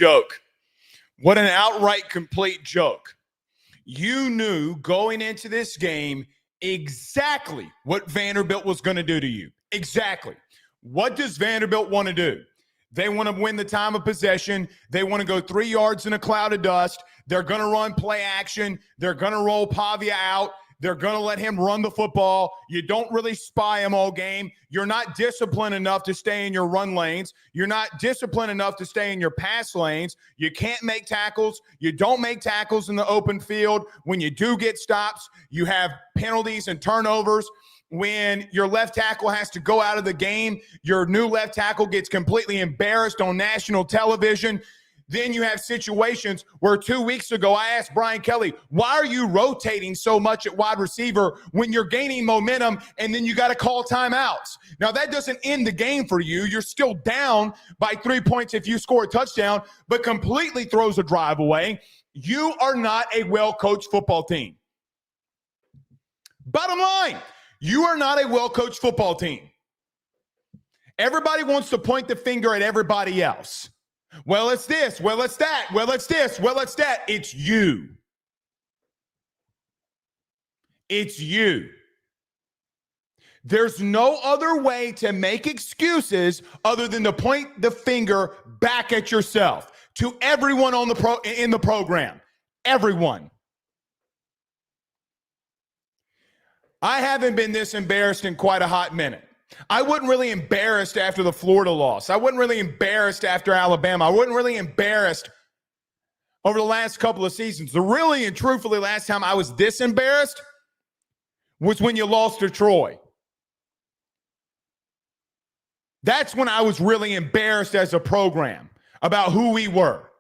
joke. What an outright complete joke. You knew going into this game exactly what Vanderbilt was going to do to you. Exactly. What does Vanderbilt want to do? They want to win the time of possession. They want to go 3 yards in a cloud of dust. They're going to run play action. They're going to roll Pavia out. They're going to let him run the football. You don't really spy him all game. You're not disciplined enough to stay in your run lanes. You're not disciplined enough to stay in your pass lanes. You can't make tackles. You don't make tackles in the open field. When you do get stops, you have penalties and turnovers. When your left tackle has to go out of the game, your new left tackle gets completely embarrassed on national television. Then you have situations where 2 weeks ago I asked Brian Kelly, why are you rotating so much at wide receiver when you're gaining momentum and then you got to call timeouts? Now, that doesn't end the game for you. You're still down by 3 points if you score a touchdown, but completely throws a drive away. You are not a well-coached football team. Bottom line, you are not a well-coached football team. Everybody wants to point the finger at everybody else. Well, it's this. Well, it's that. Well, it's this. Well, it's that. It's you. It's you. There's no other way to make excuses other than to point the finger back at yourself, to everyone on in the program. Everyone. I haven't been this embarrassed in quite a hot minute. I wasn't really embarrassed after the Florida loss. I wasn't really embarrassed after Alabama. I wasn't really embarrassed over the last couple of seasons. The really and truthfully last time I was this embarrassed was when you lost to Troy. That's when I was really embarrassed as a program about who we were.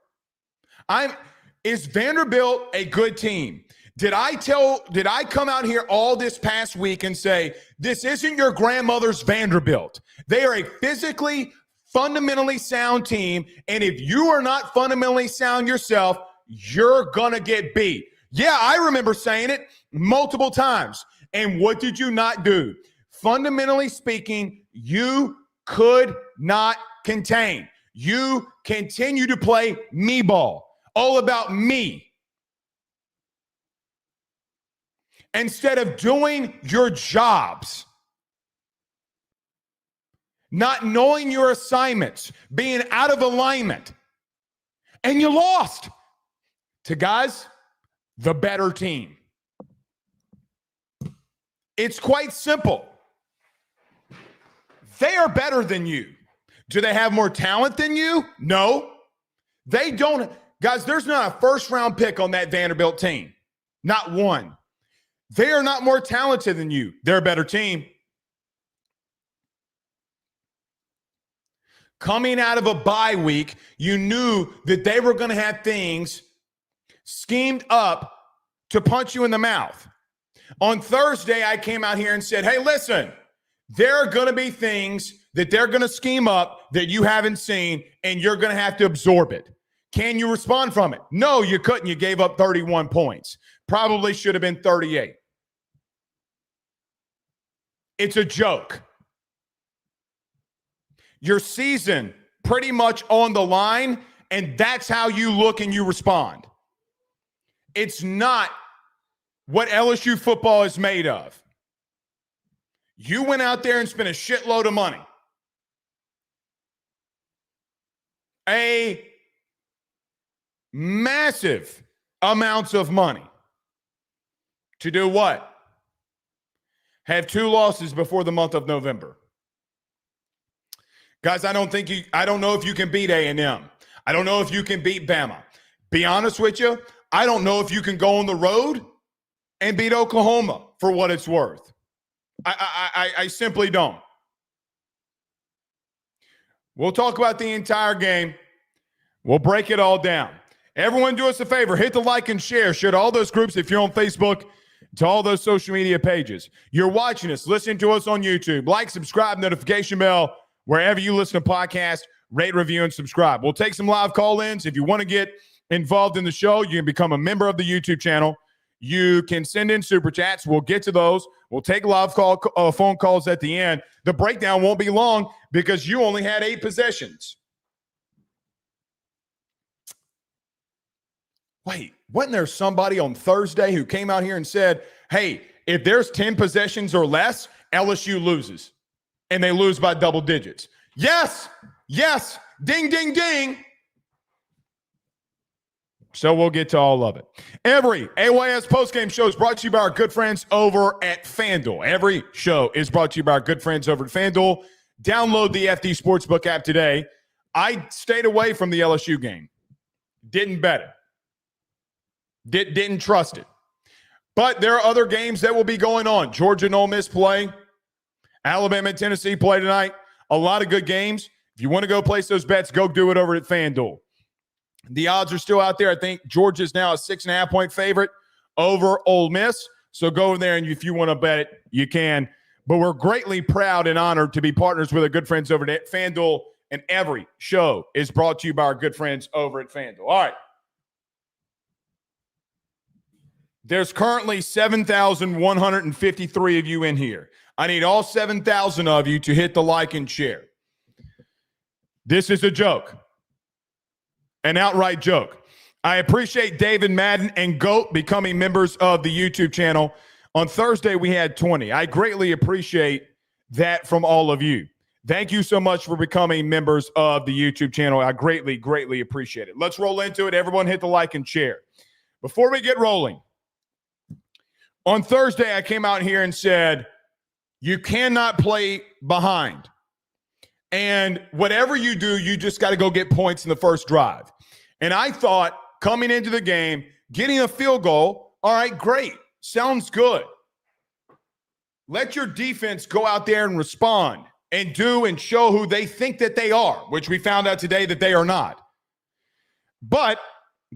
Is Vanderbilt a good team? Did I come out here all this past week and say, this isn't your grandmother's Vanderbilt? They are a physically, fundamentally sound team, and if you are not fundamentally sound yourself, you're going to get beat. Yeah, I remember saying it multiple times. And what did you not do? Fundamentally speaking, you could not contain. You continue to play me ball, all about me. Instead of doing your jobs, not knowing your assignments, being out of alignment, and you lost to guys, the better team. It's quite simple. They are better than you. Do they have more talent than you? No. They don't. Guys, there's not a first-round pick on that Vanderbilt team. Not one. They are not more talented than you. They're a better team. Coming out of a bye week, you knew that they were going to have things schemed up to punch you in the mouth. On Thursday, I came out here and said, hey, listen, there are going to be things that they're going to scheme up that you haven't seen, and you're going to have to absorb it. Can you respond from it? No, you couldn't. You gave up 31 points. Probably should have been 38. It's a joke. Your season pretty much on the line, and that's how you look and you respond. It's not what LSU football is made of. You went out there and spent a shitload of money. A massive amounts of money. To do what? Have 2 losses before the month of November. Guys, I don't know if you can beat A&M. I don't know if you can beat Bama. Be honest with you, I don't know if you can go on the road and beat Oklahoma for what it's worth. I simply don't. We'll talk about the entire game. We'll break it all down. Everyone do us a favor. Hit the like and share. Share to all those groups if you're on Facebook, to all those social media pages. You're watching us, listening to us on YouTube. Like, subscribe, notification bell, wherever you listen to podcasts. Rate, review, and subscribe. We'll take some live call-ins. If you want to get involved in the show, you can become a member of the YouTube channel. You can send in super chats. We'll get to those. We'll take live phone calls at the end. The breakdown won't be long because you only had 8 possessions. wait, wasn't there somebody on Thursday who came out here and said, hey, if there's 10 possessions or less, LSU loses, and they lose by double digits? Yes, ding, ding, ding. So we'll get to all of it. Every AYS postgame show is brought to you by our good friends over at FanDuel. Every show is brought to you by our good friends over at FanDuel. Download the FD Sportsbook app today. I stayed away from the LSU game. Didn't bet it. Didn't trust it. But there are other games that will be going on. Georgia and Ole Miss play. Alabama and Tennessee play tonight. A lot of good games. If you want to go place those bets, go do it over at FanDuel. The odds are still out there. I think Georgia's now a 6.5-point favorite over Ole Miss. So go in there, and if you want to bet it, you can. But we're greatly proud and honored to be partners with our good friends over at FanDuel, and every show is brought to you by our good friends over at FanDuel. All right. There's currently 7,153 of you in here. I need all 7,000 of you to hit the like and share. This is a joke. An outright joke. I appreciate David Madden and GOAT becoming members of the YouTube channel. On Thursday, we had 20. I greatly appreciate that from all of you. Thank you so much for becoming members of the YouTube channel. I greatly, greatly appreciate it. Let's roll into it. Everyone hit the like and share. Before we get rolling, on Thursday, I came out here and said, you cannot play behind. And whatever you do, you just got to go get points in the first drive. And I thought coming into the game, getting a field goal, all right, great. Sounds good. Let your defense go out there and respond and do and show who they think that they are, which we found out today that they are not. But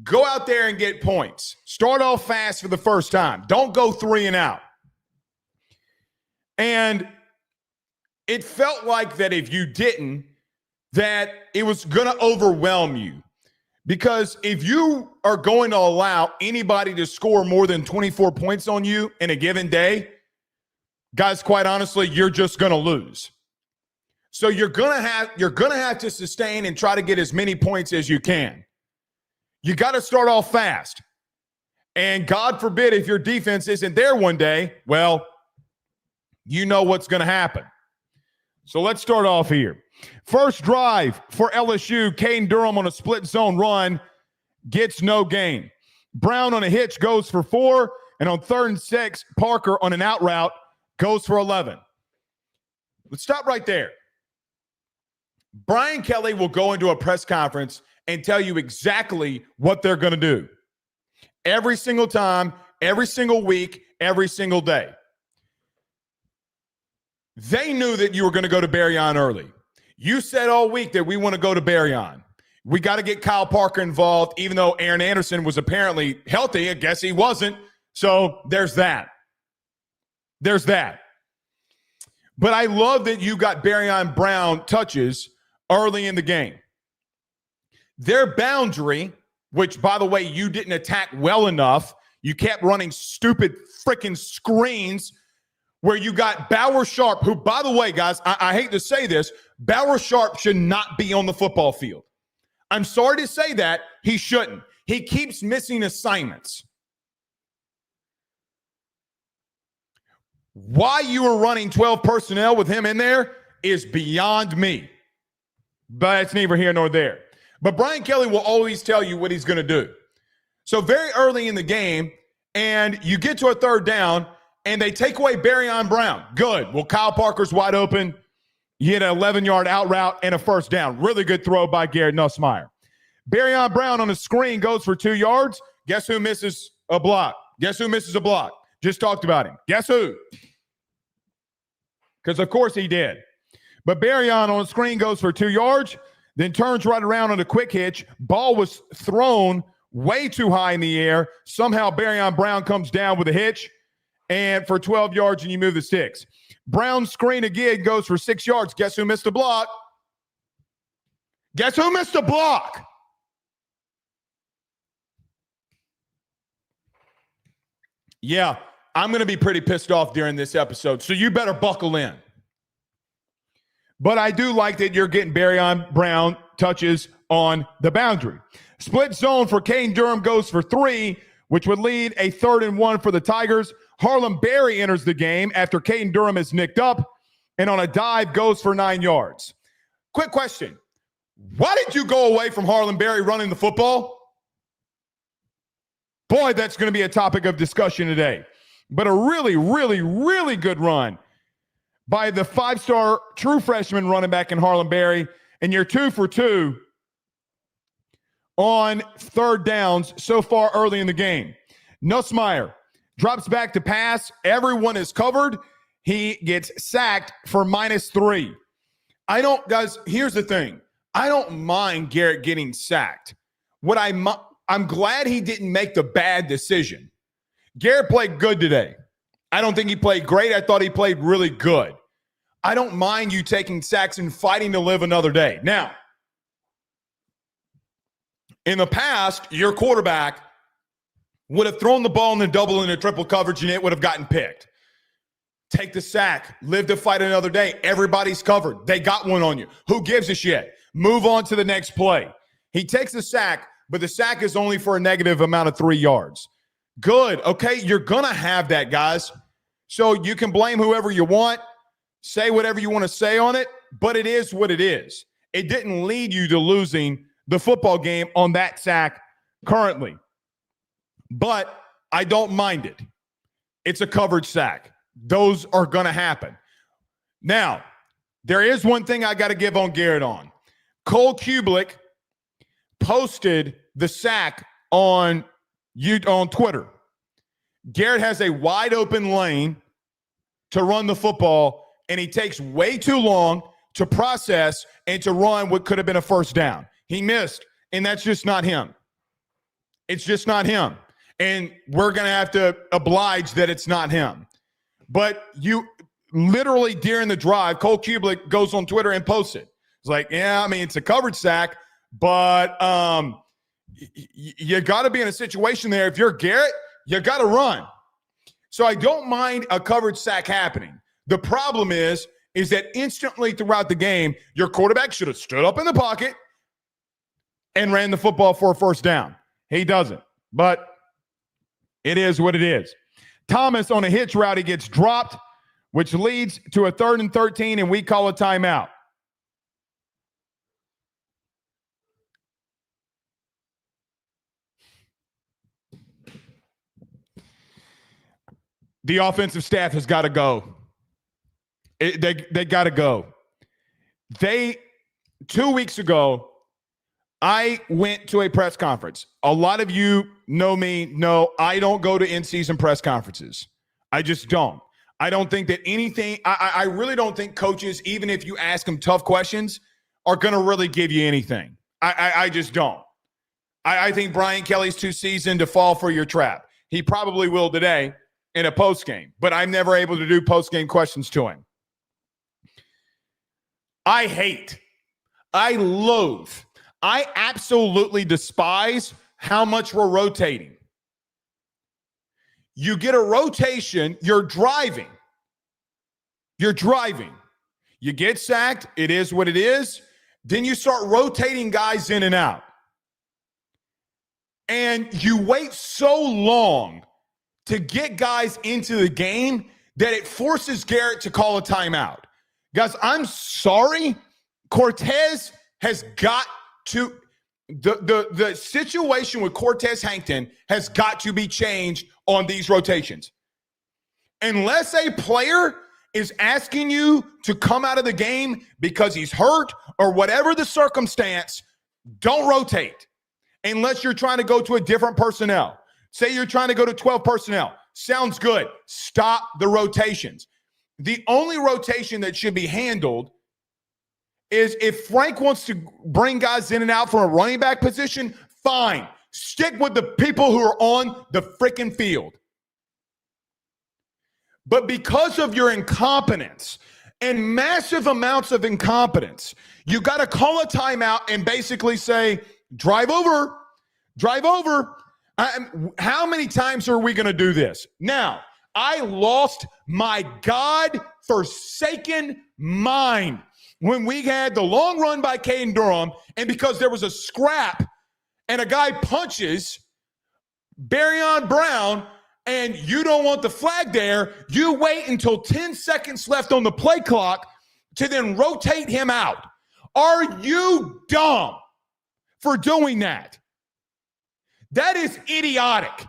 go out there and get points. Start off fast for the first time. Don't go 3 and out. And it felt like that if you didn't, that it was going to overwhelm you. Because if you are going to allow anybody to score more than 24 points on you in a given day, guys, quite honestly, you're just going to lose. So you're going to have to sustain and try to get as many points as you can. You got to start off fast. And God forbid if your defense isn't there one day, well, you know what's going to happen. So let's start off here. First drive for LSU. Caden Durham on a split zone run gets no gain. Brown on a hitch goes for 4. And on 3rd and 6, Parker on an out route goes for 11. Let's stop right there. Brian Kelly will go into a press conference and tell you exactly what they're going to do. Every single time, every single week, every single day. They knew that you were going to go to Berryon early. You said all week that we want to go to Berryon. We got to get Kyle Parker involved, even though Aaron Anderson was apparently healthy. I guess he wasn't. So there's that. There's that. But I love that you got Berryon Brown touches early in the game. Their boundary, which, by the way, you didn't attack well enough. You kept running stupid freaking screens where you got Bauer Sharp, who, by the way, guys, I hate to say this, Bauer Sharp should not be on the football field. I'm sorry to say that. He shouldn't. He keeps missing assignments. Why you were running 12 personnel with him in there is beyond me. But it's neither here nor there. But Brian Kelly will always tell you what he's going to do. So very early in the game, and you get to a 3rd down, and they take away Berryon Brown. Good. Well, Kyle Parker's wide open. He hit an 11-yard out route and a 1st down. Really good throw by Garrett Nussmeier. Berryon Brown on the screen goes for 2 yards. Guess who misses a block? Guess who misses a block? Just talked about him. Guess who? Because, of course, he did. But Berryon on the screen goes for 2 yards, then turns right around on a quick hitch. Ball was thrown way too high in the air. Somehow Berryon Brown comes down with a hitch and for 12 yards, and you move the sticks. Brown's screen again goes for 6 yards. Guess who missed the block? Guess who missed the block? Yeah, I'm going to be pretty pissed off during this episode, so you better buckle in. But I do like that you're getting Berryon Brown touches on the boundary. Split zone for Caden Durham goes for 3, which would lead a 3rd and 1 for the Tigers. Harlem Berry enters the game after Caden Durham is nicked up and on a dive goes for 9 yards. Quick question. Why did you go away from Harlem Berry running the football? Boy, that's going to be a topic of discussion today. But a really, really, really good run by the 5-star true freshman running back in Harlem Berry. And you're 2 for 2 on 3rd downs so far early in the game. Nussmeier drops back to pass. Everyone is covered. He gets sacked for -3. Guys, here's the thing. I don't mind Garrett getting sacked. I'm glad he didn't make the bad decision. Garrett played good today. I don't think he played great. I thought he played really good. I don't mind you taking sacks and fighting to live another day. Now, in the past, your quarterback would have thrown the ball in the double and a triple coverage and it would have gotten picked. Take the sack. Live to fight another day. Everybody's covered. They got one on you. Who gives a shit? Move on to the next play. He takes the sack, but the sack is only for a negative amount of 3 yards. Good. Okay, you're going to have that, guys. So you can blame whoever you want. Say whatever you want to say on it, but it is what it is. It didn't lead you to losing the football game on that sack currently. But I don't mind it. It's a coverage sack. Those are going to happen. Now, there is one thing I got to give on Garrett on. Cole Kublik posted the sack on Twitter. Garrett has a wide open lane to run the football, and he takes way too long to process and to run what could have been a 1st down. He missed, and that's just not him. It's just not him. And we're going to have to oblige that it's not him. But you literally during the drive, Cole Kublik goes on Twitter and posts it. It's like, yeah, I mean, it's a coverage sack, but you got to be in a situation there. If you're Garrett, you got to run. So I don't mind a coverage sack happening. The problem is that instantly throughout the game, your quarterback should have stood up in the pocket and ran the football for a 1st down. He doesn't, but it is what it is. Thomas on a hitch route, he gets dropped, which leads to a 3rd and 13, and we call a timeout. The offensive staff has got to go. They got to go. 2 weeks ago, I went to a press conference. A lot of you know me. No, I don't go to in-season press conferences. I just don't. I don't think that anything – I really don't think coaches, even if you ask them tough questions, are going to really give you anything. I just don't. I think Brian Kelly's too seasoned to fall for your trap. He probably will today in a postgame, but I'm never able to do postgame questions to him. I hate, I loathe, I absolutely despise how much we're rotating. You get a rotation, you're driving. You get sacked, it is what it is. Then you start rotating guys in and out. And you wait so long to get guys into the game that it forces Garrett to call a timeout. Guys, I'm sorry. Cortez has got to the situation with Cortez Hankton has got to be changed on these rotations. Unless a player is asking you to come out of the game because he's hurt or whatever the circumstance, don't rotate unless you're trying to go to a different personnel. Say you're trying to go to 12 personnel. Sounds good. Stop the rotations. The only rotation that should be handled is if Frank wants to bring guys in and out from a running back position, fine. Stick with the people who are on the freaking field. But because of your incompetence and massive amounts of incompetence, you got to call a timeout and basically say, drive over. How many times are we going to do this? Now, I lost my God-forsaken mind when we had the long run by Caden Durham, and because there was a scrap and a guy punches Barryon Brown and you don't want the flag there, you wait until 10 seconds left on the play clock to then rotate him out. Are you dumb for doing that? That is idiotic.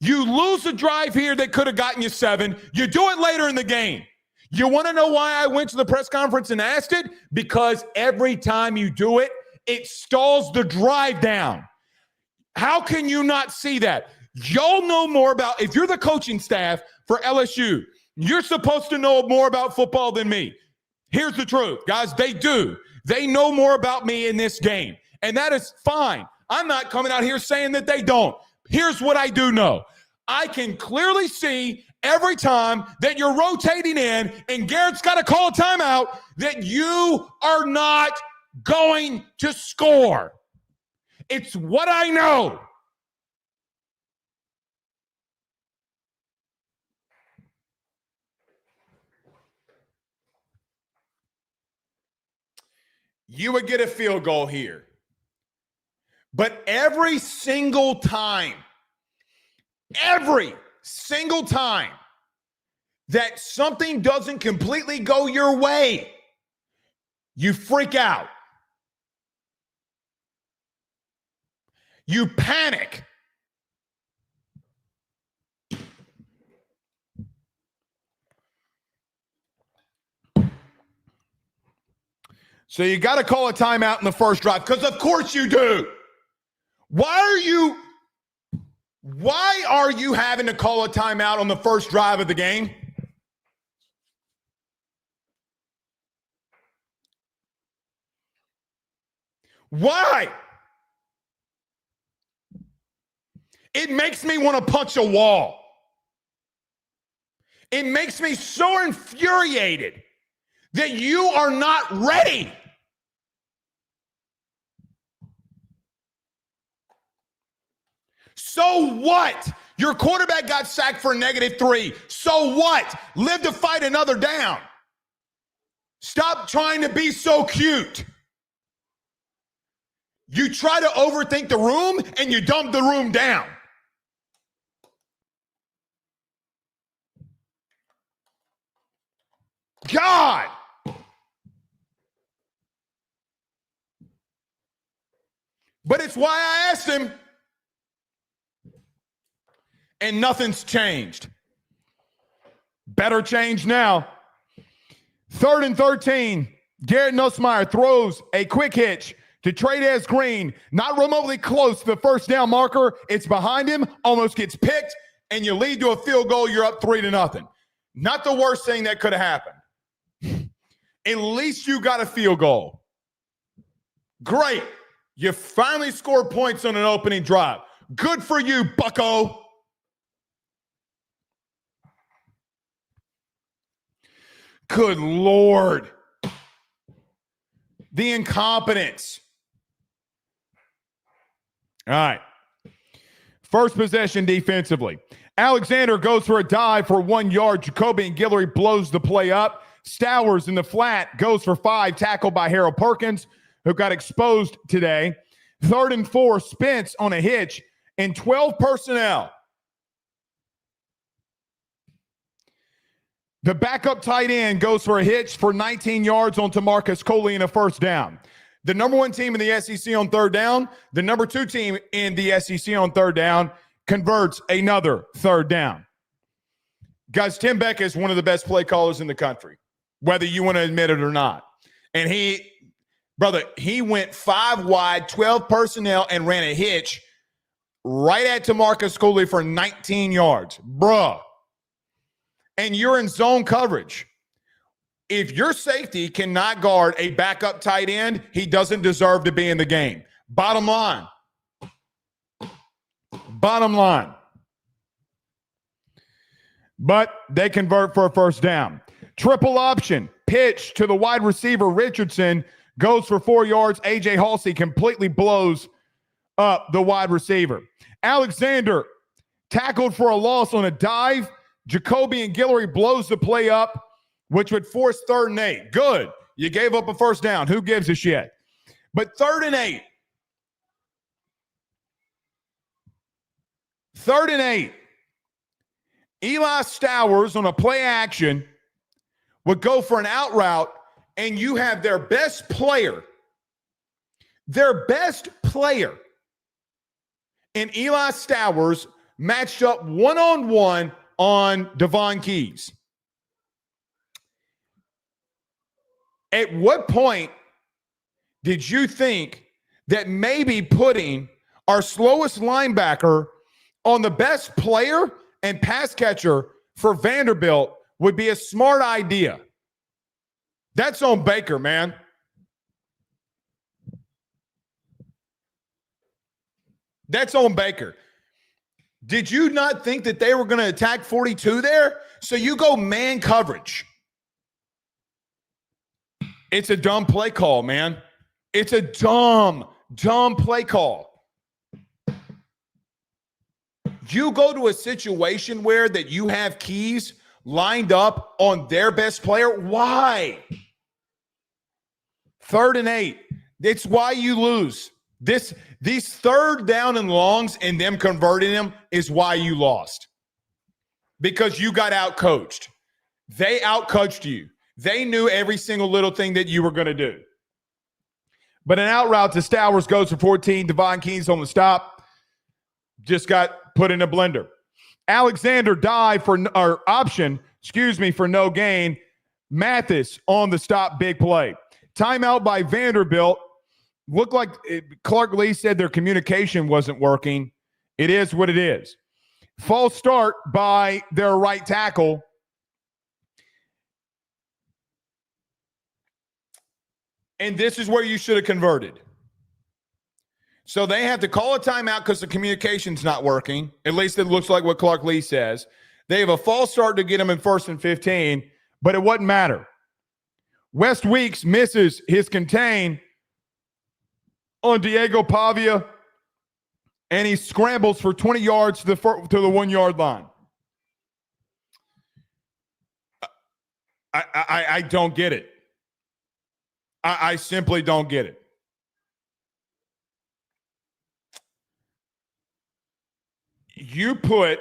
You lose a drive here that could have gotten you 7. You do it later in the game. You want to know why I went to the press conference and asked it? Because every time you do it, it stalls the drive down. How can you not see that? Y'all know more about, if you're the coaching staff for LSU, you're supposed to know more about football than me. Here's the truth, guys. They do. They know more about me in this game, and that is fine. I'm not coming out here saying that they don't. Here's what I do know. I can clearly see every time that you're rotating in and Garrett's got to call a timeout that you are not going to score. It's what I know. You would get a field goal here. But every single time that something doesn't completely go your way, you freak out. You panic. So you got to call a timeout in the first drive, because of course you do. Why are you having to call a timeout on the first drive of the game? Why? It makes me want to punch a wall. It makes me so infuriated that you are not ready. So what? Your quarterback got sacked for -3. So what? Live to fight another down. Stop trying to be so cute. You try to overthink the room and you dump the room down. God. But it's why I asked him. And nothing's changed. Better change now. 3rd and 13. Garrett Nussmeier throws a quick hitch to Trey'Dez Green. Not remotely close to the first down marker. It's behind him. Almost gets picked. And you lead to a field goal. You're up 3-0. Not the worst thing that could have happened. At least you got a field goal. Great. You finally scored points on an opening drive. Good for you, bucko. Good Lord. The incompetence. All right. First possession defensively. Alexander goes for a dive for 1 yard. Jacoby and Guillory blows the play up. Stowers in the flat goes for 5, tackled by Harold Perkins, who got exposed today. 3rd and 4, Spence on a hitch and 12 personnel. The backup tight end goes for a hitch for 19 yards on Tamarcus Coley and a first down. The number 1 team in the SEC on 3rd down, the number 2 team in the SEC on 3rd down converts another 3rd down. Guys, Tim Beck is one of the best play callers in the country, whether you want to admit it or not. And he went 5 wide, 12 personnel, and ran a hitch right at Tamarcus Coley for 19 yards. Bruh. And you're in zone coverage. If your safety cannot guard a backup tight end, he doesn't deserve to be in the game. Bottom line. But they convert for a first down. Triple option. Pitch to the wide receiver, Richardson, goes for 4 yards. A.J. Halsey completely blows up the wide receiver. Alexander tackled for a loss on a dive. Jacoby and Guillory blows the play up, which would force 3rd and 8. Good. You gave up a first down. Who gives a shit? But 3rd and 8. 3rd and 8. Eli Stowers on a play action would go for an out route, and you have their best player in Eli Stowers matched up one-on-one on Devon Keys. At what point did you think that maybe putting our slowest linebacker on the best player and pass catcher for Vanderbilt would be a smart idea? That's on Baker, man. That's on Baker. Did you not think that they were going to attack 42 there? So you go man coverage. It's a dumb play call, man. It's a dumb play call. You go to a situation where that you have Keys lined up on their best player. Why? 3rd and 8. It's why you lose. These 3rd down and longs and them converting them is why you lost. Because you got out-coached. They out-coached you. They knew every single little thing that you were going to do. But an out route to Stowers goes for 14. Devon Keys on the stop. Just got put in a blender. Alexander dive for no gain. Mathis on the stop, big play. Timeout by Vanderbilt. Looked like Clark Lee said their communication wasn't working. It is what it is. False start by their right tackle. And this is where you should have converted. So they have to call a timeout because the communication's not working. At least it looks like what Clark Lee says. They have a false start to get them in 1st and 15, but it wouldn't matter. West Weeks misses his contain on Diego Pavia, and he scrambles for 20 yards to the 1-yard line. I don't get it. I simply don't get it. You put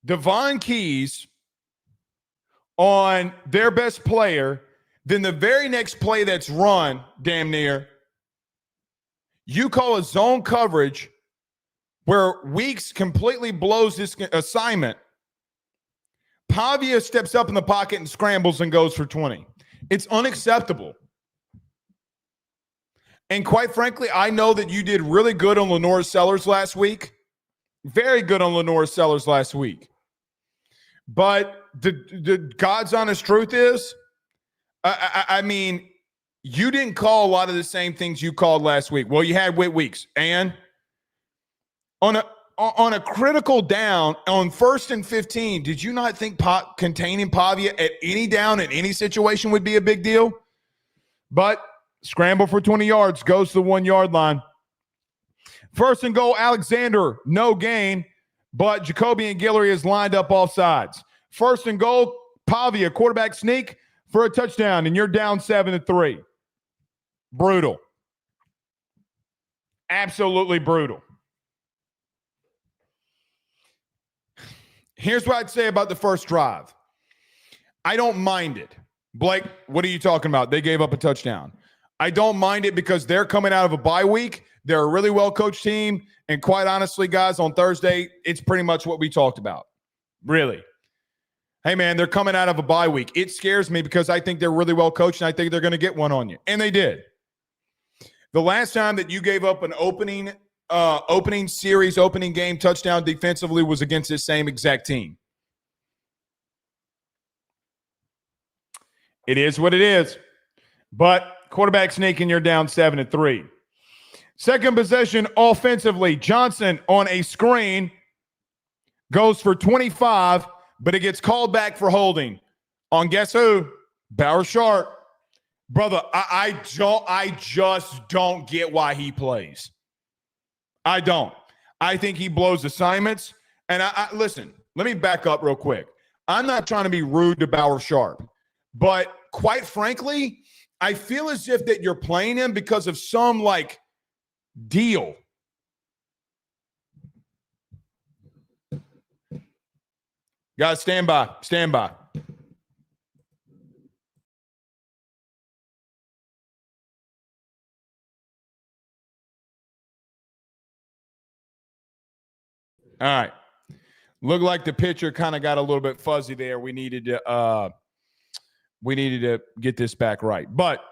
Devon Keys on their best player, then the very next play that's run, damn near, you call a zone coverage where Weeks completely blows this assignment. Pavia steps up in the pocket and scrambles and goes for 20. It's unacceptable. And quite frankly, I know that you did really good on Lenore Sellers last week. Very good on Lenore Sellers last week. But the God's honest truth is, I mean, you didn't call a lot of the same things you called last week. Well, you had Whit Weeks. And on a critical down, on 1st and 15, did you not think containing Pavia at any down in any situation would be a big deal? But scramble for 20 yards, goes to the 1-yard line. 1st and goal, Alexander, no gain, but Jacoby and Guillory is lined up off sides. 1st and goal, Pavia, quarterback sneak for a touchdown, and you're down 7-3. Brutal. Absolutely brutal. Here's what I'd say about the first drive. I don't mind it. Blake, what are you talking about? They gave up a touchdown. I don't mind it because they're coming out of a bye week. They're a really well-coached team. And quite honestly, guys, on Thursday, it's pretty much what we talked about. Really. Hey, man, they're coming out of a bye week. It scares me because I think they're really well-coached, and I think they're going to get one on you. And they did. The last time that you gave up an opening game touchdown defensively was against this same exact team. It is what it is. But quarterback sneak and you're down 7-3. Second possession offensively, Johnson on a screen goes for 25, but it gets called back for holding on guess who? Bauer Sharp. Brother, I just don't get why he plays. I don't. I think he blows assignments. And listen, let me back up real quick. I'm not trying to be rude to Bauer Sharp, but quite frankly, I feel as if that you're playing him because of some like deal. Guys, stand by. Stand by. All right. Looked like the picture kind of got a little bit fuzzy there. We needed to get this back right. But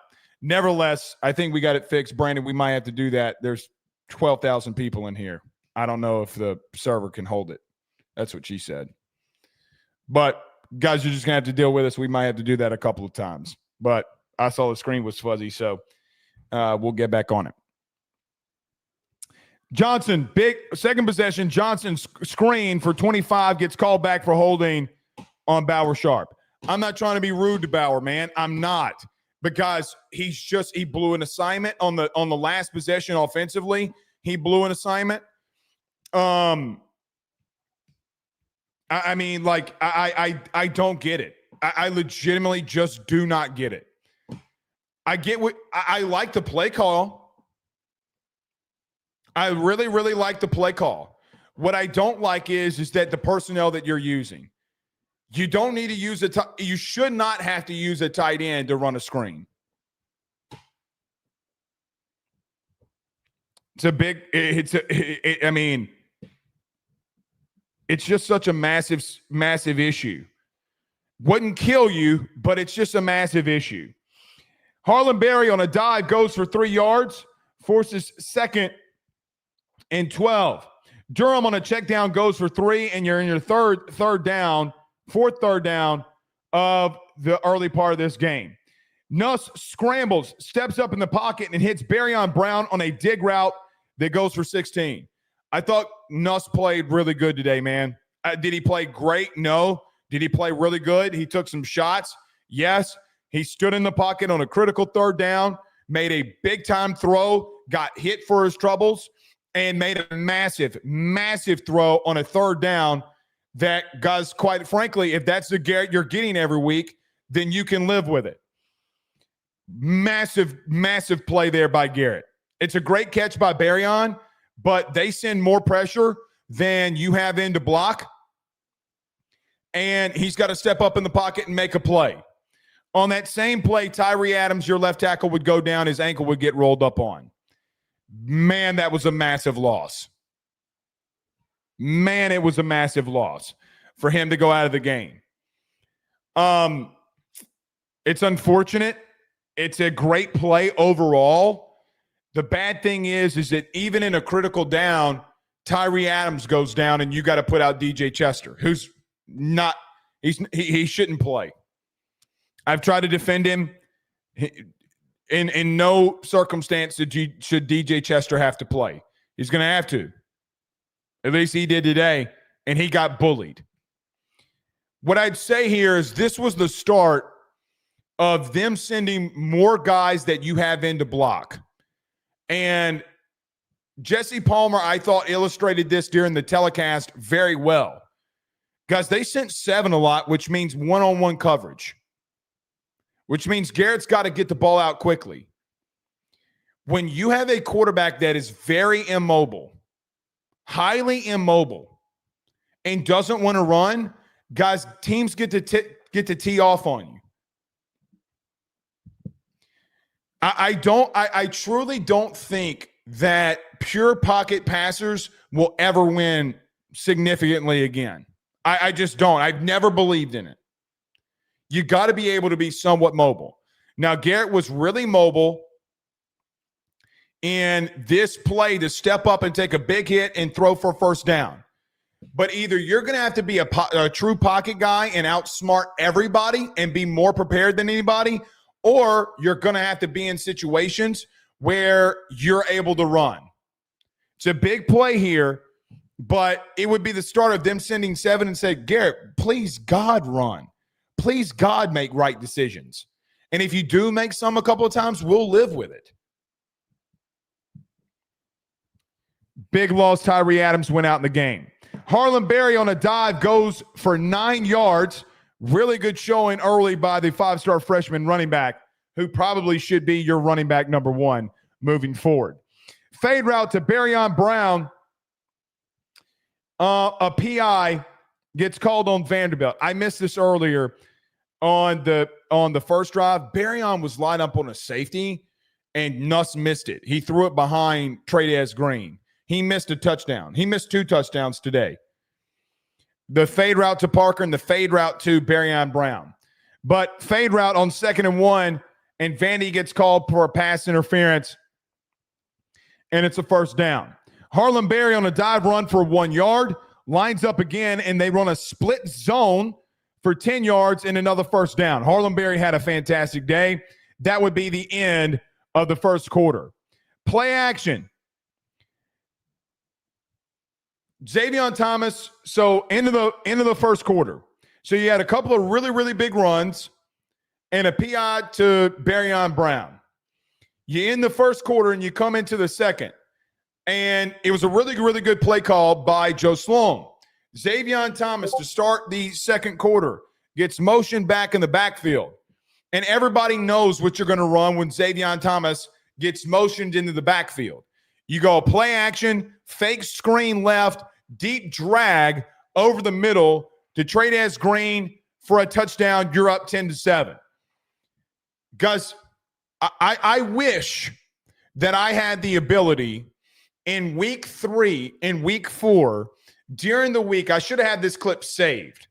nevertheless, I think we got it fixed. Brandon, we might have to do that. There's 12,000 people in here. I don't know if the server can hold it. That's what she said. But guys, you're just going to have to deal with us. We might have to do that a couple of times. But I saw the screen was fuzzy, so we'll get back on it. Johnson, big second possession. Johnson's screen for 25 gets called back for holding on Bauer Sharp. I'm not trying to be rude to Bauer, man. I'm not, because he blew an assignment on the last possession offensively. He blew an assignment. I mean, like I don't get it. I legitimately just do not get it. I get what I like the play call. I really, really like the play call. What I don't like is that the personnel that you're using. You don't need to use you should not have to use a tight end to run a screen. I mean, it's just such a massive, massive issue. Wouldn't kill you, but it's just a massive issue. Harlan Berry on a dive goes for 3 yards, forces second and 12. Durham on a check down goes for 3, and you're in your fourth third down of the early part of this game. Nuss scrambles, steps up in the pocket, and hits Barryon Brown on a dig route that goes for 16. I thought Nuss played really good today, man. Did he play great? No. Did he play really good? He took some shots. Yes. He stood in the pocket on a critical third down, made a big-time throw, got hit for his troubles, and made a massive, massive throw on a third down that, guys, quite frankly, if that's the Garrett you're getting every week, then you can live with it. Massive, massive play there by Garrett. It's a great catch by Barryon, but they send more pressure than you have in to block, and he's got to step up in the pocket and make a play. On that same play, Tyree Adams, your left tackle, would go down. His ankle would get rolled up on. Man, that was a massive loss. Man, it was a massive loss for him to go out of the game. It's unfortunate. It's a great play overall. The bad thing is that even in a critical down, Tyree Adams goes down and you got to put out DJ Chester, who's not – he shouldn't play. I've tried to defend him. In no circumstance should DJ Chester have to play. He's going to have to. At least he did today, and he got bullied. What I'd say here is this was the start of them sending more guys that you have in to block. And Jesse Palmer, I thought, illustrated this during the telecast very well. Guys, they sent 7 a lot, which means one-on-one coverage, which means Garrett's got to get the ball out quickly. When you have a quarterback that is very immobile, highly immobile, and doesn't want to run, guys, teams get to tee off on you. I truly don't think that pure pocket passers will ever win significantly again. I just don't. I've never believed in it. You got to be able to be somewhat mobile. Now, Garrett was really mobile in this play to step up and take a big hit and throw for first down. But either you're going to have to be a true pocket guy and outsmart everybody and be more prepared than anybody, or you're going to have to be in situations where you're able to run. It's a big play here, but it would be the start of them sending 7 and say, Garrett, please, God, run. Please, God, make right decisions. And if you do make some a couple of times, we'll live with it. Big loss. Tyree Adams went out in the game. Harlan Berry on a dive goes for 9 yards, Really good showing early by the 5-star freshman running back, who probably should be your running back number 1 moving forward. Fade route to Barryon Brown. A PI gets called on Vanderbilt. I missed this earlier on the first drive. Barryon was lined up on a safety, and Nuss missed it. He threw it behind Trey'Dez Green. He missed a touchdown. He missed 2 touchdowns today. The fade route to Parker and the fade route to Barryon Brown. But fade route on 2nd and 1, and Vandy gets called for a pass interference, and it's a first down. Harlem Berry on a dive run for 1 yard, lines up again, and they run a split zone for 10 yards and another first down. Harlem Berry had a fantastic day. That would be the end of the first quarter. Play action. Xavier Thomas, so into the first quarter. So you had a couple of really, really big runs and a PI to Barryon Brown. You end the first quarter and you come into the second. And it was a really, really good play call by Joe Sloan. Xavier Thomas to start the second quarter gets motioned back in the backfield. And everybody knows what you're going to run when Xavier Thomas gets motioned into the backfield. You go play action, fake screen left, deep drag over the middle to Trey'Dez Green for a touchdown. You're up 10-7. Gus, I wish that I had the ability in week 3 and week 4 during the week. I should have had this clip saved.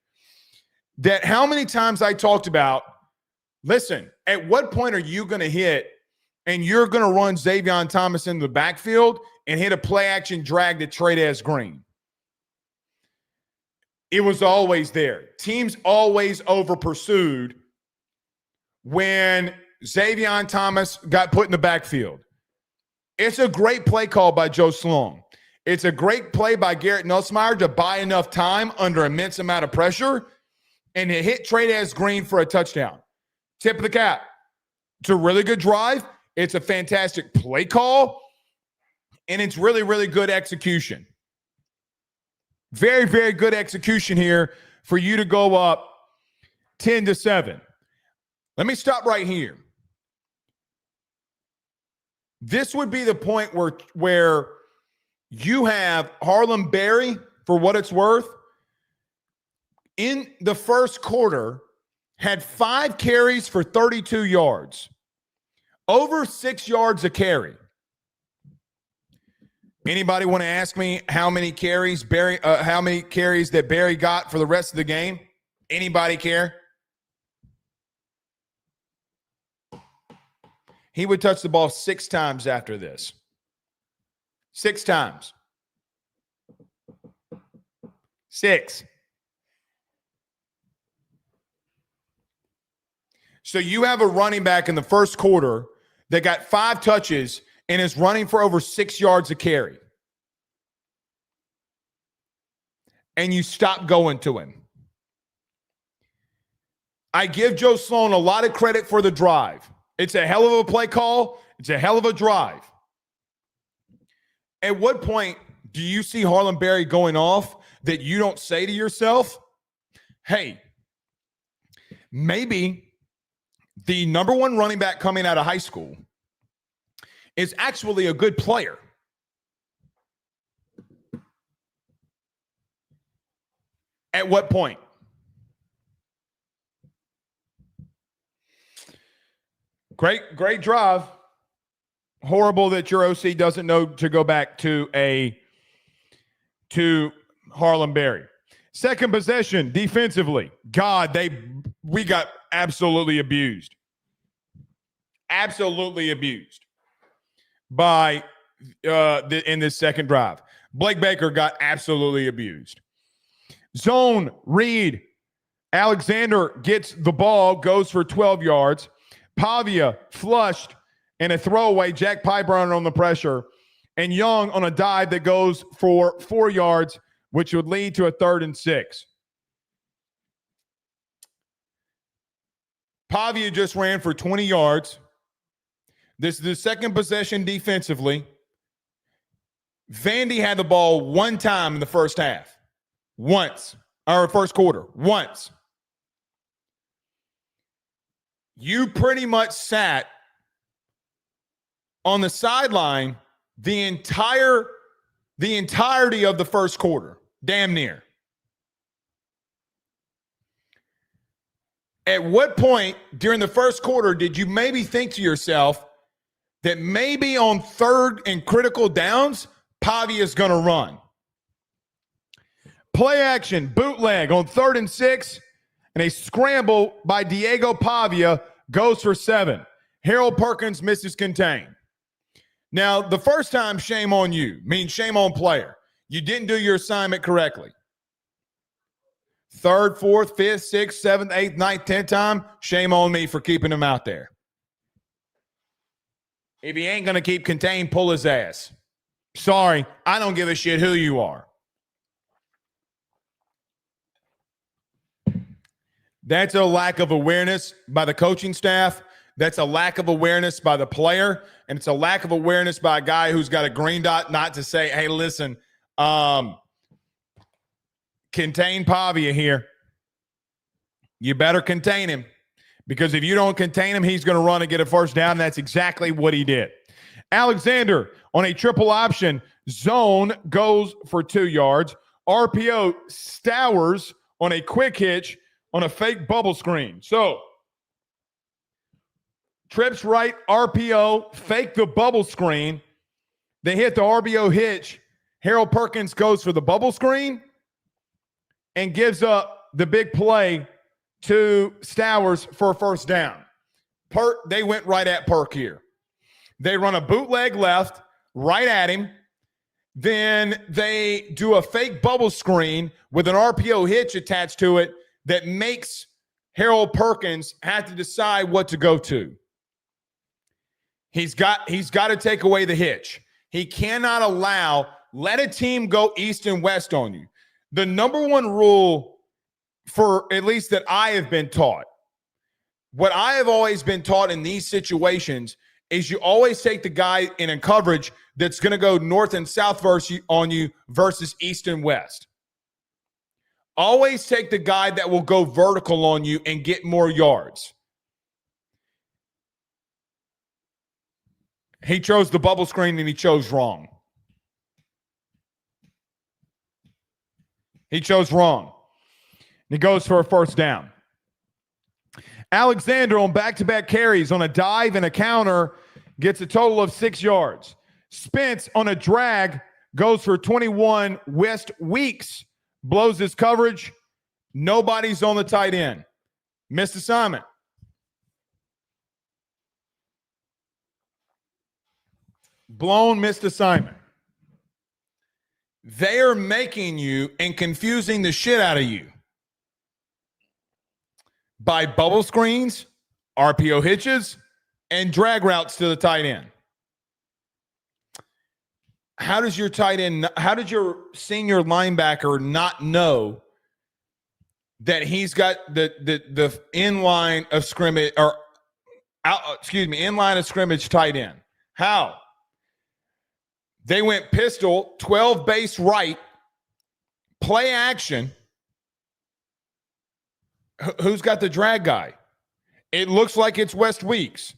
That how many times I talked about, listen, at what point are you going to hit and you're going to run Xavier Thomas in the backfield and hit a play action drag to Trey'Dez Green? It was always there. Teams always over pursued when Xavier Thomas got put in the backfield. It's a great play call by Joe Sloan. It's a great play by Garrett Nussmeier to buy enough time under immense amount of pressure and to hit Trey'Dez Green for a touchdown. Tip of the cap. It's a really good drive. It's a fantastic play call. And it's really, really good execution. Very, very good execution here for you to go up 10-7. Let me stop right here. This would be the point where you have Harlem Berry, for what it's worth, in the first quarter, had 5 carries for 32 yards. Over 6 yards a carry. Anybody want to ask me how many carries that Berry got for the rest of the game? Anybody care? He would touch the ball 6 times after this. 6 times. 6. So you have a running back in the first quarter that got 5 touches and is running for over 6 yards a carry. And you stop going to him. I give Joe Sloan a lot of credit for the drive. It's a hell of a play call. It's a hell of a drive. At what point do you see Harlem Berry going off that you don't say to yourself, hey, maybe the number 1 running back coming out of high school is actually a good player? At what point? Great drive. Horrible that your OC doesn't know to go back to Harlem Berry. Second possession defensively. God, we got absolutely abused. Absolutely abused by in this second drive. Blake Baker got absolutely abused. Zone read. Alexander gets the ball, goes for 12 yards. Pavia flushed and a throwaway. Jack Pyburn on the pressure. And Young on a dive that goes for 4 yards, which would lead to a 3rd and 6. Pavia just ran for 20 yards. This is the second possession defensively. Vandy had the ball 1 time in the first half. Once. Or first quarter. Once. You pretty much sat on the sideline the entirety of the first quarter, damn near. At what point during the first quarter did you maybe think to yourself that maybe on third and critical downs, Pavia is going to run? Play action, bootleg on 3rd and 6, and a scramble by Diego Pavia goes for 7. Harold Perkins misses contain. Now, the first time, shame on you, means shame on player. You didn't do your assignment correctly. 3rd, 4th, 5th, 6th, 7th, 8th, 9th, 10th time, shame on me for keeping him out there. If he ain't going to keep contained, pull his ass. Sorry, I don't give a shit who you are. That's a lack of awareness by the coaching staff. That's a lack of awareness by the player. And it's a lack of awareness by a guy who's got a green dot not to say, hey, listen, contain Pavia here. You better contain him, because if you don't contain him, he's going to run and get a first down. That's exactly what he did. Alexander on a triple option zone goes for 2 yards. RPO Stowers on a quick hitch on a fake bubble screen. So trips right, RPO, fake the bubble screen. They hit the RPO hitch. Harold Perkins goes for the bubble screen and gives up the big play to Stowers for a first down. They went right at Perk here. They run a bootleg left, right at him. Then they do a fake bubble screen with an RPO hitch attached to it that makes Harold Perkins have to decide what to go to. He's got to take away the hitch. He cannot let a team go east and west on you. The number one rule, for at least that I have been taught, what I have always been taught in these situations is you always take the guy in a coverage that's going to go north and south on you versus east and west. Always take the guy that will go vertical on you and get more yards. He chose the bubble screen and he chose wrong. He chose wrong. He goes for a first down. Alexander on back-to-back carries on a dive and a counter gets a total of 6 yards. Spence on a drag goes for 21. West Weeks blows his coverage. Nobody's on the tight end. Missed assignment. Blown missed assignment. They are making you and confusing the shit out of you by bubble screens, RPO hitches, and drag routes to the tight end. How did your senior linebacker not know that he's got the inline of scrimmage inline of scrimmage tight end? How? They went pistol, 12 base right, play action. Who's got the drag guy? It looks like it's West Weeks.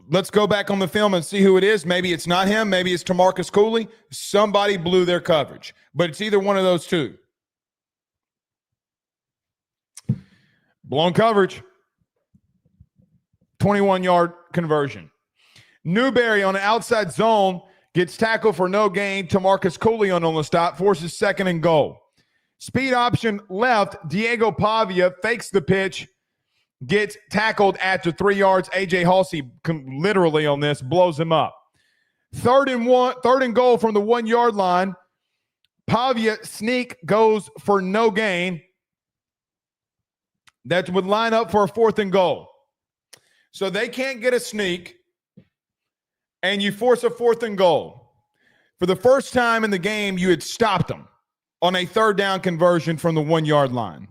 Let's go back on the film and see who it is. Maybe it's not him. Maybe it's Tamarcus Cooley. Somebody blew their coverage, but it's either one of those two. Blown coverage. 21-yard conversion. Newberry on an outside zone gets tackled for no gain. Tamarcus Cooley on the stop, forces 2nd and goal. Speed option left. Diego Pavia fakes the pitch, gets tackled after 3 yards. AJ Halsey literally on this blows him up. 3rd and goal from the 1 yard line. Pavia sneak goes for no gain. That would line up for a 4th and goal. So they can't get a sneak, and you force a 4th and goal. For the first time in the game, you had stopped them on a 3rd down conversion from the 1 yard line.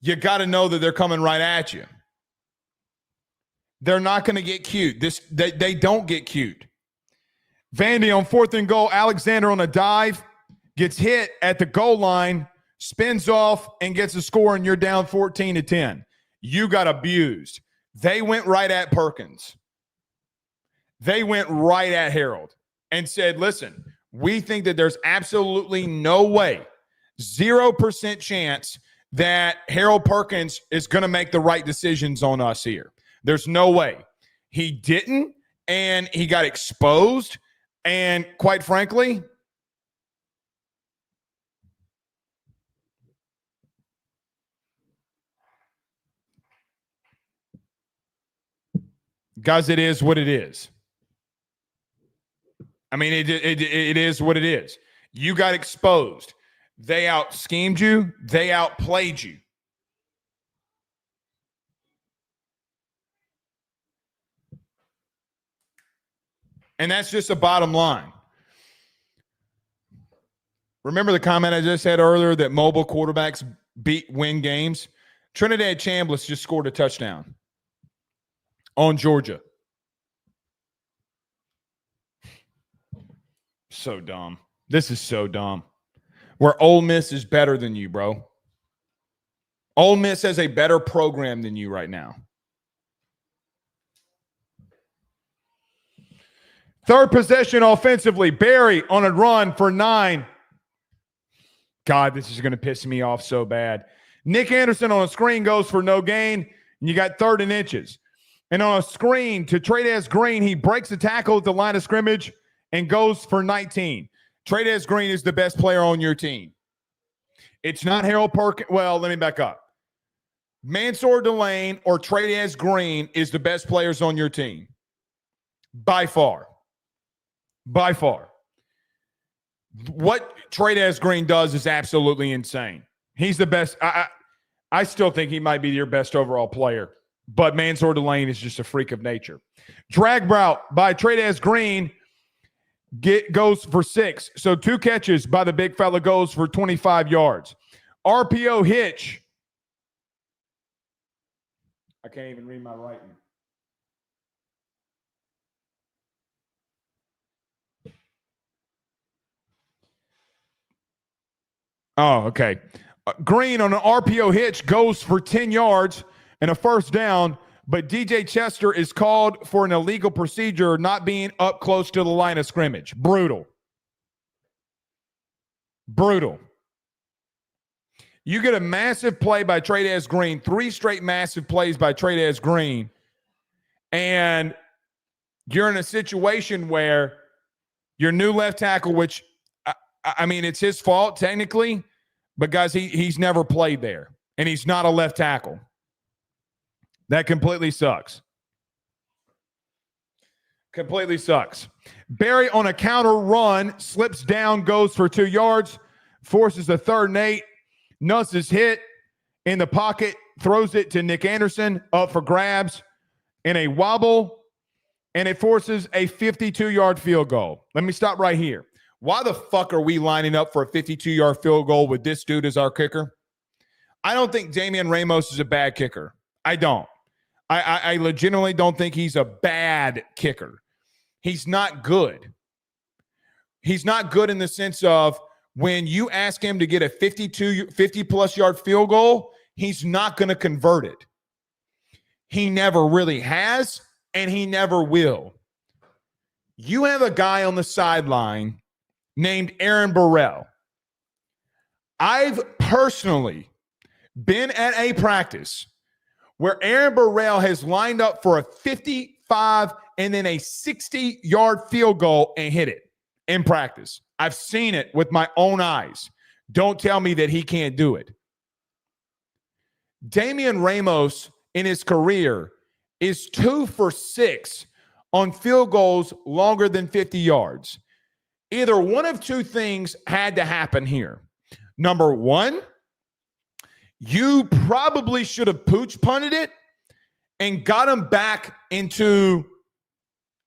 You got to know that they're coming right at you. They're not going to get cute. They don't get cute. Vandy on 4th and goal. Alexander on a dive, gets hit at the goal line, spins off, and gets a score, and you're down 14-10. You got abused. They went right at Perkins. They went right at Harold and said, listen, we think that there's absolutely no way, 0% chance that Harold Perkins is going to make the right decisions on us here. There's no way. He didn't, and he got exposed. And quite frankly, guys, it is what it is. I mean, it is what it is. You got exposed. They out-schemed you. They outplayed you. And that's just the bottom line. Remember the comment I just had earlier that mobile quarterbacks win games? Trinidad Chambliss just scored a touchdown on Georgia. So dumb. This is so dumb. Where Ole Miss is better than you, bro. Ole Miss has a better program than you right now. Third possession offensively. Barry on a run for 9. God, this is going to piss me off so bad. Nick Anderson on a screen goes for no gain, and you got 3rd and inches. And on a screen to Trey'Dez Green, he breaks the tackle at the line of scrimmage and goes for 19. Trey'Dez Green is the best player on your team. It's not Harold Perkins. Well, let me back up. Mansour Delane or Trey'Dez Green is the best players on your team. By far. By far. What Trey'Dez Green does is absolutely insane. He's the best. I still think he might be your best overall player, but Mansour Delane is just a freak of nature. Drag route by Trey'Dez Green goes for 6. So 2 catches by the big fella goes for 25 yards. RPO hitch. I can't even read my writing. Oh, okay. Green on an RPO hitch goes for 10 yards and a first down, but DJ Chester is called for an illegal procedure not being up close to the line of scrimmage. Brutal. Brutal. You get a massive play by Trey'Dez Green, 3 straight massive plays by Trey'Dez Green, and you're in a situation where your new left tackle, which, I mean, it's his fault technically, but guys, he's never played there, and he's not a left tackle. That completely sucks. Completely sucks. Barry on a counter run, slips down, goes for 2 yards, forces a 3rd and 8. Nuss is hit in the pocket, throws it to Nick Anderson, up for grabs in a wobble, and it forces a 52-yard field goal. Let me stop right here. Why the fuck are we lining up for a 52-yard field goal with this dude as our kicker? I don't think Damian Ramos is a bad kicker. I don't. I legitimately don't think he's a bad kicker. He's not good. He's not good in the sense of when you ask him to get a 50-plus yard field goal, he's not going to convert it. He never really has, and he never will. You have a guy on the sideline named Aaron Burrell. I've personally been at a practice where Aaron Burrell has lined up for a 55 and then a 60-yard field goal and hit it in practice. I've seen it with my own eyes. Don't tell me that he can't do it. Damian Ramos in his career is 2 for 6 on field goals longer than 50 yards. Either one of 2 things had to happen here. Number 1, you probably should have pooch punted it and got them back into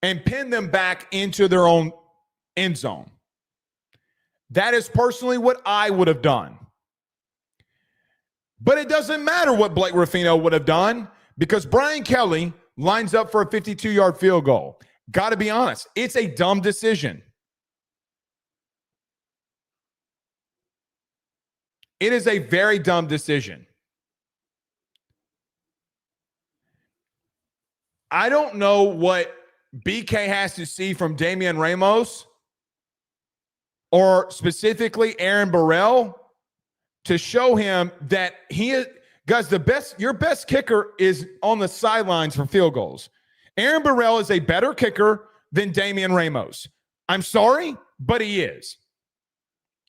and pinned them back into their own end zone. That is personally what I would have done. But it doesn't matter what Blake Ruffino would have done because Brian Kelly lines up for a 52-yard field goal. Got to be honest, it's a dumb decision. It is a very dumb decision. I don't know what BK has to see from Damian Ramos or specifically Aaron Burrell to show him that he is, guys, your best kicker is on the sidelines for field goals. Aaron Burrell is a better kicker than Damian Ramos. I'm sorry, but he is.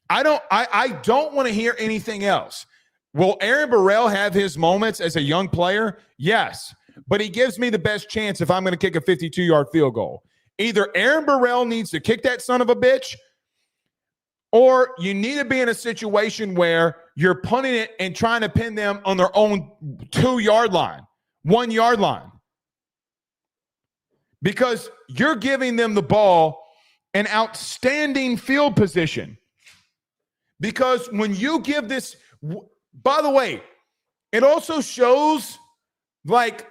I don't want to hear anything else. Will Aaron Burrell have his moments as a young player? Yes, but he gives me the best chance if I'm going to kick a 52-yard field goal. Either Aaron Burrell needs to kick that son of a bitch, or you need to be in a situation where you're punting it and trying to pin them on their own 2-yard line, 1-yard line. Because you're giving them the ball an outstanding field position. Because when you give this, by the way, it also shows like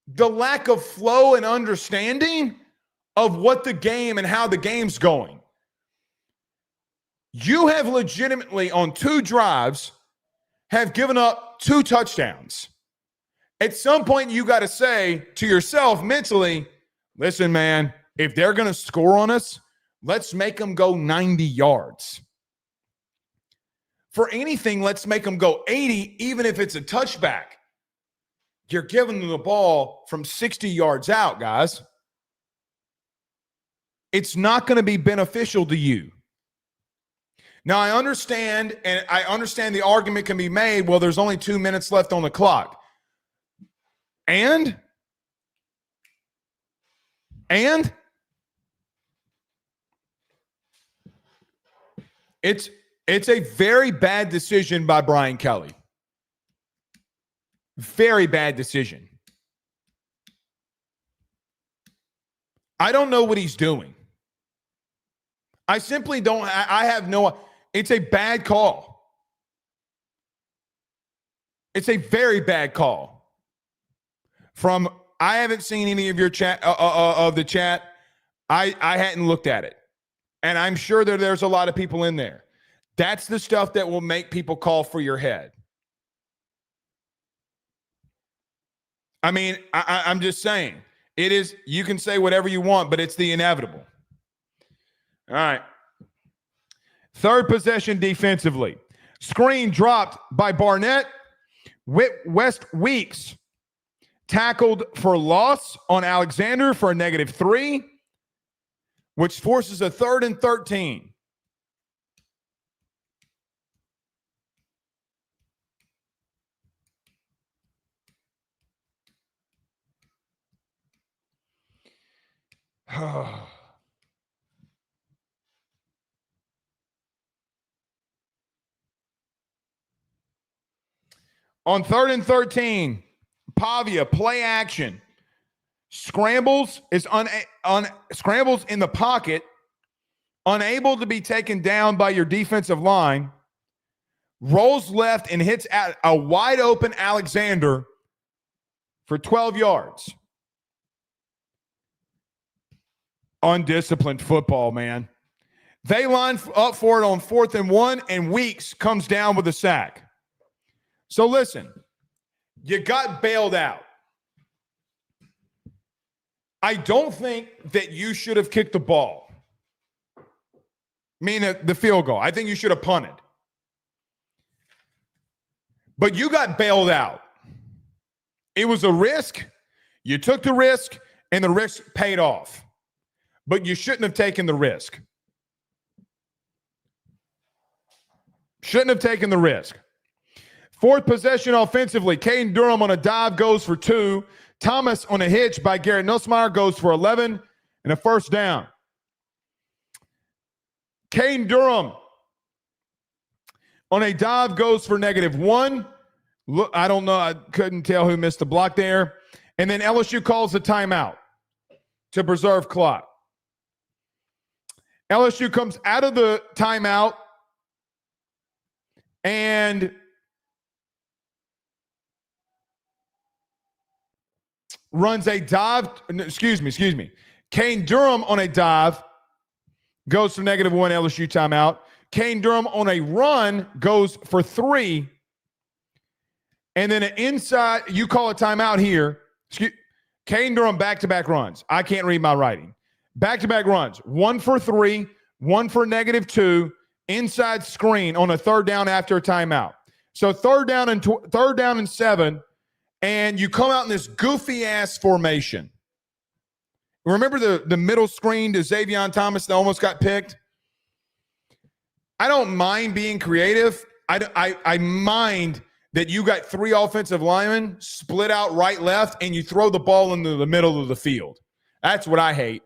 the lack of flow and understanding of what the game and how the game's going. You have legitimately on 2 drives have given up 2 touchdowns. At some point, you got to say to yourself mentally, listen, man, if they're going to score on us, let's make them go 90 yards. For anything, let's make them go 80, even if it's a touchback. You're giving them the ball from 60 yards out, guys. It's not going to be beneficial to you. Now, I understand, and I understand the argument can be made, well, there's only 2 minutes left on the clock. And it's a very bad decision by Brian Kelly. Very bad decision. I don't know what he's doing. I simply don't. I have no. It's a bad call. It's a very bad call. I haven't seen any of your chat of the chat. I hadn't looked at it, and I'm sure there's a lot of people in there. That's the stuff that will make people call for your head. I mean, I'm just saying. It is. You can say whatever you want, but it's the inevitable. All right. Third possession defensively. Screen dropped by Barnett. West Weeks tackled for loss on Alexander for a -3, which forces a 3rd and 13. On 3rd and 13, Pavia play action. Scrambles scrambles in the pocket, unable to be taken down by your defensive line. Rolls left and hits at a wide open Alexander for 12 yards. Undisciplined football, man. They line up for it on 4th and 1, and Weeks comes down with a sack. So listen, you got bailed out. I don't think that you should have kicked the ball. I mean, the field goal. I think you should have punted. But you got bailed out. It was a risk. You took the risk, and the risk paid off. But you shouldn't have taken the risk. Shouldn't have taken the risk. 4th possession offensively. Caden Durham on a dive goes for 2. Thomas on a hitch by Garrett Nussmeier goes for 11 and a first down. Caden Durham on a dive goes for -1. Look, I don't know. I couldn't tell who missed the block there. And then LSU calls the timeout to preserve clock. LSU comes out of the timeout and runs a dive. Excuse me. Kane Durham on a dive goes for -1 LSU timeout. Kane Durham on a run goes for 3. And then an inside, you call a timeout here. Caden Durham, back-to-back runs. I can't read my writing. Back-to-back runs. 1 for 3, 1 for -2, inside screen on a third down after a timeout. So third down and 7, and you come out in this goofy-ass formation. Remember the middle screen to Xavier Thomas that almost got picked? I don't mind being creative. I mind that you got 3 offensive linemen split out right, left, and you throw the ball into the middle of the field. That's what I hate.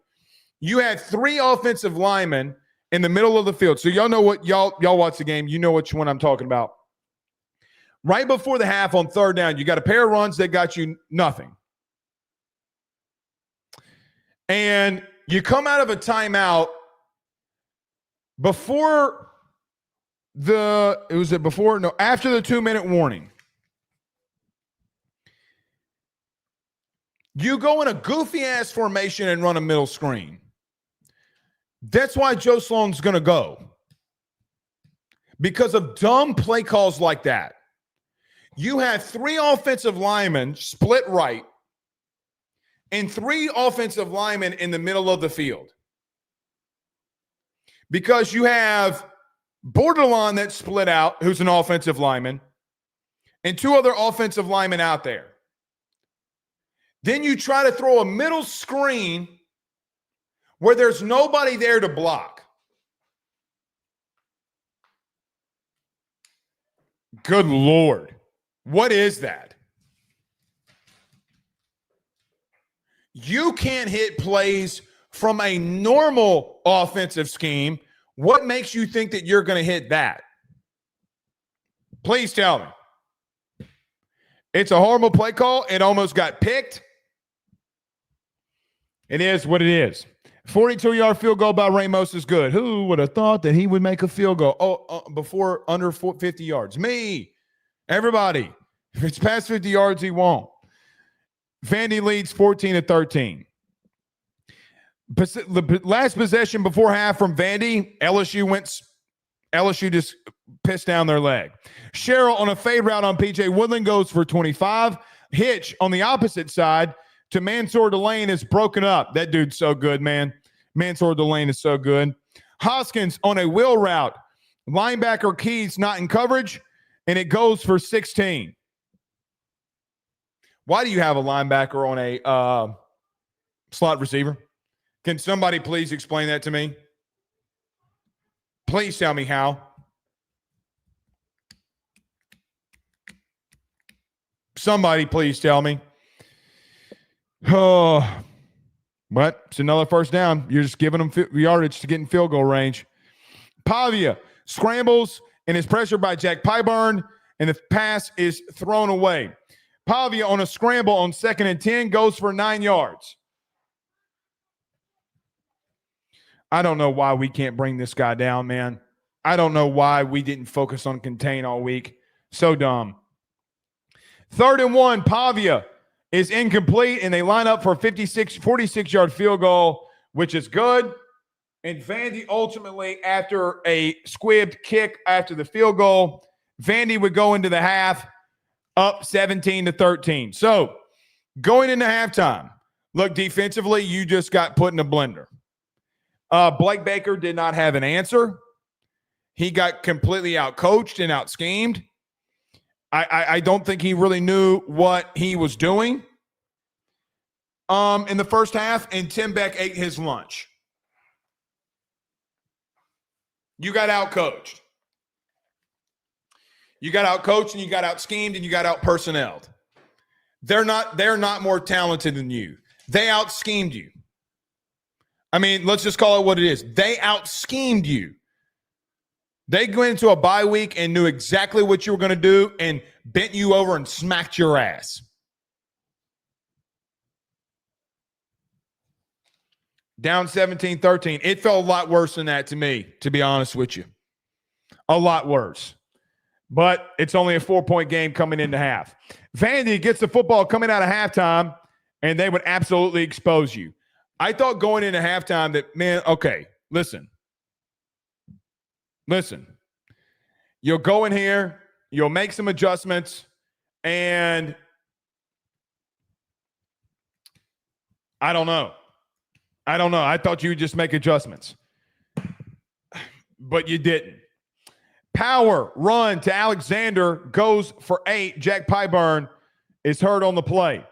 You had 3 offensive linemen in the middle of the field. So y'all know what y'all watch the game. You know which one I'm talking about. Right before the half on third down, you got a pair of runs that got you nothing. And you come out of a timeout after the 2-minute warning. You go in a goofy-ass formation and run a middle screen. That's why Joe Sloan's going to go. Because of dumb play calls like that. You have 3 offensive linemen split right and 3 offensive linemen in the middle of the field. Because you have Bordelon that's split out, who's an offensive lineman, and 2 other offensive linemen out there. Then you try to throw a middle screen where there's nobody there to block. Good Lord. What is that? You can't hit plays from a normal offensive scheme. What makes you think that you're going to hit that? Please tell me. It's a horrible play call. It almost got picked. It is what it is. 42-yard field goal by Ramos is good. Who would have thought that he would make a field goal before under 50 yards? Me. Everybody. If it's past 50 yards, he won't. Vandy leads 14-13. The last possession before half from Vandy, LSU just pissed down their leg. Sherrill on a fade route on PJ Woodland goes for 25. Hitch on the opposite side to Mansour Delane is broken up. That dude's so good, man. Mansour Delane is so good. Hoskins on a wheel route. Linebacker Keys not in coverage, and it goes for 16. Why do you have a linebacker on a slot receiver? Can somebody please explain that to me? Please tell me how. Somebody please tell me. Oh, but it's another first down. You're just giving them yardage to get in field goal range. Pavia scrambles and is pressured by Jack Pyburn, and the pass is thrown away. Pavia on a scramble on 2nd and 10 goes for 9 yards. I don't know why we can't bring this guy down, man. I don't know why we didn't focus on contain all week. So dumb. 3rd and 1, Pavia is incomplete, and they line up for a 46-yard field goal, which is good. And Vandy ultimately, after a squibbed kick after the field goal, Vandy would go into the half up 17-13. So going into halftime, look, defensively, you just got put in a blender. Blake Baker did not have an answer. He got completely outcoached and out-schemed. I don't think he really knew what he was doing in the first half, and Tim Beck ate his lunch. You got outcoached. You got outcoached, and you got out-schemed, and you got out-personneled. They're not more talented than you. They out-schemed you. I mean, let's just call it what it is. They out-schemed you. They went into a bye week and knew exactly what you were going to do and bent you over and smacked your ass. Down 17-13. It felt a lot worse than that to me, to be honest with you. A lot worse. But it's only a 4-point game coming into half. Vandy gets the football coming out of halftime, and they would absolutely expose you. I thought going into halftime that, man, okay, listen. You'll go in here, you'll make some adjustments, and I don't know. I thought you would just make adjustments, but you didn't. Power run to Alexander goes for 8. Jack Pyburn is hurt on the play.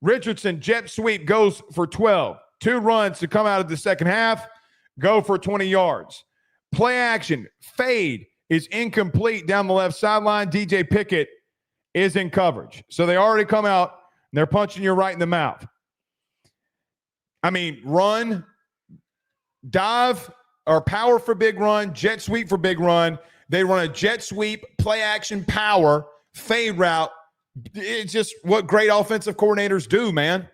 Richardson jet sweep goes for 12. 2 runs to come out of the second half, go for 20 yards. Play action, fade is incomplete down the left sideline. DJ Pickett is in coverage. So they already come out and they're punching you right in the mouth. I mean, run, dive, or power for big run, jet sweep for big run. They run a jet sweep, play action, power, fade route. It's just what great offensive coordinators do, man.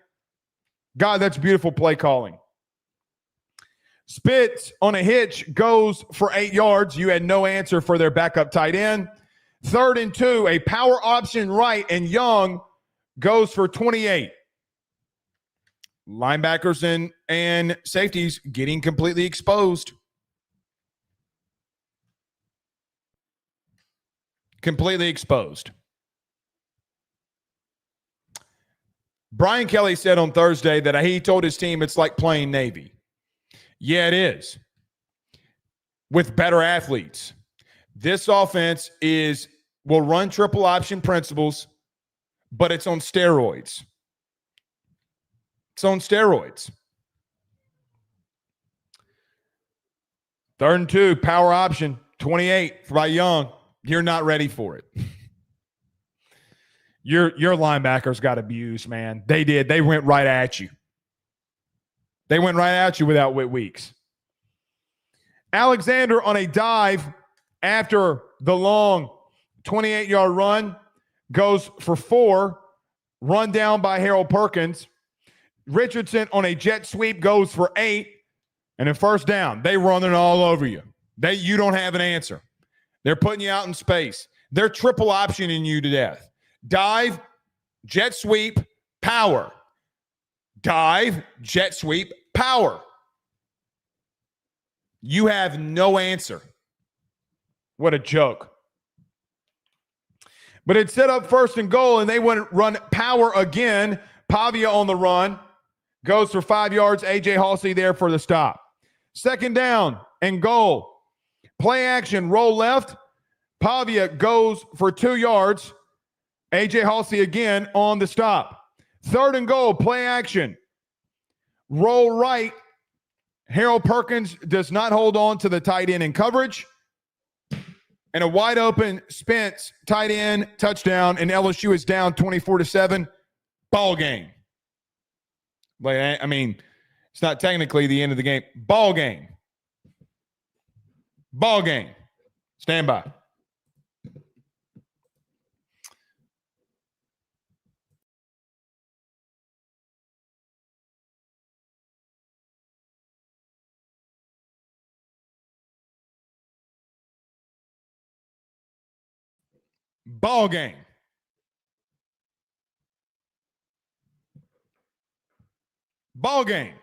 God, that's beautiful play calling. Spitz on a hitch goes for 8 yards. You had no answer for their backup tight end. 3rd and 2, a power option right, and Young goes for 28. Linebackers and safeties getting completely exposed. Completely exposed. Brian Kelly said on Thursday that he told his team it's like playing Navy. Yeah, it is. With better athletes. This offense will run triple option principles, but it's on steroids. It's on steroids. 3rd and 2, power option, 28 by Young. You're not ready for it. Your linebackers got abused, man. They did. They went right at you. They went right at you without Weeks. Alexander on a dive after the long 28-yard run goes for 4. Run down by Harold Perkins. Richardson on a jet sweep goes for 8. And a first down. They running all over you. You don't have an answer. They're putting you out in space. They're triple optioning you to death. Dive, jet sweep, power. Dive, jet sweep, power. You have no answer. What a joke. But it set up 1st and goal, and they went run power again. Pavia on the run. Goes for 5 yards. A.J. Halsey there for the stop. 2nd down and goal. Play action, roll left. Pavia goes for 2 yards. A.J. Halsey again on the stop. 3rd and goal, play action. Roll right. Harold Perkins does not hold on to the tight end in coverage. And a wide open Spence tight end touchdown, and LSU is down 24-7. Ball game. But I mean, it's not technically the end of the game. Ball game. Ball game. Stand by. Ball game. Ball game.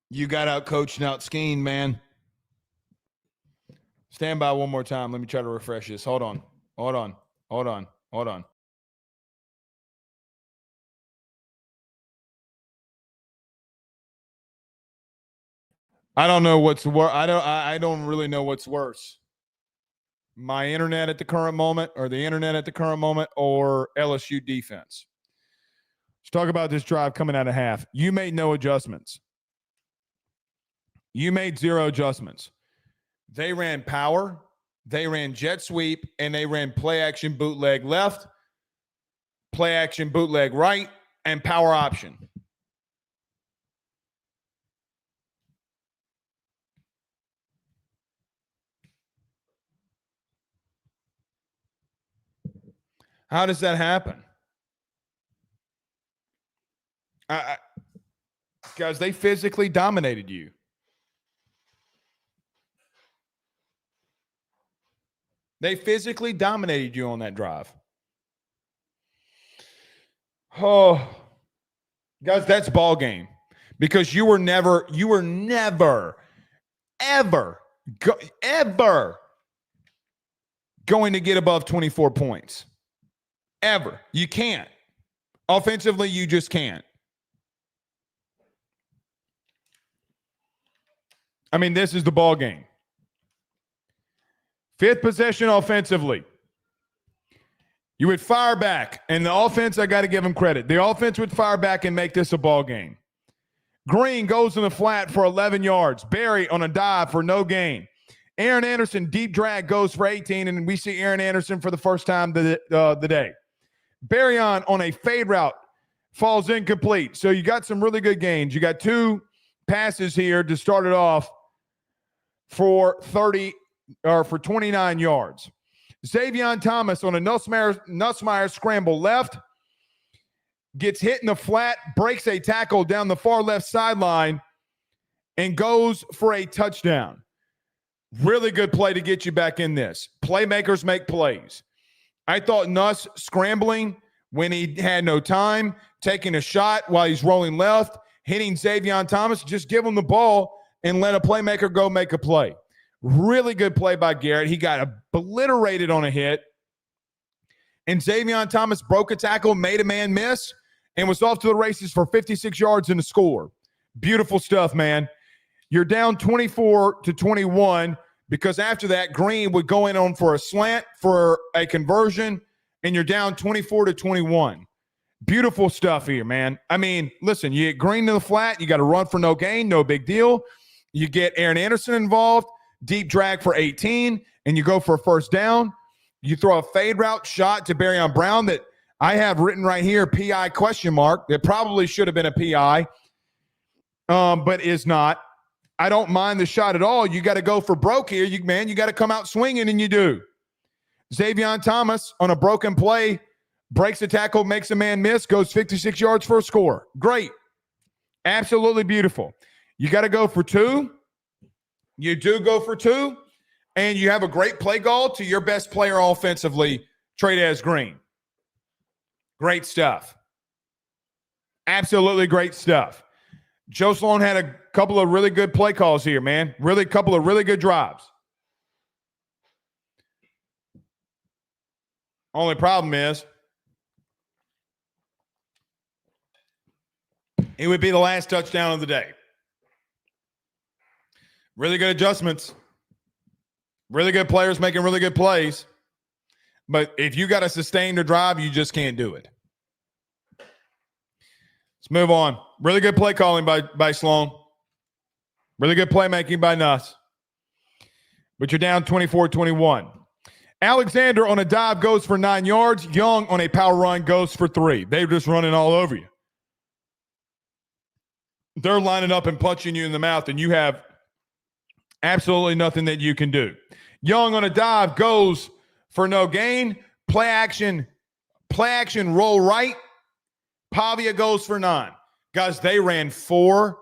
You got out coached and out schemed, man. Stand by one more time. Let me try to refresh this. Hold on. I don't know what's worse. I don't really know what's worse. My internet at the current moment, or the internet at the current moment, or LSU defense. Let's talk about this drive coming out of half. You made no adjustments. You made 0 adjustments. They ran power, they ran jet sweep, and they ran play action bootleg left, play action bootleg right, and power option. How does that happen? Guys, they physically dominated you. They physically dominated you on that drive. Oh, guys, that's ball game, because you were never ever going to get above 24 points. Ever. You can't. Offensively, you just can't. I mean, this is the ball game. Fifth possession offensively. You would fire back, and the offense, I got to give them credit. The offense would fire back and make this a ball game. Green goes in the flat for 11 yards. Barry on a dive for no gain. Aaron Anderson, deep drag, goes for 18, and we see Aaron Anderson for the first time the day. Barry on a fade route falls incomplete. So you got some really good gains. You got two passes here to start it off for 29 yards. Xavier Thomas on a Nussmeier scramble left, gets hit in the flat, breaks a tackle down the far left sideline, and goes for a touchdown. Really good play to get you back in this. Playmakers make plays. I thought Nuss scrambling when he had no time, taking a shot while he's rolling left, hitting Xavier Thomas, just give him the ball and let a playmaker go make a play. Really good play by Garrett. He got obliterated on a hit. And Xavier Thomas broke a tackle, made a man miss, and was off to the races for 56 yards and a score. Beautiful stuff, man. You're down 24-21 because after that, Green would go in on for a slant for a conversion, and you're down 24-21. Beautiful stuff here, man. I mean, listen, you get Green to the flat, you got to run for no gain, no big deal. You get Aaron Anderson involved, deep drag for 18, and you go for a first down. You throw a fade route shot to Barryon Brown that I have written right here, PI question mark. It probably should have been a PI, but is not. I don't mind the shot at all. You got to go for broke here. You got to come out swinging, and you do. Xavier Thomas on a broken play, breaks a tackle, makes a man miss, goes 56 yards for a score. Great. Absolutely beautiful. You got to go for two. You do go for two, and you have a great play call to your best player offensively, Trey'Dez Green. Great stuff. Absolutely great stuff. Joe Sloan had a couple of really good play calls here, man. Really, couple of really good drives. Only problem is it would be the last touchdown of the day. Really good adjustments. Really good players making really good plays. But if you got to sustain the drive, you just can't do it. Let's move on. Really good play calling by Sloan. Really good playmaking by Nuss. But you're down 24-21. Alexander on a dive goes for 9 yards. Young on a power run goes for 3. They're just running all over you. They're lining up and punching you in the mouth, and you have absolutely nothing that you can do. Young on a dive goes for no gain. Play action, roll right. Pavia goes for 9. Guys, they ran 5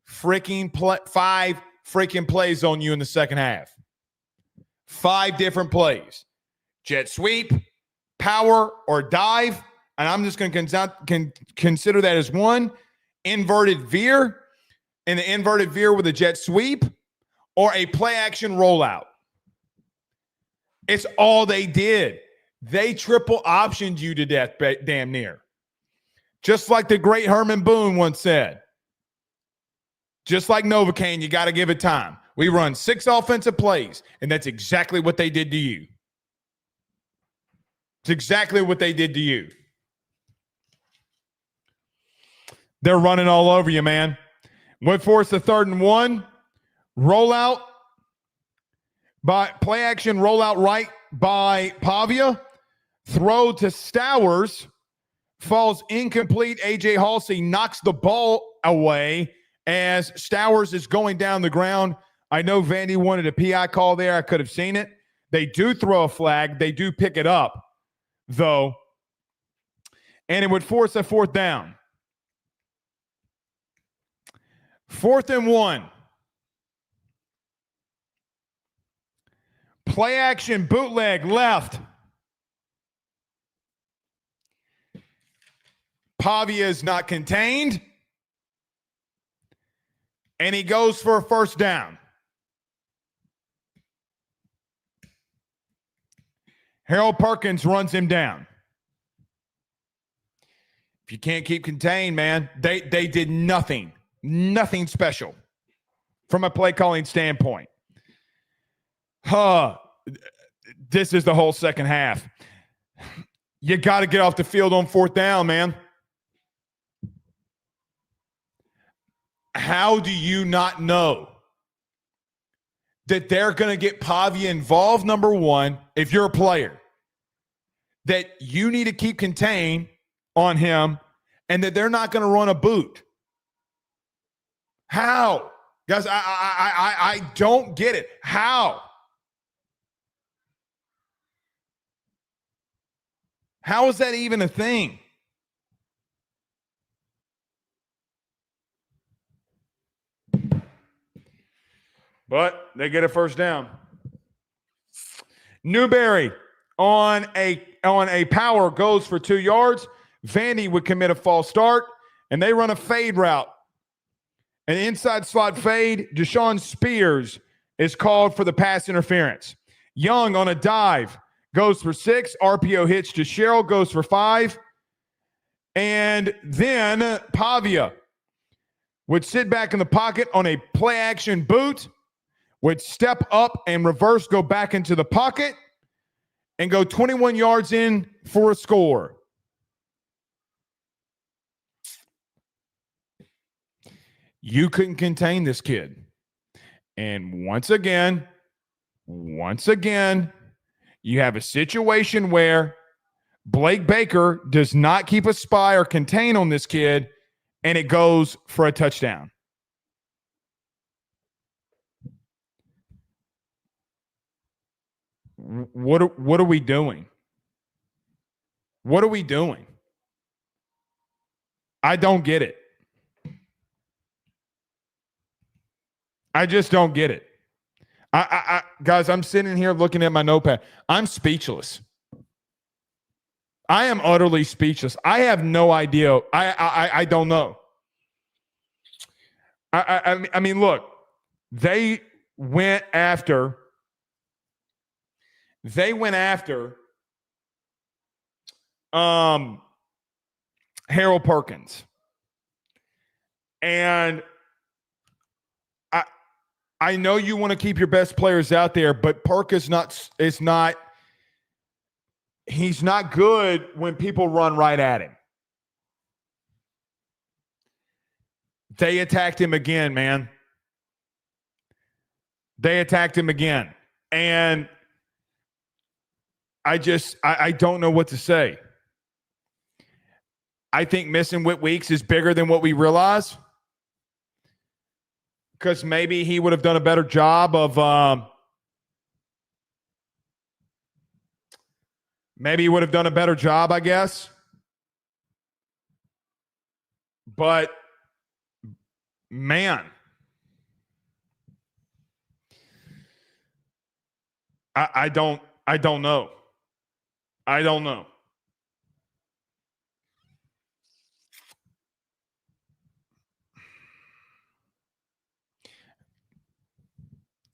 freaking plays on you in the second half. 5 different plays. Jet sweep, power, or dive. And I'm just going to consider that as one. Inverted veer, and the inverted veer with a jet sweep, or a play action rollout. It's all they did. They triple optioned you to death, damn near. Just like the great Herman Boone once said. Just like Novocaine, you got to give it time. We run 6 offensive plays, and that's exactly what they did to you. It's exactly what they did to you. They're running all over you, man. Went for us a 3rd and 1. Rollout by play action, rollout right by Pavia. Throw to Stowers. Falls incomplete. A.J. Halsey knocks the ball away as Stowers is going down the ground. I know Vandy wanted a PI call there. I could have seen it. They do throw a flag. They do pick it up, though. And it would force a 4th down. 4th and 1. Play action, bootleg, left. Pavia is not contained. And he goes for a first down. Harold Perkins runs him down. If you can't keep contained, man, they did nothing special from a play calling standpoint. This is the whole second half. You got to get off the field on fourth down, man. How do you not know that they're going to get Pavia involved, number one, if you're a player, that you need to keep contained on him, and that they're not going to run a boot? How? Guys, I don't get it. How? How is that even a thing? But they get a first down. Newberry on a power goes for 2 yards. Vandy would commit a false start, and they run a fade route. An inside slot fade. Deshaun Spears is called for the pass interference. Young on a dive goes for 6. RPO hitch to Sherrill goes for 5. And then Pavia would sit back in the pocket on a play action boot, would step up and reverse, go back into the pocket, and go 21 yards in for a score. You couldn't contain this kid. And once again, you have a situation where Blake Baker does not keep a spy or contain on this kid, and it goes for a touchdown. What are we doing? What are we doing? I don't get it. I just don't get it. Guys, I'm sitting here looking at my notepad. I'm speechless. I am utterly speechless. I have no idea. I don't know. I mean, look, they went after Harold Perkins. And I know you want to keep your best players out there, but Perk he's not good when people run right at him. They attacked him again, man. They attacked him again. And I don't know what to say. I think missing Whit Weeks is bigger than what we realize, because maybe he would have done a better job of I guess. But man, I don't know. I don't know.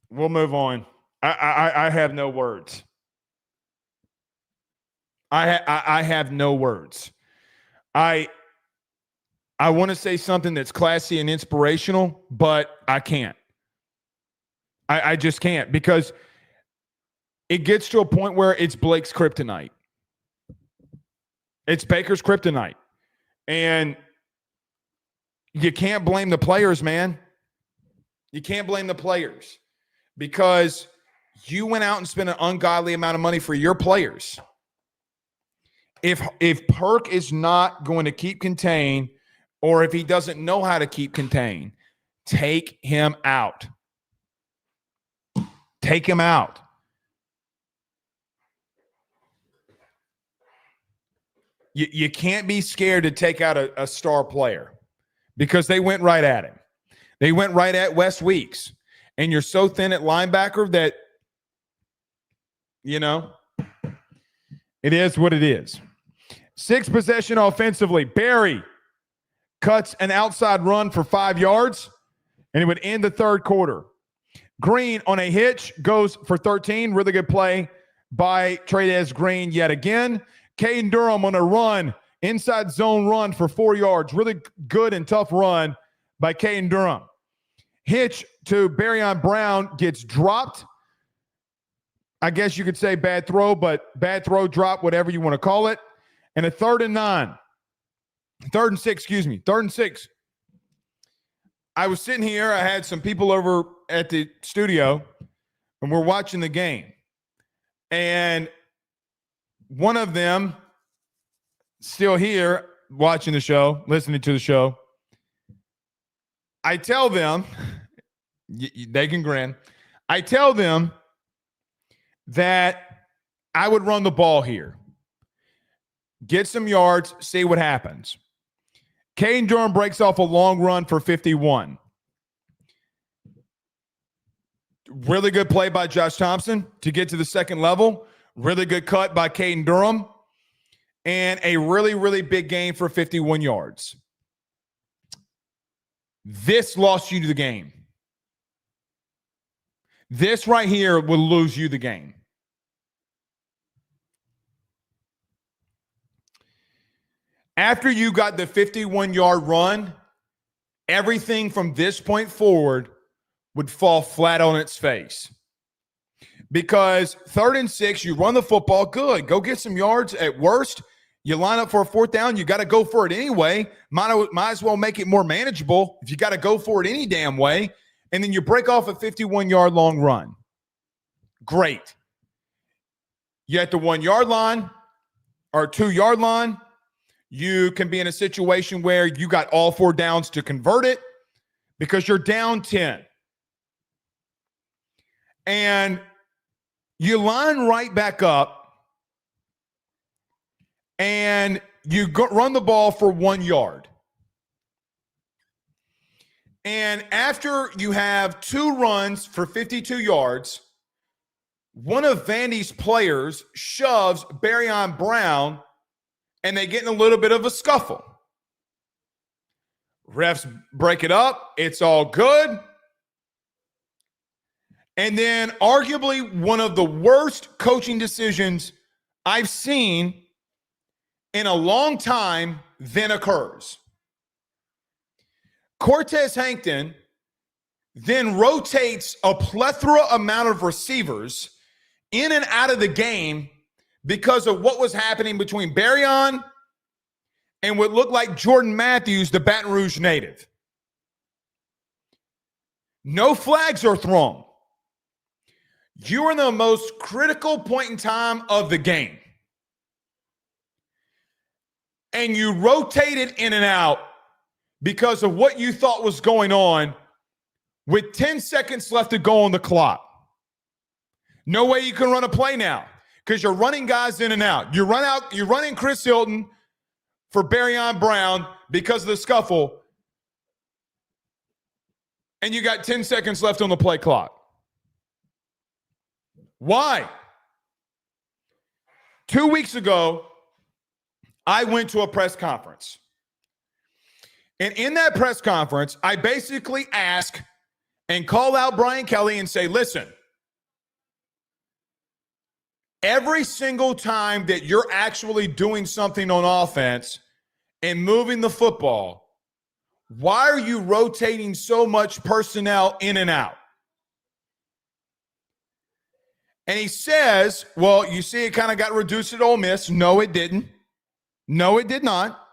We'll move on. I have no words. I have no words. I want to say something that's classy and inspirational, but I can't. I just can't, because it gets to a point where it's Blake's kryptonite. It's Baker's kryptonite. And you can't blame the players, man. You can't blame the players, because you went out and spent an ungodly amount of money for your players. If Perk is not going to keep contained, or if he doesn't know how to keep contained, take him out. Take him out. You can't be scared to take out a star player, because they went right at him. They went right at Wes Weeks. And you're so thin at linebacker that, you know, it is what it is. 6 possession offensively. Barry cuts an outside run for 5 yards, and it would end the third quarter. Green on a hitch goes for 13. Really good play by Trey'Dez Green yet again. Caden Durham on a run, inside zone run for 4 yards. Really good and tough run by Caden Durham. Hitch to Barryon Brown gets dropped. I guess you could say bad throw, but bad throw, drop, whatever you want to call it. And a 3rd and 6. I was sitting here. I had some people over at the studio, and we're watching the game. And one of them, still here, watching the show, listening to the show, I tell them, they can grin, I tell them that I would run the ball here. Get some yards, see what happens. Caden Durham breaks off a long run for 51. Really good play by Josh Thompson to get to the second level. Really good cut by Caden Durham. And a really, really big gain for 51 yards. This lost you the game. This right here will lose you the game. After you got the 51-yard run, everything from this point forward would fall flat on its face. Because 3rd and 6, you run the football, good. Go get some yards. At worst, you line up for a 4th down. You got to go for it anyway. Might as well make it more manageable if you got to go for it any damn way. And then you break off a 51-yard long run. Great. You at the 1-yard line or 2-yard line, you can be in a situation where you got all 4 downs to convert it because you're down 10. And you line right back up and you run the ball for 1 yard. And after you have 2 runs for 52 yards, one of Vandy's players shoves Barryon Brown and they get in a little bit of a scuffle. Refs break it up. It's all good. And then arguably one of the worst coaching decisions I've seen in a long time then occurs. Cortez Hankton then rotates a plethora amount of receivers in and out of the game because of what was happening between Barryon and what looked like Jordan Matthews, the Baton Rouge native. No flags are thrown. You are in the most critical point in time of the game. And you rotated in and out because of what you thought was going on with 10 seconds left to go on the clock. No way you can run a play now because you're running guys in and out. You're running Chris Hilton for Barryon Brown because of the scuffle, and you got 10 seconds left on the play clock. Why? 2 weeks ago, I went to a press conference. And in that press conference, I basically ask and call out Brian Kelly and say, listen, every single time that you're actually doing something on offense and moving the football, why are you rotating so much personnel in and out? And he says, well, you see, it kind of got reduced at Ole Miss. No, it didn't. No, it did not.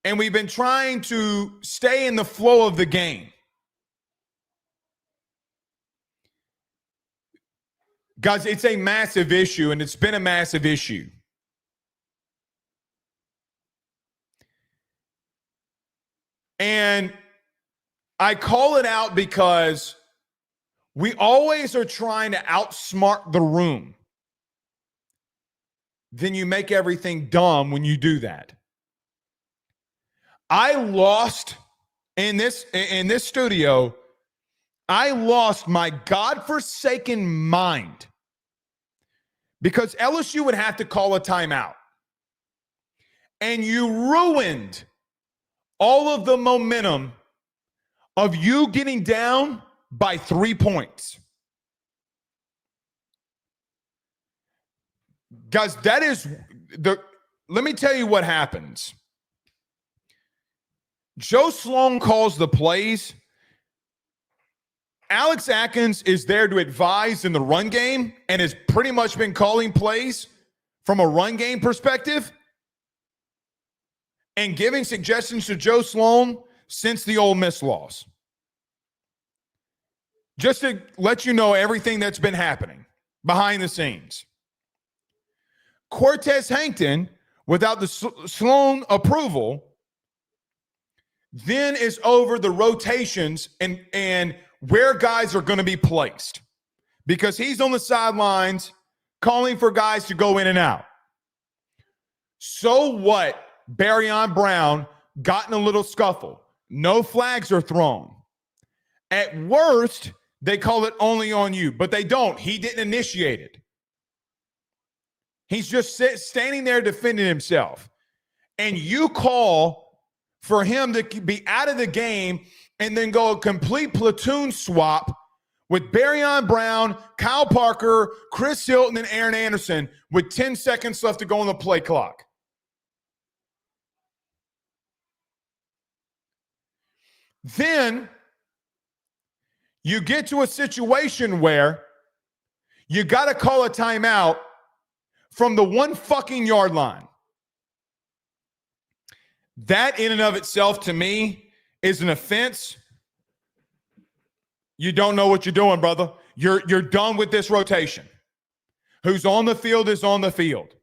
And we've been trying to stay in the flow of the game. Guys, it's a massive issue, and it's been a massive issue. And I call it out because we always are trying to outsmart the room. Then you make everything dumb when you do that. I lost in this studio. I lost my godforsaken mind because LSU would have to call a timeout. And you ruined all of the momentum of you getting down by 3 points. Guys, let me tell you what happens. Joe Sloan calls the plays. Alex Atkins is there to advise in the run game and has pretty much been calling plays from a run game perspective and giving suggestions to Joe Sloan since the Ole Miss loss. Just to let you know everything that's been happening behind the scenes. Cortez Hankton, without the Sloan approval, then is over the rotations and where guys are going to be placed, because he's on the sidelines calling for guys to go in and out. So what? Barryon Brown got in a little scuffle. No flags are thrown. At worst, they call it only on you, but they don't. He didn't initiate it. He's just standing there defending himself. And you call for him to be out of the game and then go a complete platoon swap with Barryon Brown, Kyle Parker, Chris Hilton, and Aaron Anderson with 10 seconds left to go on the play clock. Then you get to a situation where you got to call a timeout from the 1 fucking yard line. That in and of itself, to me, is an offense. You don't know what you're doing, brother. You're done with this rotation. Who's on the field is on the field.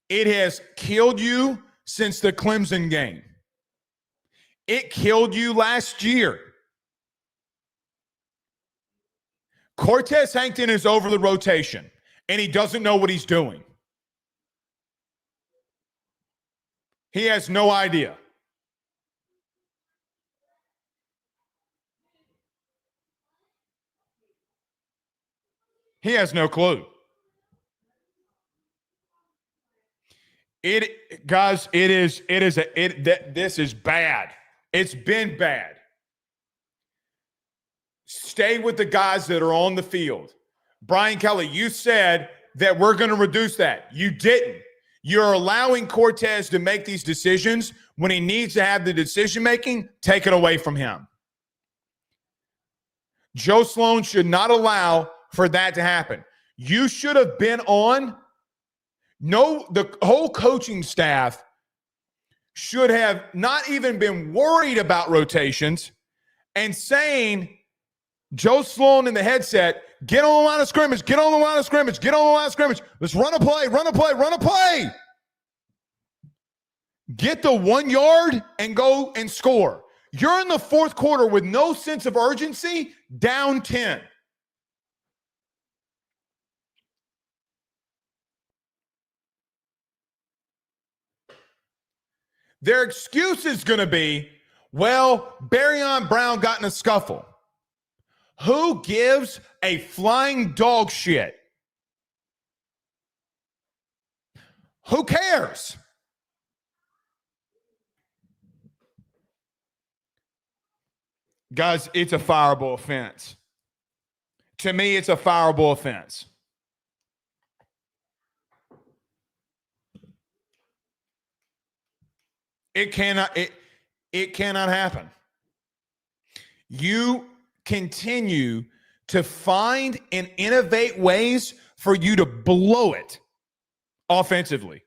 It has killed you since the Clemson game. It killed you last year. Cortez Hankton is over the rotation, and he doesn't know what he's doing. He has no idea. He has no clue. Guys, this is bad. It's been bad. Stay with the guys that are on the field. Brian Kelly, you said that we're going to reduce that. You didn't. You're allowing Cortez to make these decisions when he needs to have the decision-making. Take it away from him. Joe Sloan should not allow for that to happen. You should have been on. No, the whole coaching staff should have not even been worried about rotations and saying, Joe Sloan in the headset, get on the line of scrimmage, get on the line of scrimmage, get on the line of scrimmage. Let's run a play, run a play, run a play. Get the 1 yard and go and score. You're in the fourth quarter with no sense of urgency, down 10. Their excuse is going to be, well, Barryon Brown got in a scuffle. Who gives a flying dog shit? Who cares? Guys, it's a fireable offense. To me, it's a fireable offense. It cannot happen. You continue to find and innovate ways for you to blow it offensively.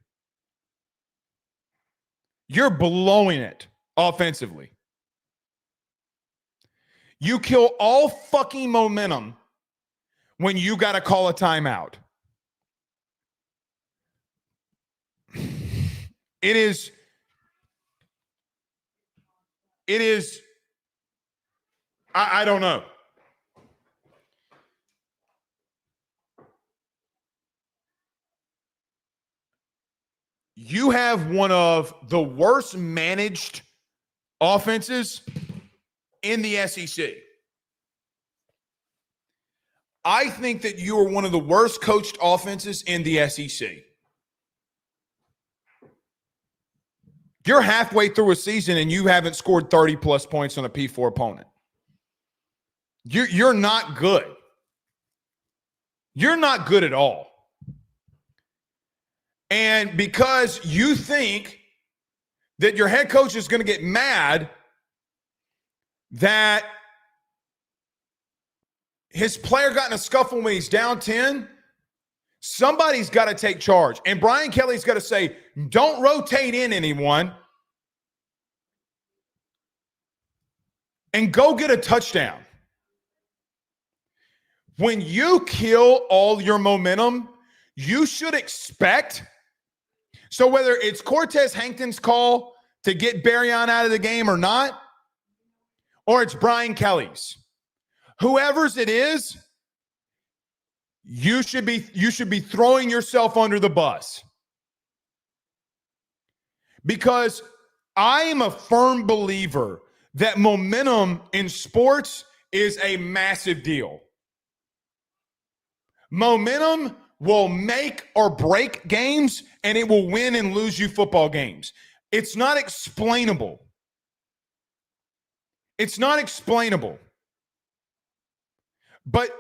You're blowing it offensively. You kill all fucking momentum when you got to call a timeout. It is, I don't know. You have one of the worst managed offenses in the SEC. I think that you are one of the worst coached offenses in the SEC. You're halfway through a season and you haven't scored 30-plus points on a P4 opponent. You're not good. You're not good at all. And because you think that your head coach is going to get mad that his player got in a scuffle when he's down 10, somebody's got to take charge. And Brian Kelly's got to say, don't rotate in anyone and go get a touchdown. When you kill all your momentum, you should expect. So whether it's Cortez Hankton's call to get Berryon out of the game or not, or it's Brian Kelly's, whoever's it is, you should be throwing yourself under the bus. Because I am a firm believer that momentum in sports is a massive deal. Momentum will make or break games, and it will win and lose you football games. It's not explainable. It's not explainable. But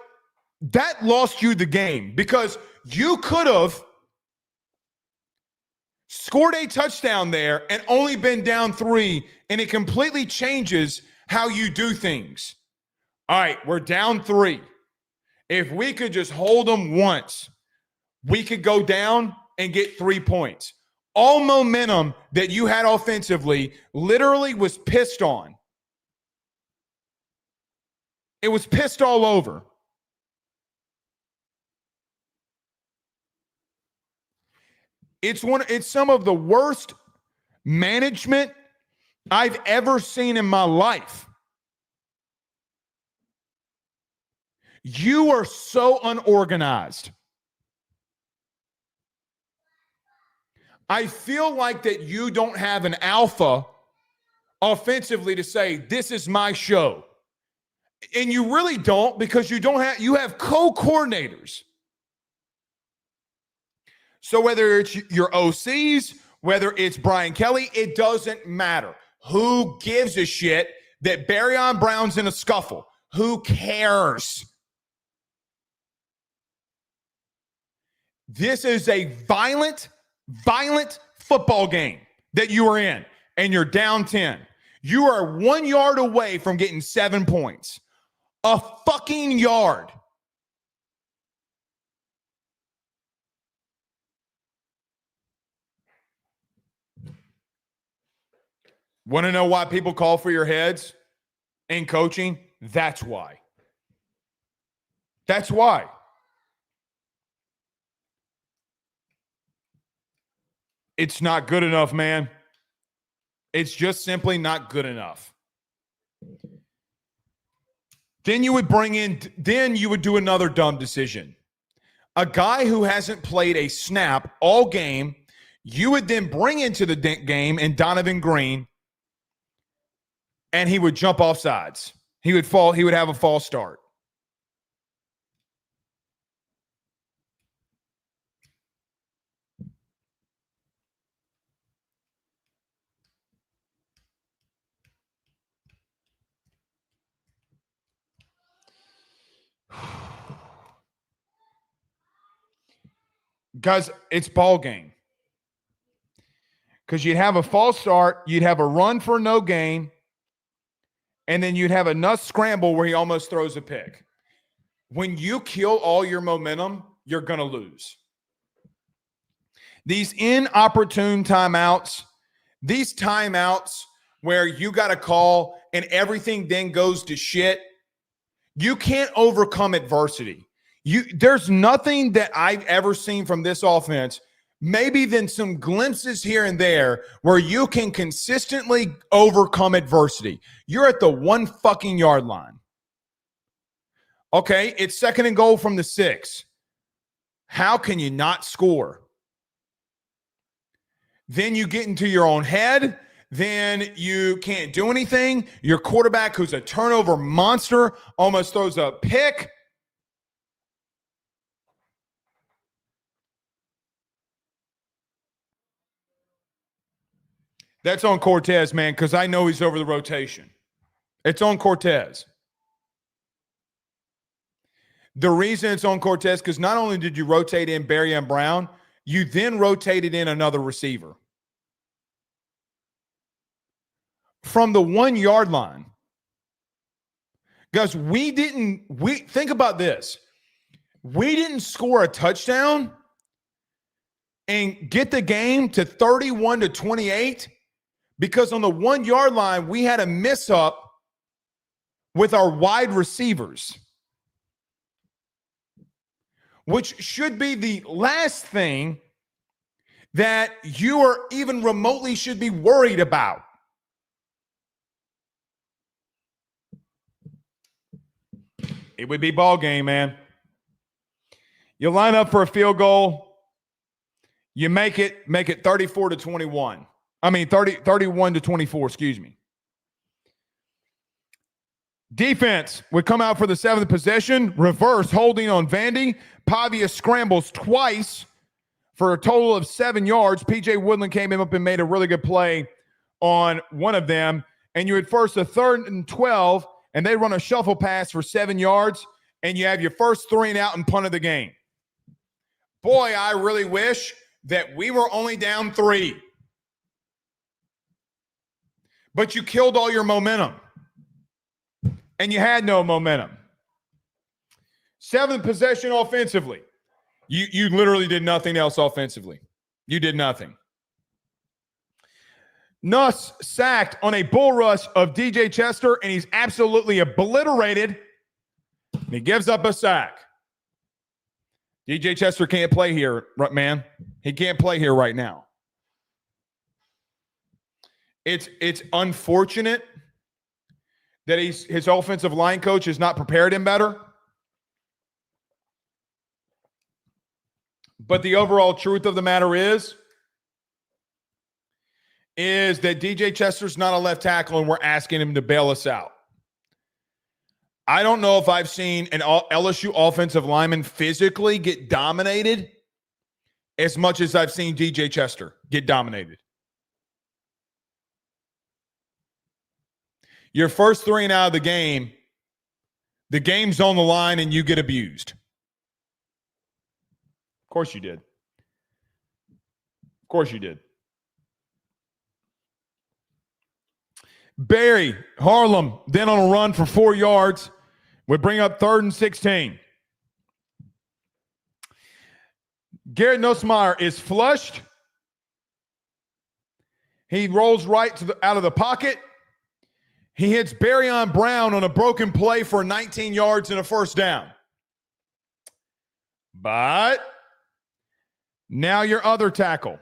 that lost you the game because you could have scored a touchdown there and only been down 3, and it completely changes how you do things. All right, we're down 3. If we could just hold them once, we could go down and get 3 points. All momentum that you had offensively literally was pissed on. It was pissed all over. It's some of the worst management I've ever seen in my life. You are so unorganized. I feel like that you don't have an alpha offensively to say, this is my show. And you really don't, because you have co-coordinators. So whether it's your OCs, whether it's Brian Kelly, it doesn't matter. Who gives a shit that Berryon Brown's in a scuffle? Who cares? This is a violent football game that you are in, and you're down 10. You are 1 yard away from getting 7 points. A fucking yard. Want to know why people call for your heads in coaching? That's why. That's why. It's not good enough, man. It's just simply not good enough. Then you would do another dumb decision. A guy who hasn't played a snap all game, you would then bring into the game in Donovan Green, and he would jump off sides. He would have a false start. Guys, it's ball game. Because you'd have a false start, you'd have a run for no gain, and then you'd have a nuts scramble where he almost throws a pick. When you kill all your momentum, you're going to lose. These inopportune timeouts, these timeouts where you got a call and everything then goes to shit, you can't overcome adversity. There's nothing that I've ever seen from this offense, maybe then some glimpses here and there, where you can consistently overcome adversity. You're at the 1 fucking yard line. Okay, it's 2nd and goal from the 6. How can you not score? Then you get into your own head. Then you can't do anything. Your quarterback, who's a turnover monster, almost throws a pick. That's on Cortez, man, because I know he's over the rotation. It's on Cortez. The reason it's on Cortez, because not only did you rotate in Berryon Brown, You then rotated in another receiver. From the 1 yard line. Guys, think about this. We didn't score a touchdown and get the game to 31-28 because on the 1 yard line, we had a miss up with our wide receivers, which should be the last thing that you are even remotely should be worried about. It would be ball game, man. You line up for a field goal. You make it 34-21. 31-24, excuse me. Defense would come out for the 7th possession. Reverse holding on Vandy. Pavia scrambles twice for a total of 7 yards. P.J. Woodland came up and made a really good play on one of them. And you had first a 3rd and 12, and they run a shuffle pass for 7 yards, and you have your first 3 and out and punt of the game. Boy, I really wish that we were only down 3. But you killed all your momentum. And you had no momentum. 7th possession offensively. You literally did nothing else offensively. You did nothing. Nuss sacked on a bull rush of DJ Chester, and he's absolutely obliterated. And he gives up a sack. DJ Chester can't play here, man. He can't play here right now. It's unfortunate that his offensive line coach has not prepared him better. But the overall truth of the matter is that DJ Chester's not a left tackle, and we're asking him to bail us out. I don't know if I've seen an LSU offensive lineman physically get dominated as much as I've seen DJ Chester get dominated. Your first 3 and out of the game's on the line, and you get abused. Of course you did. Of course you did. Barry, Harlem, then on a run for 4 yards, would bring up 3rd and 16. Garrett Nussmeier is flushed. He rolls right out of the pocket. He hits Barryon Brown on a broken play for 19 yards and a first down. But now your other tackle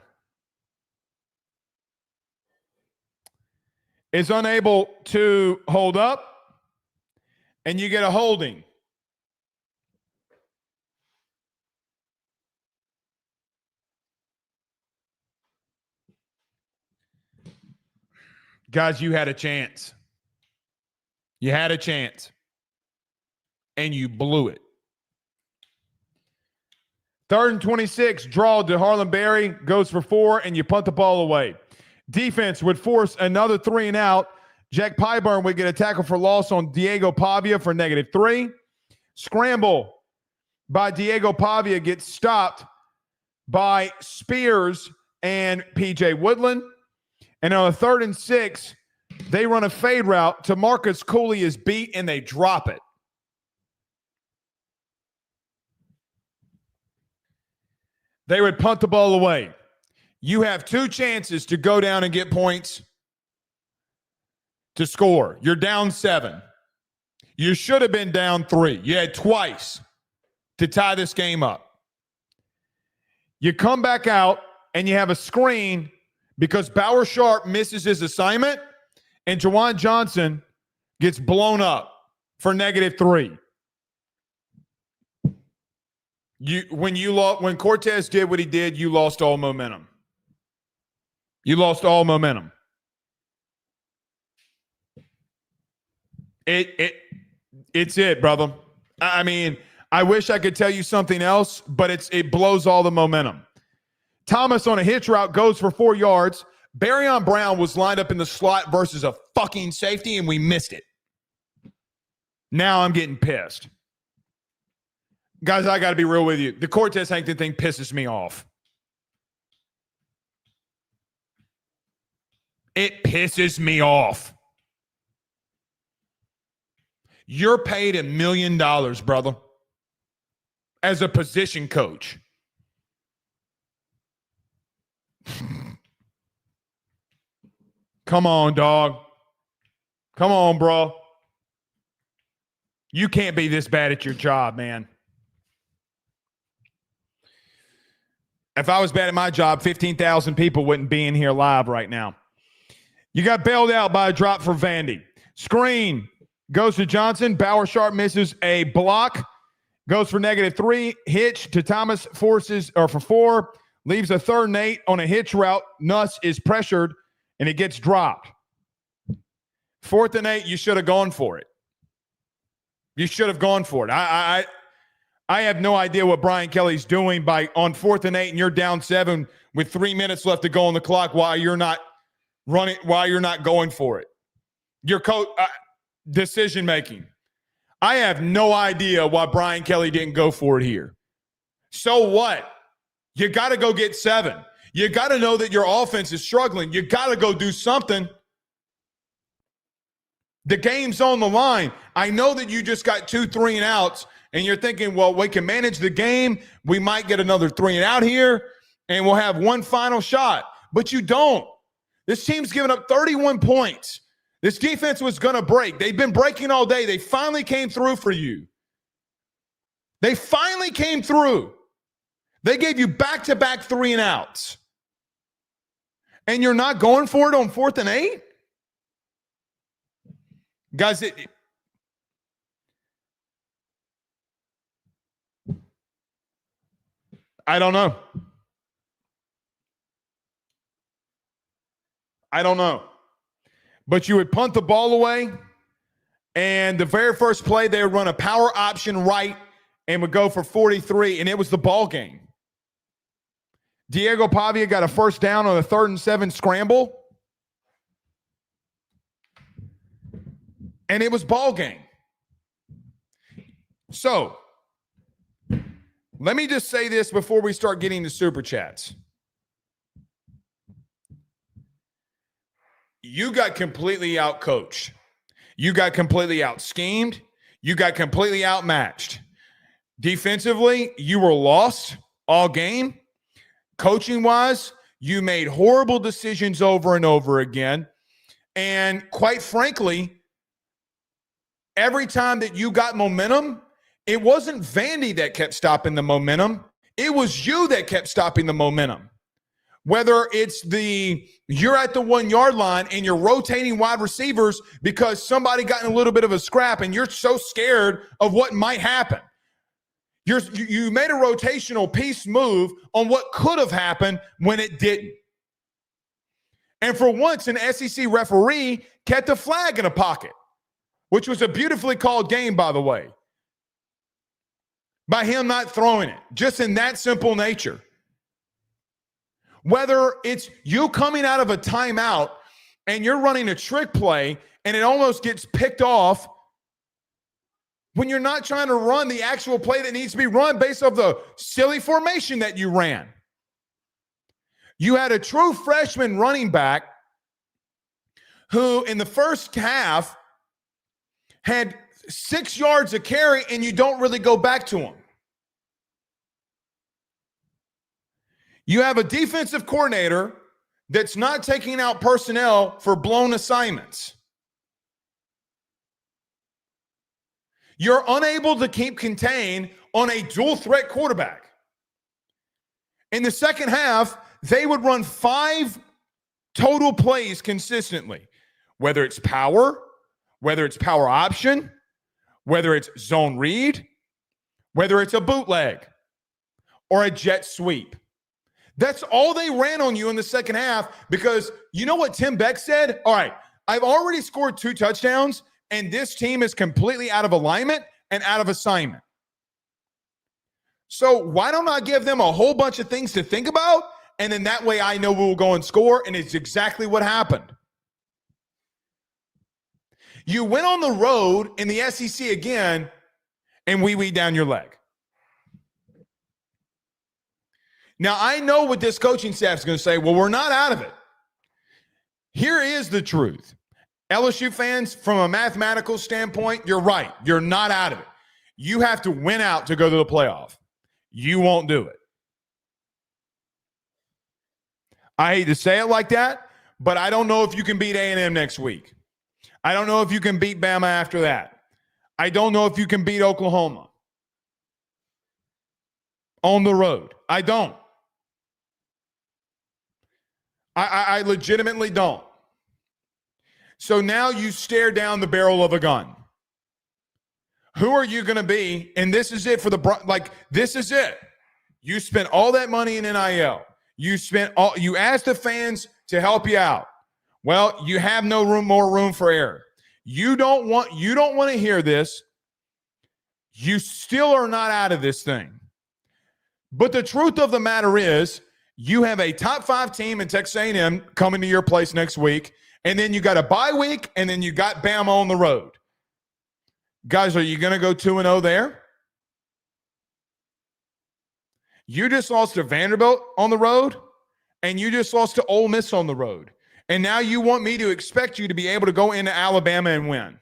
is unable to hold up, and you get a holding. Guys, you had a chance. You had a chance, and you blew it. 3rd and 26, draw to Harlem Berry, goes for 4, and you punt the ball away. Defense would force another 3 and out. Jack Pyburn would get a tackle for loss on Diego Pavia for -3. Scramble by Diego Pavia gets stopped by Spears and P.J. Woodland. And on a 3rd and 6, they run a fade route to Marcus Cooley is beat, and they drop it. They would punt the ball away. You have 2 chances to go down and get points to score. You're down 7. You should have been down 3. You had twice to tie this game up. You come back out, and you have a screen because Bauer Sharp misses his assignment, and Jawan Johnson gets blown up for -3. When Cortez did what he did, you lost all momentum. You lost all momentum. It's it, brother. I mean, I wish I could tell you something else, but it blows all the momentum. Thomas on a hitch route goes for 4 yards. Barryon Brown was lined up in the slot versus a fucking safety, and we missed it. Now I'm getting pissed. Guys, I got to be real with you. The Cortez Hankton thing pisses me off. It pisses me off. You're paid $1 million, brother, as a position coach. Come on, dog. Come on, bro. You can't be this bad at your job, man. If I was bad at my job, 15,000 people wouldn't be in here live right now. You got bailed out by a drop for Vandy. Screen goes to Johnson. Bauer Sharp misses a block. Goes for -3. Hitch to Thomas for 4. Leaves a 3rd and 8 on a hitch route. Nuss is pressured, and it gets dropped. 4th and 8, you should have gone for it. You should have gone for it. I have no idea what Brian Kelly's doing on 4th and 8, and you're down 7 with 3 minutes left to go on the clock while you're not going for it. Your coach decision making. I have no idea why Brian Kelly didn't go for it here. So what? You got to go get 7. You got to know that your offense is struggling. You got to go do something. The game's on the line. I know that you just got 2 3 and outs, and you're thinking, well, we can manage the game. We might get another 3 and out here, and we'll have one final shot. But you don't. This team's given up 31 points. This defense was going to break. They've been breaking all day. They finally came through for you. They finally came through. They gave you back-to-back 3 and outs. And you're not going for it on 4th and 8? Guys, I don't know. But you would punt the ball away, and the very first play, they would run a power option right and would go for 43, and it was the ball game. Diego Pavia got a 1st down on a 3rd and 7 scramble, and it was ball game. So, let me just say this before we start getting the super chats. You got completely out-coached. You got completely out-schemed. You got completely outmatched. Defensively, you were lost all game. Coaching-wise, you made horrible decisions over and over again. And quite frankly, every time that you got momentum, it wasn't Vandy that kept stopping the momentum. It was you that kept stopping the momentum. Whether it's you're at the 1 yard line and you're rotating wide receivers because somebody got in a little bit of a scrap and you're so scared of what might happen. You made a rotational piece move on what could have happened when it didn't. And for once, an SEC referee kept a flag in a pocket, which was a beautifully called game, by the way, by him not throwing it, just in that simple nature. Whether it's you coming out of a timeout and you're running a trick play and it almost gets picked off when you're not trying to run the actual play that needs to be run based off the silly formation that you ran. You had a true freshman running back who in the first half had 6 yards of carry and you don't really go back to him. You have a defensive coordinator that's not taking out personnel for blown assignments. You're unable to keep contained on a dual threat quarterback. In the second half, they would run 5 total plays consistently, whether it's power option, whether it's zone read, whether it's a bootleg or a jet sweep. That's all they ran on you in the second half because you know what Tim Beck said? All right, I've already scored 2 touchdowns, and this team is completely out of alignment and out of assignment. So why don't I give them a whole bunch of things to think about, and then that way I know we'll go and score, and it's exactly what happened. You went on the road in the SEC again, and wee down your leg. Now, I know what this coaching staff is going to say. Well, we're not out of it. Here is the truth. LSU fans, from a mathematical standpoint, you're right. You're not out of it. You have to win out to go to the playoff. You won't do it. I hate to say it like that, but I don't know if you can beat A&M next week. I don't know if you can beat Bama after that. I don't know if you can beat Oklahoma on the road. I don't. I legitimately don't. So now you stare down the barrel of a gun. Who are you going to be? And this is it for this is it. You spent all that money in NIL. You asked the fans to help you out. Well, you have more room for error. You don't want to hear this. You still are not out of this thing. But the truth of the matter is, you have a top 5 team in Texas A&M coming to your place next week, and then you got a bye week, and then you got Bama on the road. Guys, are you going to go 2-0 there? You just lost to Vanderbilt on the road, and you just lost to Ole Miss on the road. And now you want me to expect you to be able to go into Alabama and win.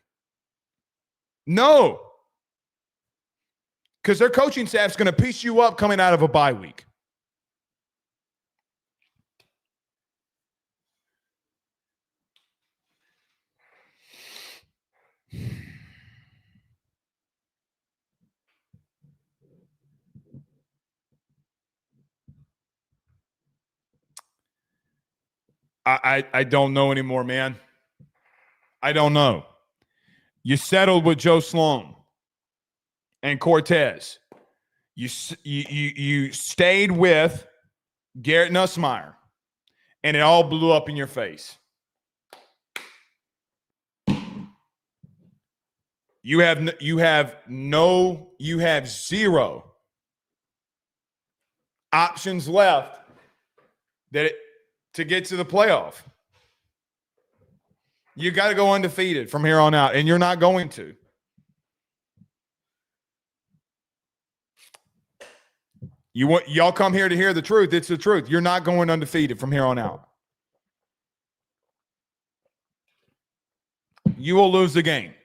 No. Because their coaching staff's going to piece you up coming out of a bye week. I don't know anymore, man. I don't know. You settled with Joe Sloan and Cortez. You stayed with Garrett Nussmeier, and it all blew up in your face. You have zero options left to get to the playoff. You got to go undefeated from here on out, and you're not going to. Y'all come here to hear the truth. It's the truth. You're not going undefeated from here on out. You will lose the game.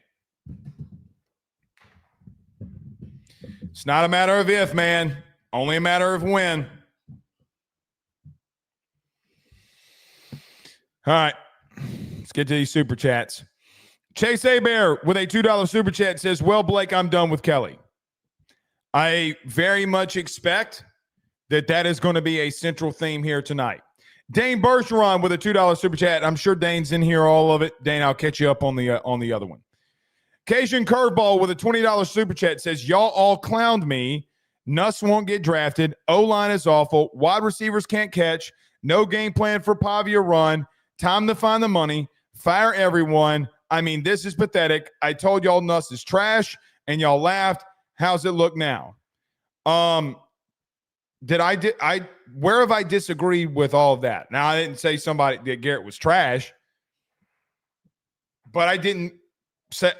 It's not a matter of if, man. Only a matter of when. All right. Let's get to these super chats. Chase Abear with a $2 super chat says, well, Blake, I'm done with Kelly. I very much expect that is going to be a central theme here tonight. Dane Bergeron with a $2 super chat. I'm sure Dane's in here, all of it. Dane, I'll catch you up on the other one. Cajun Curveball with a $20 super chat says, y'all all clowned me. Nuss won't get drafted. O-line is awful. Wide receivers can't catch. No game plan for Pavia run. Time to find the money. Fire everyone. I mean, this is pathetic. I told y'all Nuss is trash, and y'all laughed. How's it look now? Where have I disagreed with all of that? Now, I didn't say that Garrett was trash, but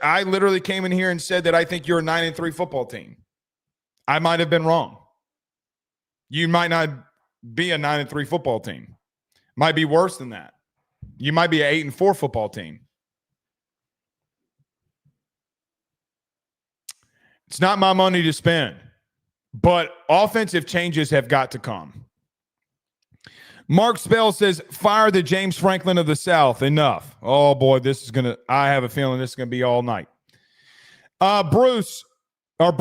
I literally came in here and said that I think you're a 9-3 football team. I might have been wrong. You might not be a 9-3 football team. Might be worse than that. You might be an 8-4 football team. It's not my money to spend, but offensive changes have got to come. Mark Spell says, fire the James Franklin of the South. Enough. Oh, boy, I have a feeling this is going to be all night. Bryce on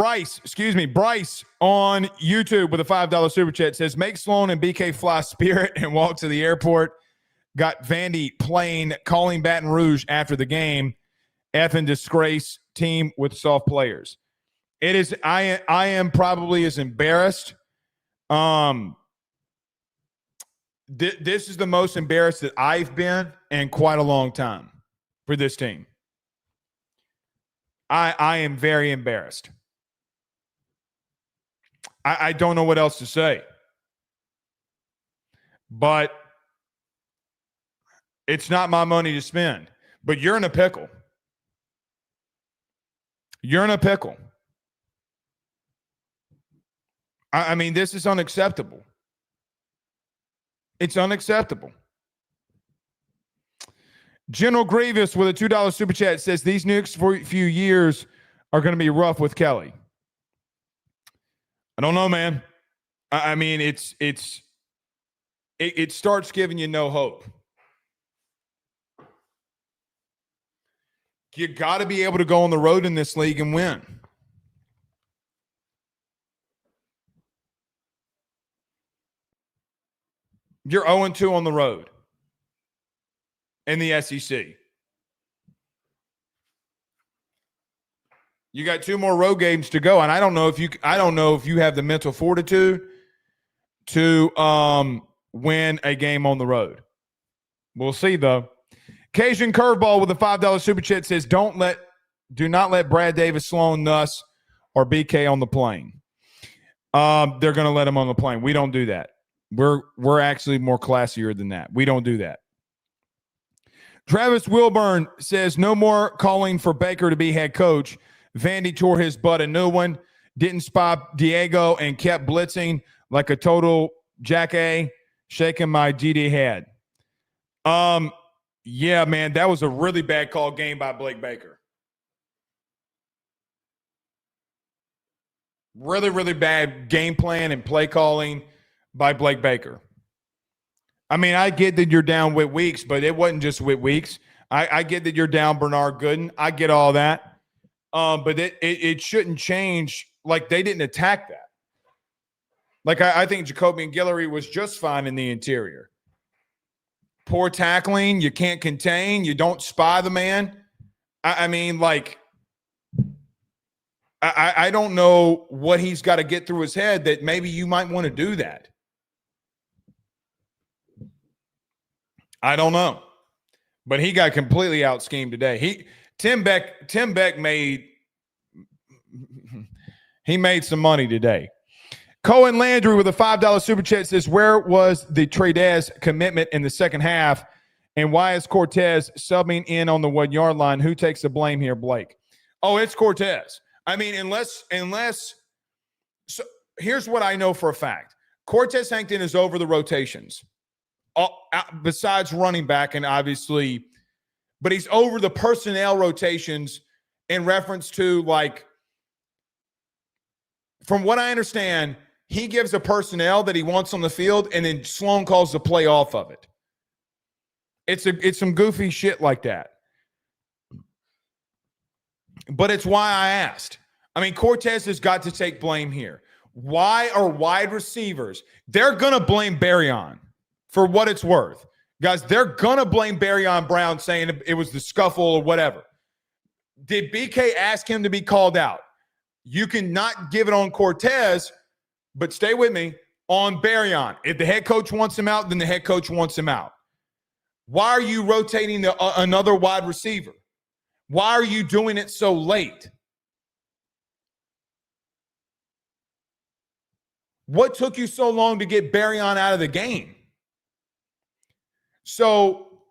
YouTube with a $5 super chat says, make Sloan and BK fly Spirit and walk to the airport. Got Vandy calling Baton Rouge after the game. Effing disgrace team with soft players. It is. I am probably as embarrassed. This is the most embarrassed that I've been in quite a long time for this team. I am very embarrassed. I don't know what else to say. But it's not my money to spend. But you're in a pickle. You're in a pickle. I mean, this is unacceptable. It's unacceptable. General Grievous with a $2 super chat says these next few years are going to be rough with Kelly. I don't know, man. I mean, it starts giving you no hope. You got to be able to go on the road in this league and win. You're 0-2 on the road in the SEC. You got 2 more road games to go, and I don't know if you have the mental fortitude to win a game on the road. We'll see though. Cajun Curveball with a $5 super chat says, do not let Brad Davis, Sloan, Nuss, or BK on the plane. They're going to let him on the plane. We don't do that. We're actually more classier than that. We don't do that. Travis Wilburn says, no more calling for Baker to be head coach. Vandy tore his butt a new one. Didn't spot Diego and kept blitzing like a total jack-A, shaking my GD head. Yeah, man, that was a really bad call game by Blake Baker. Really, really bad game plan and play calling by Blake Baker. I mean, I get that you're down with Weeks, but it wasn't just with Weeks. I get that you're down Bernard Gooden. I get all that. But it shouldn't change. Like, they didn't attack that. Like, I think Jacobian Guillory was just fine in the interior. Poor tackling. You can't contain. You don't spy the man. I mean, like, I don't know what he's got to get through his head that maybe you might want to do that. I don't know. But he got completely out-schemed today. Tim Beck made some money today. Cohen Landry with a $5 super chat says, where was the Tradez commitment in the second half? And why is Cortez subbing in on the 1 yard line? Who takes the blame here, Blake? Oh, it's Cortez. I mean, unless so here's what I know for a fact. Cortez Hankton is over the rotations. Besides running back and obviously, but he's over the personnel rotations in reference to, like, from what I understand, he gives a personnel that he wants on the field, and then Sloan calls the play off of it. It's some goofy shit like that. But it's why I asked. I mean, Cortez has got to take blame here. Why are wide receivers? They're going to blame Barryon for what it's worth. Guys, they're going to blame Barryon Brown saying it was the scuffle or whatever. Did BK ask him to be called out? You can not give it on Cortez, but stay with me, on Barryon. If the head coach wants him out, then the head coach wants him out. Why are you rotating another wide receiver? Why are you doing it so late? What took you so long to get Barryon out of the game? So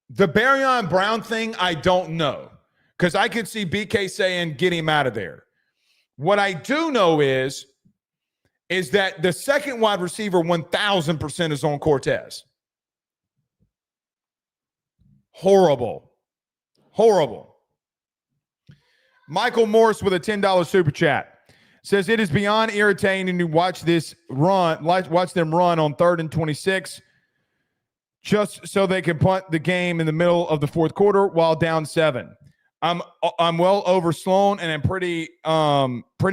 the Barryon Brown thing, I don't know, because I could see BK saying, get him out of there. What I do know is that the second wide receiver 1,000% is on Cortez. Horrible. Michael Morris with a $10 super chat says, it is beyond irritating to watch them run on 3rd and 26 just so they can punt the game in the middle of the fourth quarter while down 7. I'm well over Sloan, and I'm pretty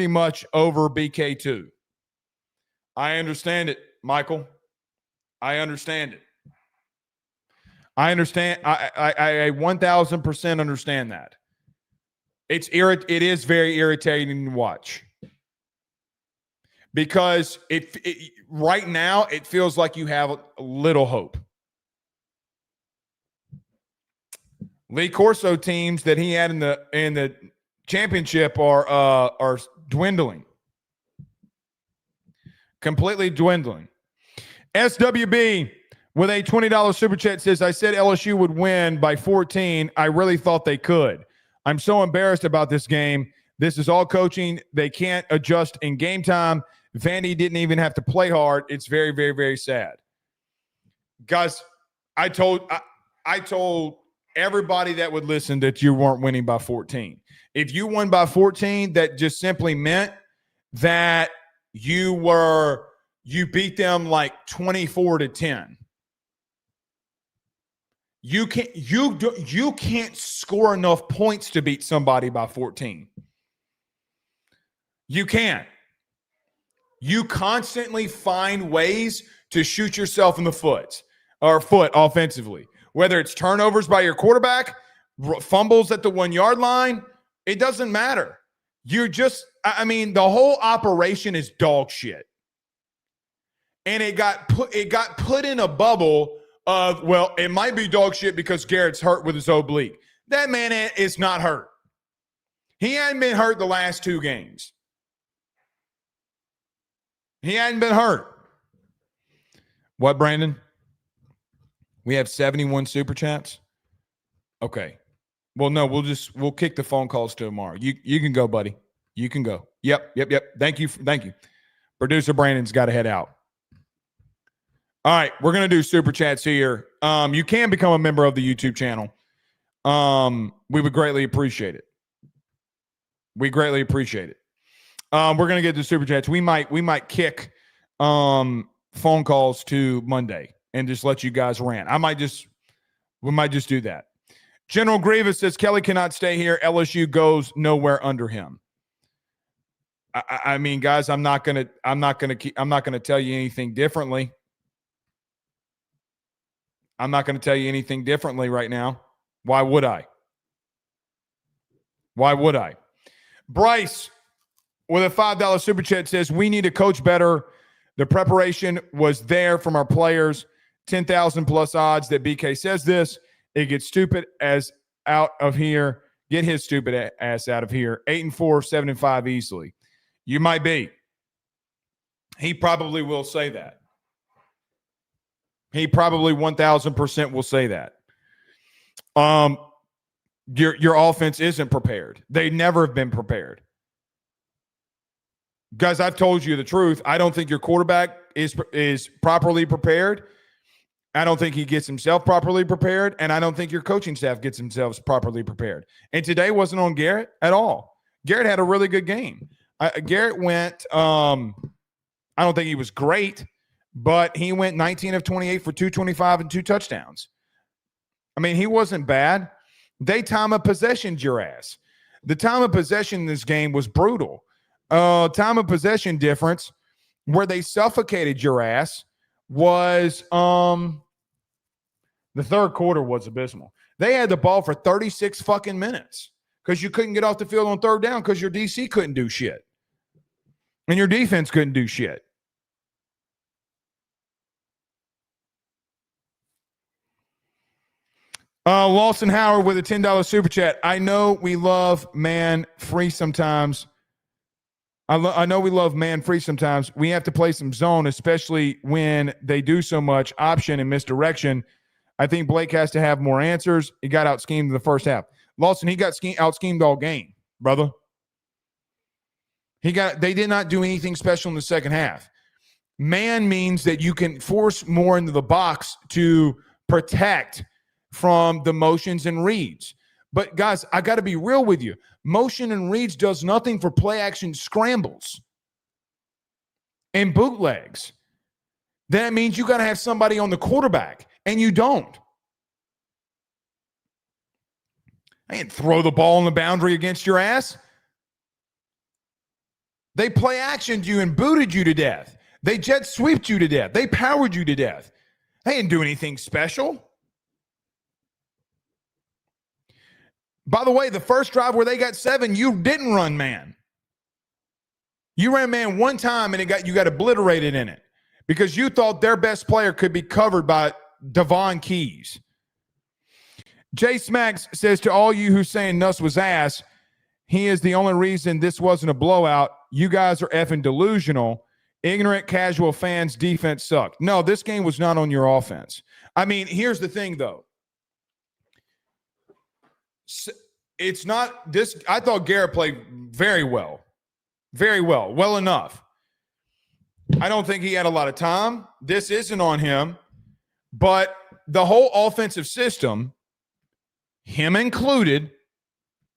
much over BK too. I understand it, Michael. I understand it. I understand. I 1,000% understand that. It is very irritating to watch because right now it feels like you have a little hope. Lee Corso teams that he had in the championship are dwindling, completely dwindling. SWB with a $20 super chat says, I said LSU would win by 14. I really thought they could. I'm so embarrassed about this game. This is all coaching. They can't adjust in game time. Vandy didn't even have to play hard. It's very, very, very sad. Guys, I I told everybody that would listen that you weren't winning by 14. If you won by 14, that just simply meant that you beat them like 24-10. You can't score enough points to beat somebody by 14. You can't. You constantly find ways to shoot yourself in the foot offensively. Whether it's turnovers by your quarterback, fumbles at the 1 yard line, it doesn't matter. The whole operation is dog shit. And it got put in a bubble of, well, it might be dog shit because Garrett's hurt with his oblique. That man is not hurt. He hadn't been hurt the last 2 games. He hadn't been hurt. What, Brandon? We have 71 super chats? Okay. Well, no, we'll kick the phone calls to tomorrow. You can go, buddy. You can go. Yep. Thank you. Producer Brandon's got to head out. All right, we're going to do super chats here. You can become a member of the YouTube channel. We would greatly appreciate it. We greatly appreciate it. We're going to get to super chats. We might kick phone calls to Monday and just let you guys rant. We might just do that. General Grievous says Kelly cannot stay here. LSU goes nowhere under him. I mean, guys, I'm not gonna tell you anything differently. I'm not going to tell you anything differently right now. Why would I? Bryce with a $5 super chat says we need to coach better. The preparation was there from our players. 10,000 plus odds that BK says this. It gets stupid as out of here. Get his stupid ass out of here. 8-4, 7-5 easily. You might be. He probably will say that. He probably 1,000% will say that. Your offense isn't prepared. They never have been prepared. Guys, I've told you the truth. I don't think your quarterback is properly prepared. I don't think he gets himself properly prepared, and I don't think your coaching staff gets themselves properly prepared. And today wasn't on Garrett at all. Garrett had a really good game. Garrett went, I don't think he was great, but he went 19 of 28 for 225 and 2 touchdowns. I mean, he wasn't bad. They time of possessioned your ass. The time of possession in this game was brutal. Time of possession difference where they suffocated your ass was the third quarter was abysmal. They had the ball for 36 fucking minutes because you couldn't get off the field on third down because your DC couldn't do shit. And your defense couldn't do shit. Lawson Howard with a $10 super chat. I know we love man free sometimes. I know we love man free sometimes. We have to play some zone, especially when they do so much option and misdirection. I think Blake has to have more answers. He got out schemed in the first half. Lawson, he got out schemed all game, brother. They did not do anything special in the second half. Man means that you can force more into the box to protect from the motions and reads. But guys, I got to be real with you. Motion and reads does nothing for play action scrambles and bootlegs. That means you got to have somebody on the quarterback, and you don't. I didn't throw the ball on the boundary against your ass. They play actioned you and booted you to death. They jet sweeped you to death. They powered you to death. They didn't do anything special. By the way, the first drive where they got 7, you didn't run man. You ran man one time and you got obliterated in it because you thought their best player could be covered by Devon Keys. Jay Smacks says to all you who saying Nuss was ass, he is the only reason this wasn't a blowout. You guys are effing delusional. Ignorant, casual fans' defense sucked. No, this game was not on your offense. I mean, here's the thing, though. It's not this. I thought Garrett played very well. Very well. Well enough. I don't think he had a lot of time. This isn't on him. But the whole offensive system, him included,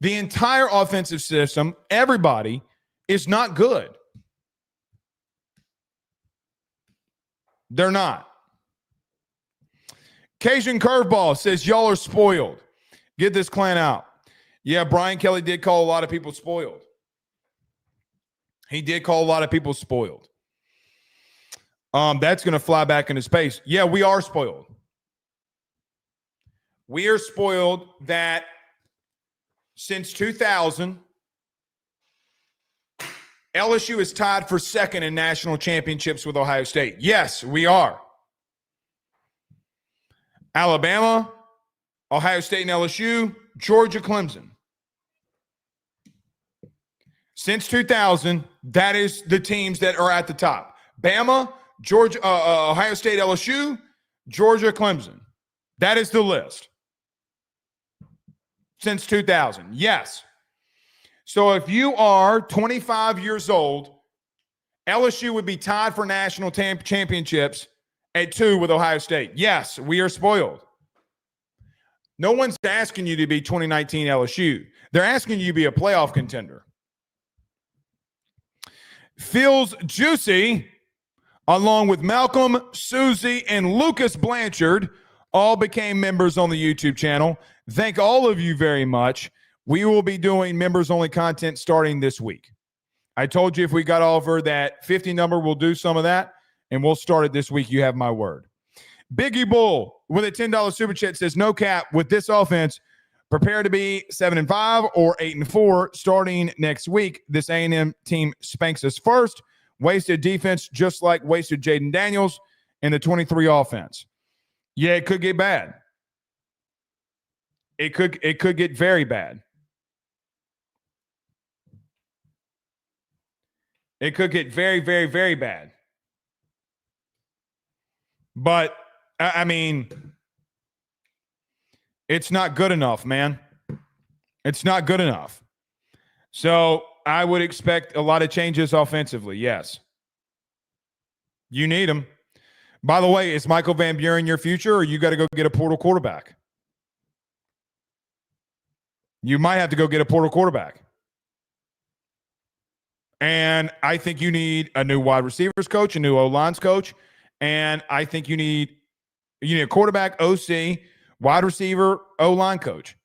the entire offensive system, everybody is not good. They're not. Cajun Curveball says, y'all are spoiled. Get this clan out. Yeah, Brian Kelly did call a lot of people spoiled. He did call a lot of people spoiled. That's going to fly back into space. Yeah, we are spoiled. We are spoiled that since 2000, LSU is tied for second in national championships with Ohio State. Yes, we are. Alabama, Ohio State and LSU, Georgia, Clemson. Since 2000, that is the teams that are at the top. Bama, Georgia, Ohio State, LSU, Georgia, Clemson. That is the list. Since 2000, yes. So if you are 25 years old, LSU would be tied for national championships at 2 with Ohio State. Yes, we are spoiled. No one's asking you to be 2019 LSU. They're asking you to be a playoff contender. Feels Juicy, along with Malcolm, Susie, and Lucas Blanchard, all became members on the YouTube channel. Thank all of you very much. We will be doing members-only content starting this week. I told you if we got over that 50 number, we'll do some of that, and we'll start it this week. You have my word. Biggie Bull with a $10 super chat says, no cap, with this offense, prepare to be 7-5 or 8-4 starting next week. This A&M team spanks us first. Wasted defense just like wasted Jaden Daniels in the 23 offense. Yeah, it could get bad. It could get very bad. It could get very, very, very bad. But, I mean, it's not good enough, man. It's not good enough. So I would expect a lot of changes offensively, yes. You need them. By the way, is Michael Van Buren your future, or you got to go get a portal quarterback? You might have to go get a portal quarterback. And I think you need a new wide receivers coach, a new O-lines coach, and I think you need a quarterback, OC, wide receiver, O-line coach.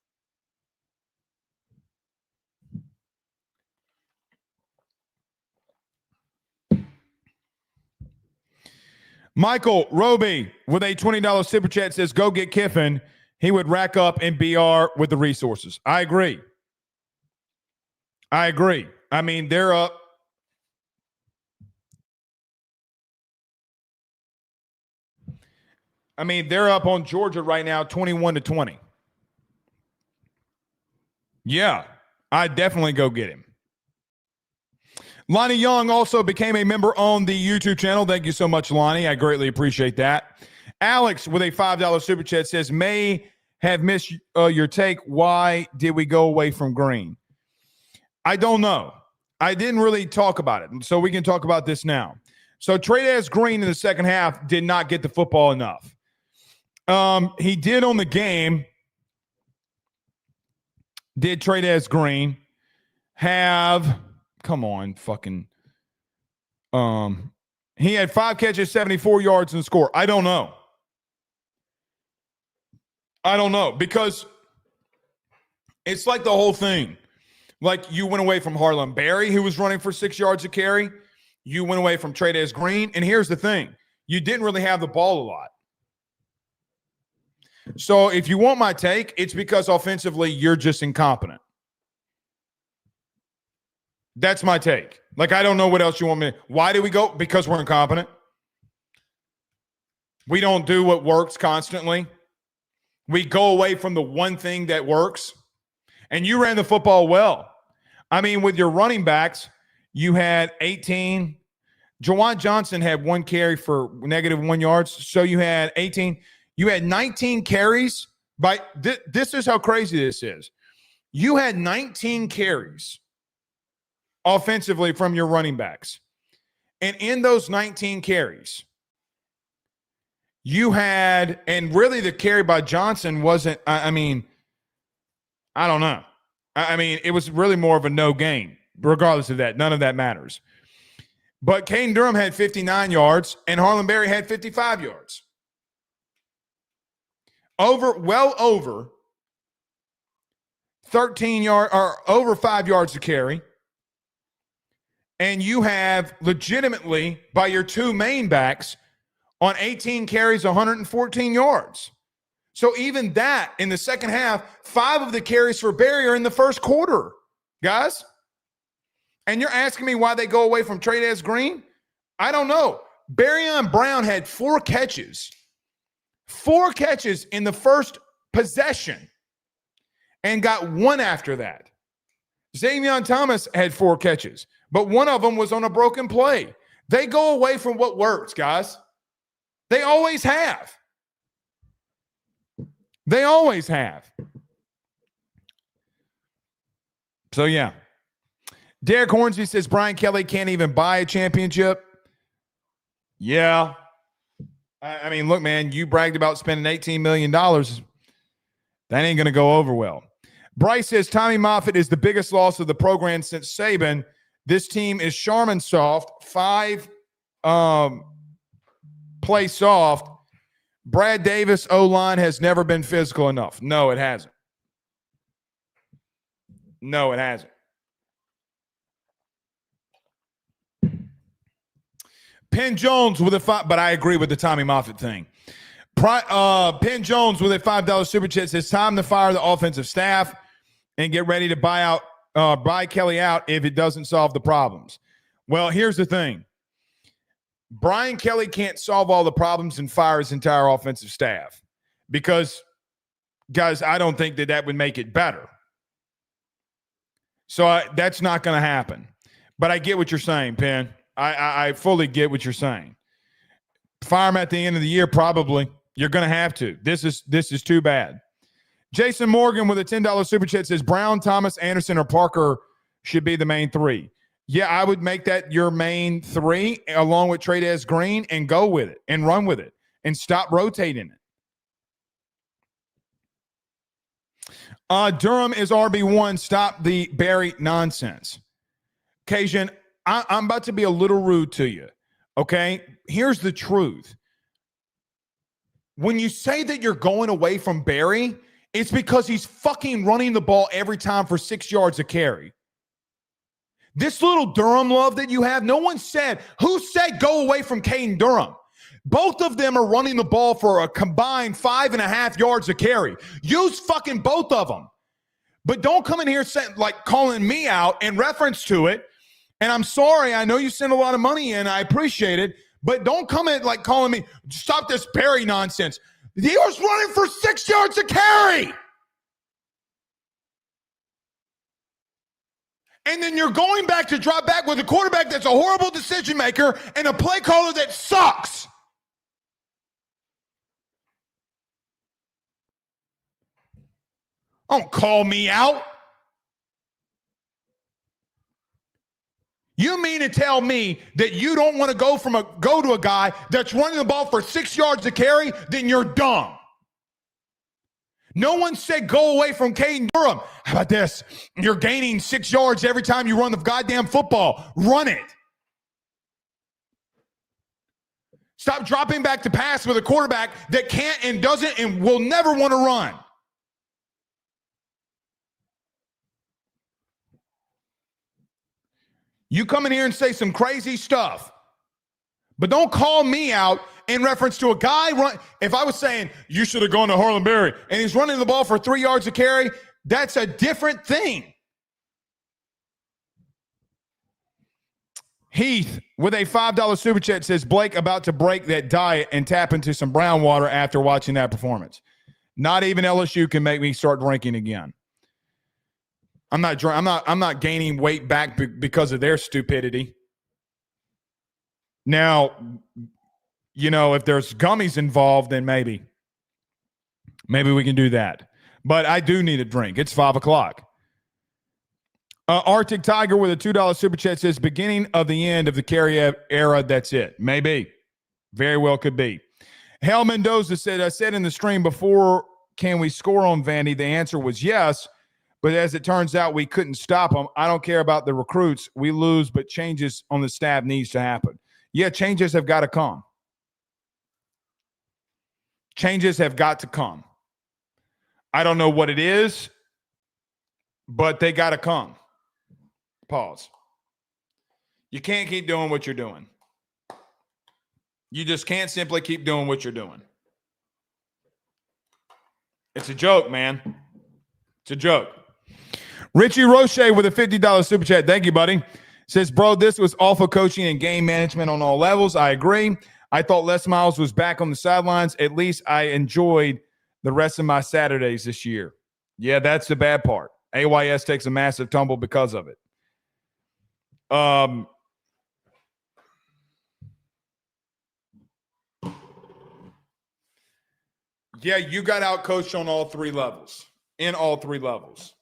Michael Roby with a $20 super chat says, go get Kiffin. He would rack up in BR with the resources. I agree. I mean, they're up. They're up on Georgia right now, 21-20. Yeah, I'd definitely go get him. Lonnie Young also became a member on the YouTube channel. Thank you so much, Lonnie. I greatly appreciate that. Alex with a $5 super chat says, may have missed your take. Why did we go away from Green? I don't know. I didn't really talk about it, so we can talk about this now. So Trey Green in the second half did not get the football enough. He did on the game. Did Trey Green have – come on, fucking he had 5 catches, 74 yards, and score. I don't know. Because it's like the whole thing. Like, you went away from Harlem Berry, who was running for 6 yards a carry. You went away from Trey Green. And here's the thing. You didn't really have the ball a lot. So if you want my take, it's because offensively you're just incompetent. That's my take. Like, I don't know what else you want me to. Why do we go? Because we're incompetent. We don't do what works constantly. We go away from the one thing that works. And you ran the football well. I mean, with your running backs, you had 18. Jawan Johnson had 1 carry for -1 yards. So you had 18. You had 19 carries. This is how crazy this is. You had 19 carries offensively from your running backs. And in those 19 carries, You had, and really the carry by Johnson wasn't, I mean, I don't know. I mean, it was really more of a no gain. Regardless of that, none of that matters. But Caden Durham had 59 yards, and Harlan Berry had 55 yards. Well over 13 yards, or over 5 yards to carry. And you have legitimately, by your two main backs, on 18 carries, 114 yards. So even that, in the second half, 5 of the carries for Berry are in the first quarter, guys. And you're asking me why they go away from Trey'Dez Green? I don't know. Berryon Brown had 4 catches. 4 catches in the first possession and got 1 after that. Xavion Thomas had 4 catches, but 1 of them was on a broken play. They go away from what works, guys. They always have. They always have. So, yeah. Derek Hornsby says Brian Kelly can't even buy a championship. Yeah. I mean, look, man, you bragged about spending $18 million. That ain't going to go over well. Bryce says Tommy Moffitt is the biggest loss of the program since Saban. This team is Charmin soft, 5 play soft. Brad Davis O-line has never been physical enough. No, it hasn't. No, it hasn't. Penn Jones with a 5, but I agree with the Tommy Moffitt thing. Penn Jones with a $5 super chat says time to fire the offensive staff and get ready to buy Kelly out if it doesn't solve the problems. Well, here's the thing. Brian Kelly can't solve all the problems and fire his entire offensive staff because, guys, I don't think that would make it better. So that's not going to happen. But I get what you're saying, Penn. I fully get what you're saying. Fire him at the end of the year, probably. You're going to have to. This is too bad. Jason Morgan with a $10 super chat says Brown, Thomas, Anderson, or Parker should be the main 3. Yeah, I would make that your main 3 along with Trey'Dez Green and go with it and run with it and stop rotating it. Durham is RB1. Stop the Berry nonsense. Cajun, I'm about to be a little rude to you, okay? Here's the truth. When you say that you're going away from Berry, it's because he's fucking running the ball every time for 6 yards a carry. This little Durham love that you have, no one said, who said go away from Caden Durham? Both of them are running the ball for a combined 5.5 yards a carry. Use fucking both of them. But don't come in here calling me out in reference to it. And I'm sorry, I know you sent a lot of money in. I appreciate it. But don't come in calling me, stop this Berry nonsense. He was running for 6 yards a carry. And then you're going back to drop back with a quarterback that's a horrible decision maker and a play caller that sucks. Don't call me out. You mean to tell me that you don't want to go to a guy that's running the ball for 6 yards a carry? Then you're dumb. No one said go away from Caden Durham. How about this? You're gaining 6 yards every time you run the goddamn football. Run it. Stop dropping back to pass with a quarterback that can't and doesn't and will never want to run. You come in here and say some crazy stuff, but don't call me out in reference to a guy run. If I was saying you should have gone to Harlan Berry and he's running the ball for 3 yards a carry, that's a different thing. Heath with a $5 super chat says Blake about to break that diet and tap into some brown water after watching that performance. Not even LSU can make me start drinking again. I'm not gaining weight back because of their stupidity. Now, if there's gummies involved, then maybe we can do that. But I do need a drink. It's 5:00. Arctic Tiger with a $2 super chat says beginning of the end of the carry era. That's it. Maybe. Very well could be. Hal Mendoza said, I said in the stream before, can we score on Vandy? The answer was yes, but as it turns out, we couldn't stop them. I don't care about the recruits. We lose, but changes on the staff needs to happen. Yeah, changes have got to come. Changes have got to come. I don't know what it is, but they got to come. Pause. You can't keep doing what you're doing. You just can't simply keep doing what you're doing. It's a joke, man. It's a joke. Richie Roche with a $50 super chat. Thank you, buddy. Says, bro, this was awful coaching and game management on all levels. I agree. I thought Les Miles was back on the sidelines. At least I enjoyed the rest of my Saturdays this year. Yeah, that's the bad part. AYS takes a massive tumble because of it. Yeah, you got outcoached on all three levels. In all three levels.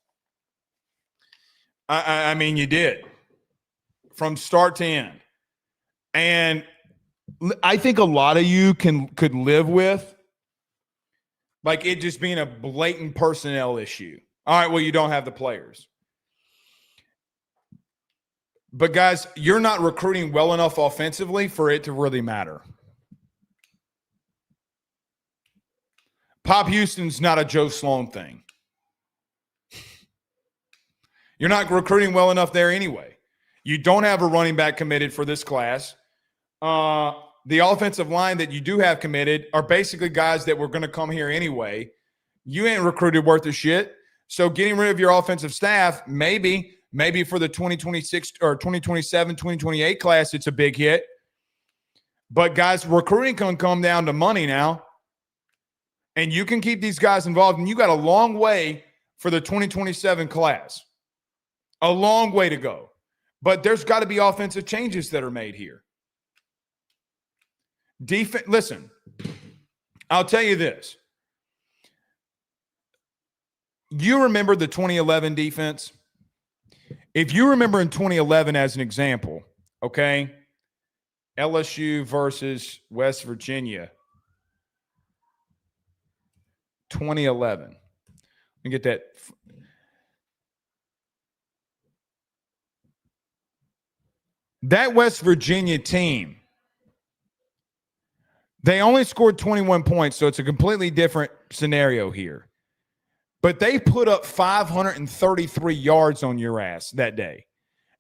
I mean, you did. From start to end. And I think a lot of you could live with like it just being a blatant personnel issue. All right, well, you don't have the players. But guys, you're not recruiting well enough offensively for it to really matter. Pop Houston's not a Joe Sloan thing. You're not recruiting well enough there anyway. You don't have a running back committed for this class. The offensive line that you do have committed are basically guys that were going to come here anyway. You ain't recruited worth of shit. So getting rid of your offensive staff, maybe for the 2026 or 2027, 2028 class, it's a big hit. But guys, recruiting can come down to money now. And you can keep these guys involved. And you got a long way for the 2027 class. A long way to go. But there's got to be offensive changes that are made here. Defense. Listen, I'll tell you this. You remember the 2011 defense? If you remember in 2011 as an example, okay, LSU versus West Virginia, 2011. Let me get that. That West Virginia team, they only scored 21 points, so it's a completely different scenario here. But they put up 533 yards on your ass that day.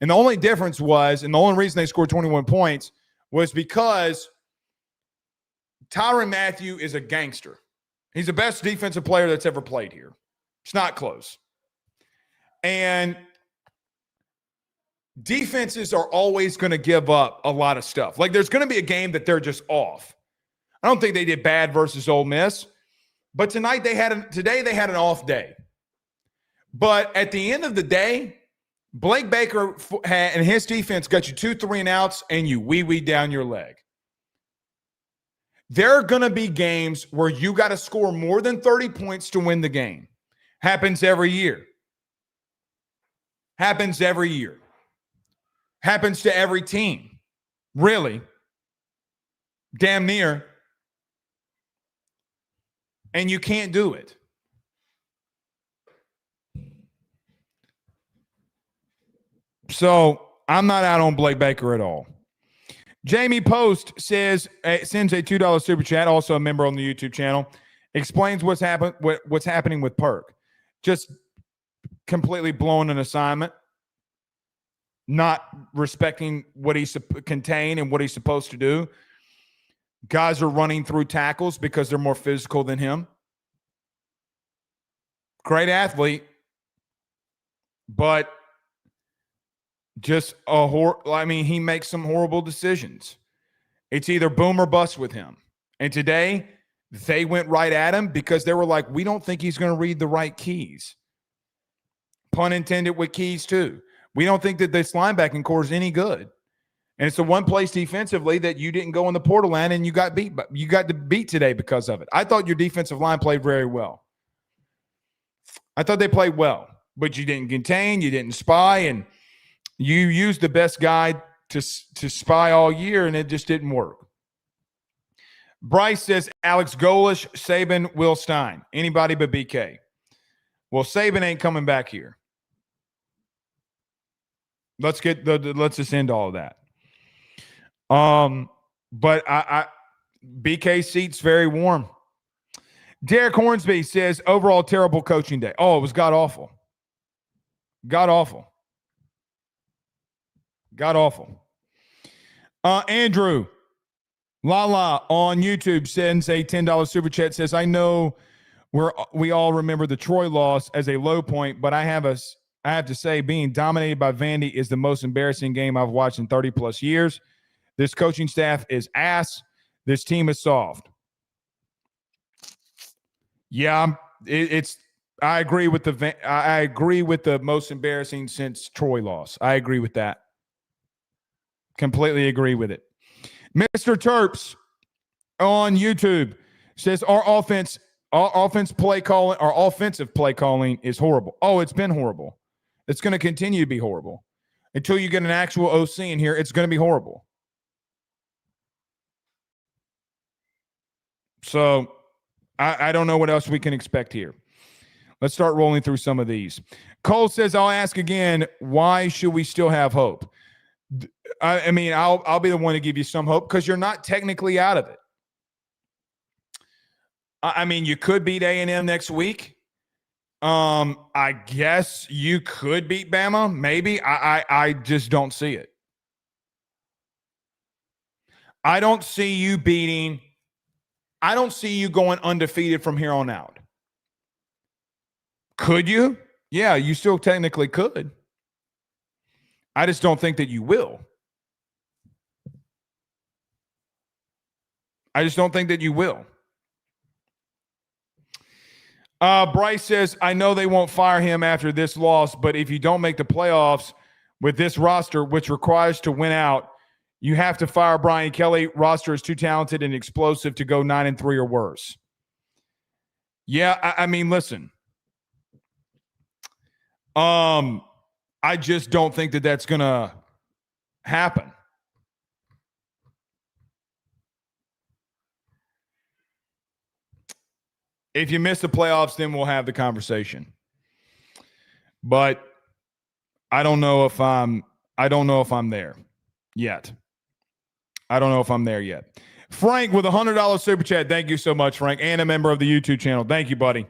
And the only difference was, and the only reason they scored 21 points was because Tyrann Mathieu is a gangster. He's the best defensive player that's ever played here. It's not close. And defenses are always going to give up a lot of stuff. Like there's going to be a game that they're just off. I don't think they did bad versus Ole Miss. But today they had an off day. But at the end of the day, Blake Baker and his defense got you 2 3-and-outs and you wee down your leg. There are going to be games where you got to score more than 30 points to win the game. Happens every year. Happens every year. Happens to every team. Really. Damn near. And you can't do it. So I'm not out on Blake Baker at all. Jamie Post says, sends a $2 super chat, also a member on the YouTube channel, explains what's happening with Perk. Just completely blowing an assignment, not respecting what he's contained and what he's supposed to do. Guys are running through tackles because they're more physical than him. Great athlete, but just he makes some horrible decisions. It's either boom or bust with him. And today, they went right at him because they were like, we don't think he's going to read the right keys. Pun intended with keys, too. We don't think that this linebacking core is any good. And it's the one place defensively that you didn't go in the portal line and you got beat. But you got to beat today because of it. I thought your defensive line played very well. I thought they played well, but you didn't contain, you didn't spy, and you used the best guy to spy all year, and it just didn't work. Bryce says Alex Golish, Saban, Will Stein. Anybody but BK. Well, Saban ain't coming back here. Let's just end all of that. But BK seat's very warm. Derek Hornsby says overall terrible coaching day. Oh, it was god awful. God awful. God awful. Andrew Lala on YouTube sends a $10 super chat. Says, I know we all remember the Troy loss as a low point, but I have to say being dominated by Vandy is the most embarrassing game I've watched in 30 plus years. This coaching staff is ass. This team is soft. Yeah, I agree with the most embarrassing since Troy loss. I agree with that. Completely agree with it. Mr. Terps on YouTube says our offensive play calling is horrible. Oh, it's been horrible. It's going to continue to be horrible. Until you get an actual OC in here, it's going to be horrible. So I don't know what else we can expect here. Let's start rolling through some of these. Cole says, I'll ask again, why should we still have hope? I mean, I'll be the one to give you some hope because you're not technically out of it. I mean, you could beat A&M next week. I guess you could beat Bama. Maybe. I just don't see it. I don't see you going undefeated from here on out. Could you? Yeah, you still technically could. I just don't think that you will. I just don't think that you will. Bryce says, I know they won't fire him after this loss, but if you don't make the playoffs with this roster, which requires to win out, you have to fire Brian Kelly. Roster is too talented and explosive to go 9-3 or worse. Yeah, I mean, listen. I just don't think that that's going to happen. If you miss the playoffs, then we'll have the conversation. But I don't know if I'm there yet. I don't know if I'm there yet. Frank with $100 super chat. Thank you so much, Frank, and a member of the YouTube channel. Thank you, buddy.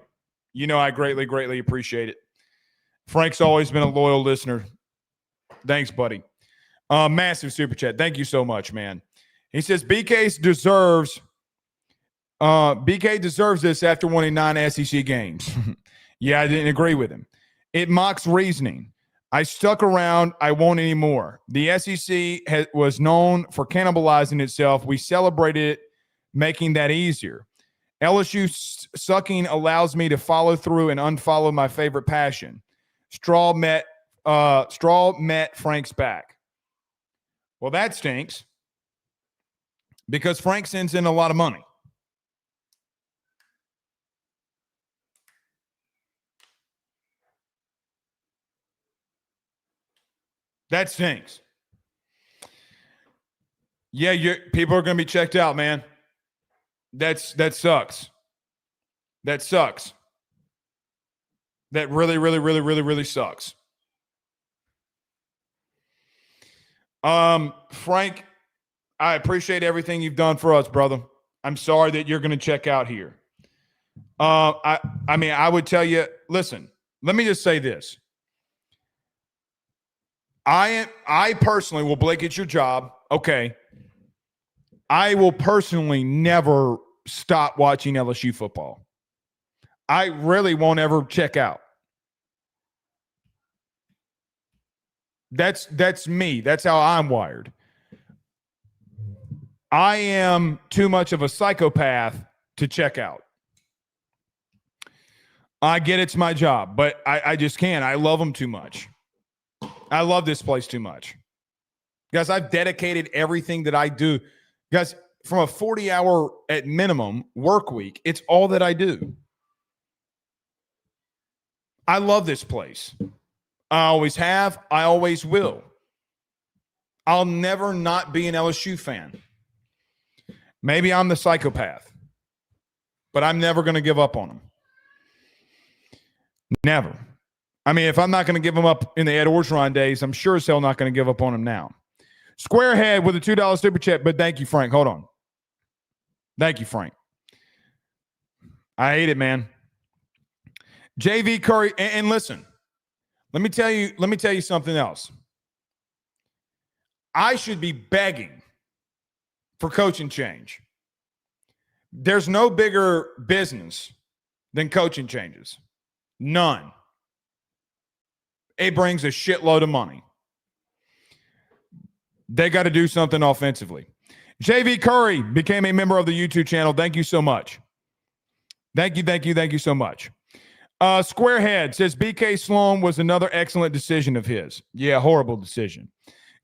You know I greatly, greatly appreciate it. Frank's always been a loyal listener. Thanks, buddy. Massive super chat. Thank you so much, man. He says BK deserves this after winning 9 SEC games. Yeah, I didn't agree with him. It mocks reasoning. I stuck around. I won't anymore. The SEC was known for cannibalizing itself. We celebrated it, making that easier. LSU sucking allows me to follow through and unfollow my favorite passion. Straw met Frank's back. Well, that stinks because Frank sends in a lot of money. That stinks. Yeah, people are going to be checked out, man. That sucks. That sucks. That really, really, really, really, really sucks. Frank, I appreciate everything you've done for us, brother. I'm sorry that you're going to check out here. I mean, I would tell you, listen, let me just say this. I personally will, Blake, it's your job. Okay. I will personally never stop watching LSU football. I really won't ever check out. That's me. That's how I'm wired. I am too much of a psychopath to check out. I get it's my job, but I just can't. I love them too much. I love this place too much. Guys, I've dedicated everything that I do. Guys, from a 40-hour at minimum work week, it's all that I do. I love this place. I always have. I always will. I'll never not be an LSU fan. Maybe I'm the psychopath, but I'm never going to give up on him. Never. I mean, if I'm not going to give him up in the Ed Orgeron days, I'm sure as hell not going to give up on him now. Squarehead with a $2 super chat, but thank you, Frank. Hold on. Thank you, Frank. I hate it, man. JV Curry, and listen, let me tell you something else. I should be begging for coaching change. There's no bigger business than coaching changes. None. It brings a shitload of money. They got to do something offensively. JV Curry became a member of the YouTube channel. Thank you so much. Thank you so much. Squarehead says BK Sloan was another excellent decision of his. Yeah, horrible decision.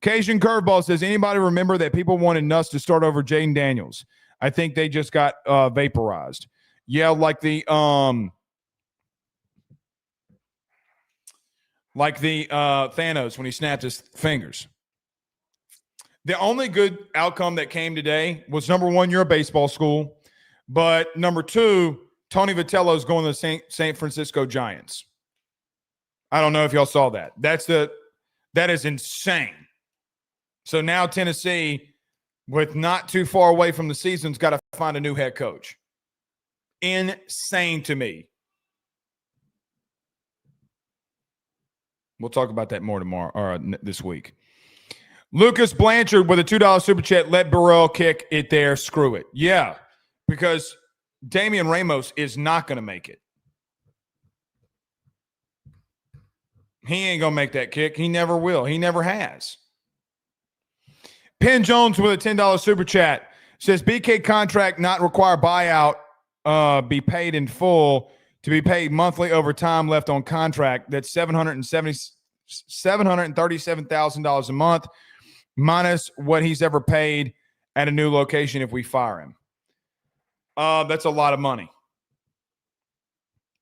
Cajun Curveball says, anybody remember that people wanted Nuss to start over Jaden Daniels? I think they just got vaporized. Yeah, like the Thanos when he snapped his fingers. The only good outcome that came today was, number one, you're a baseball school. But number two, Tony Vitello is going to the San Francisco Giants. I don't know if y'all saw that. That is insane. So now Tennessee, with not too far away from the season, has got to find a new head coach. Insane to me. We'll talk about that more tomorrow or this week. Lucas Blanchard with a $2 super chat. Let Burrell kick it there. Screw it. Yeah, because Damian Ramos is not going to make it. He ain't going to make that kick. He never will. He never has. Penn Jones with a $10 super chat says BK contract not require buyout, be paid in full, to be paid monthly over time left on contract. That's $737,000 a month, minus what he's ever paid at a new location if we fire him. That's a lot of money.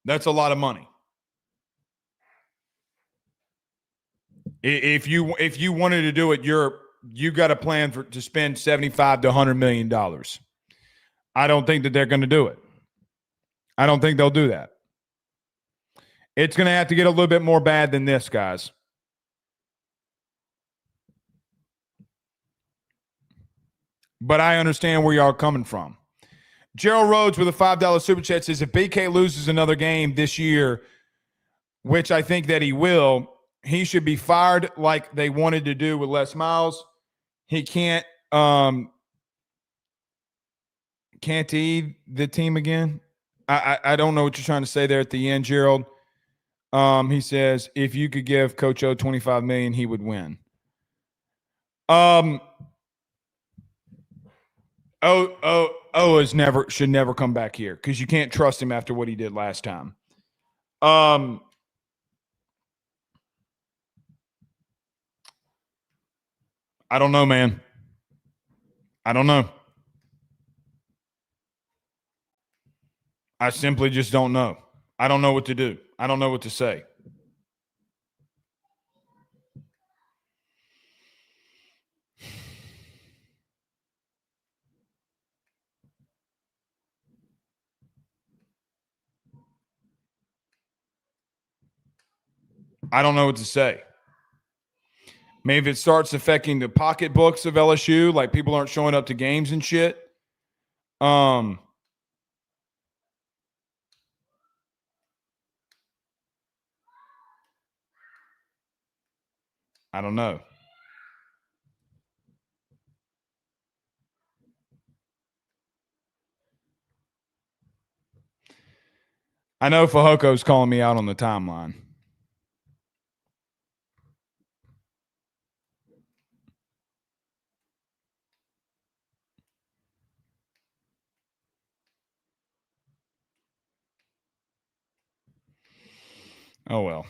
That's a lot of money. If you wanted to do it, you got a plan to spend $75 to $100 million. I don't think that they're going to do it. I don't think they'll do that. It's going to have to get a little bit more bad than this, guys. But I understand where y'all are coming from. Gerald Rhodes with a $5 super chat says, if BK loses another game this year, which I think that he will, he should be fired like they wanted to do with Les Miles. He can't he the team again? I don't know what you're trying to say there at the end, Gerald. He says, if you could give Coach O $25 million, he would win. Should never come back here because you can't trust him after what he did last time. I don't know, man. I don't know. I simply just don't know. I don't know what to do. I don't know what to say. I don't know what to say. Maybe it starts affecting the pocketbooks of LSU, like people aren't showing up to games and shit. I don't know. I know Fajoko's calling me out on the timeline. Oh, well.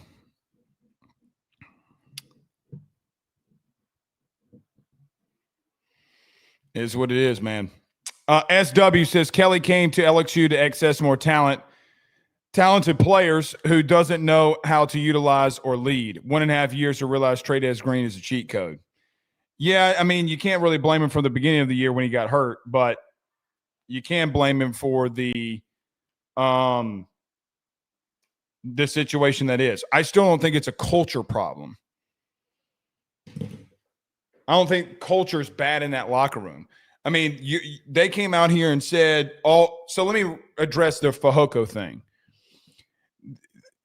It is what it is, man. SW says Kelly came to LSU to access more talented players who doesn't know how to utilize or lead. 1.5 years to realize Trey Green is a cheat code. Yeah, I mean, you can't really blame him from the beginning of the year when he got hurt, but blame him for the situation that is. I still don't think it's a culture problem. I don't think culture is bad in that locker room. I mean, they came out here and said so let me address the Fehoko thing.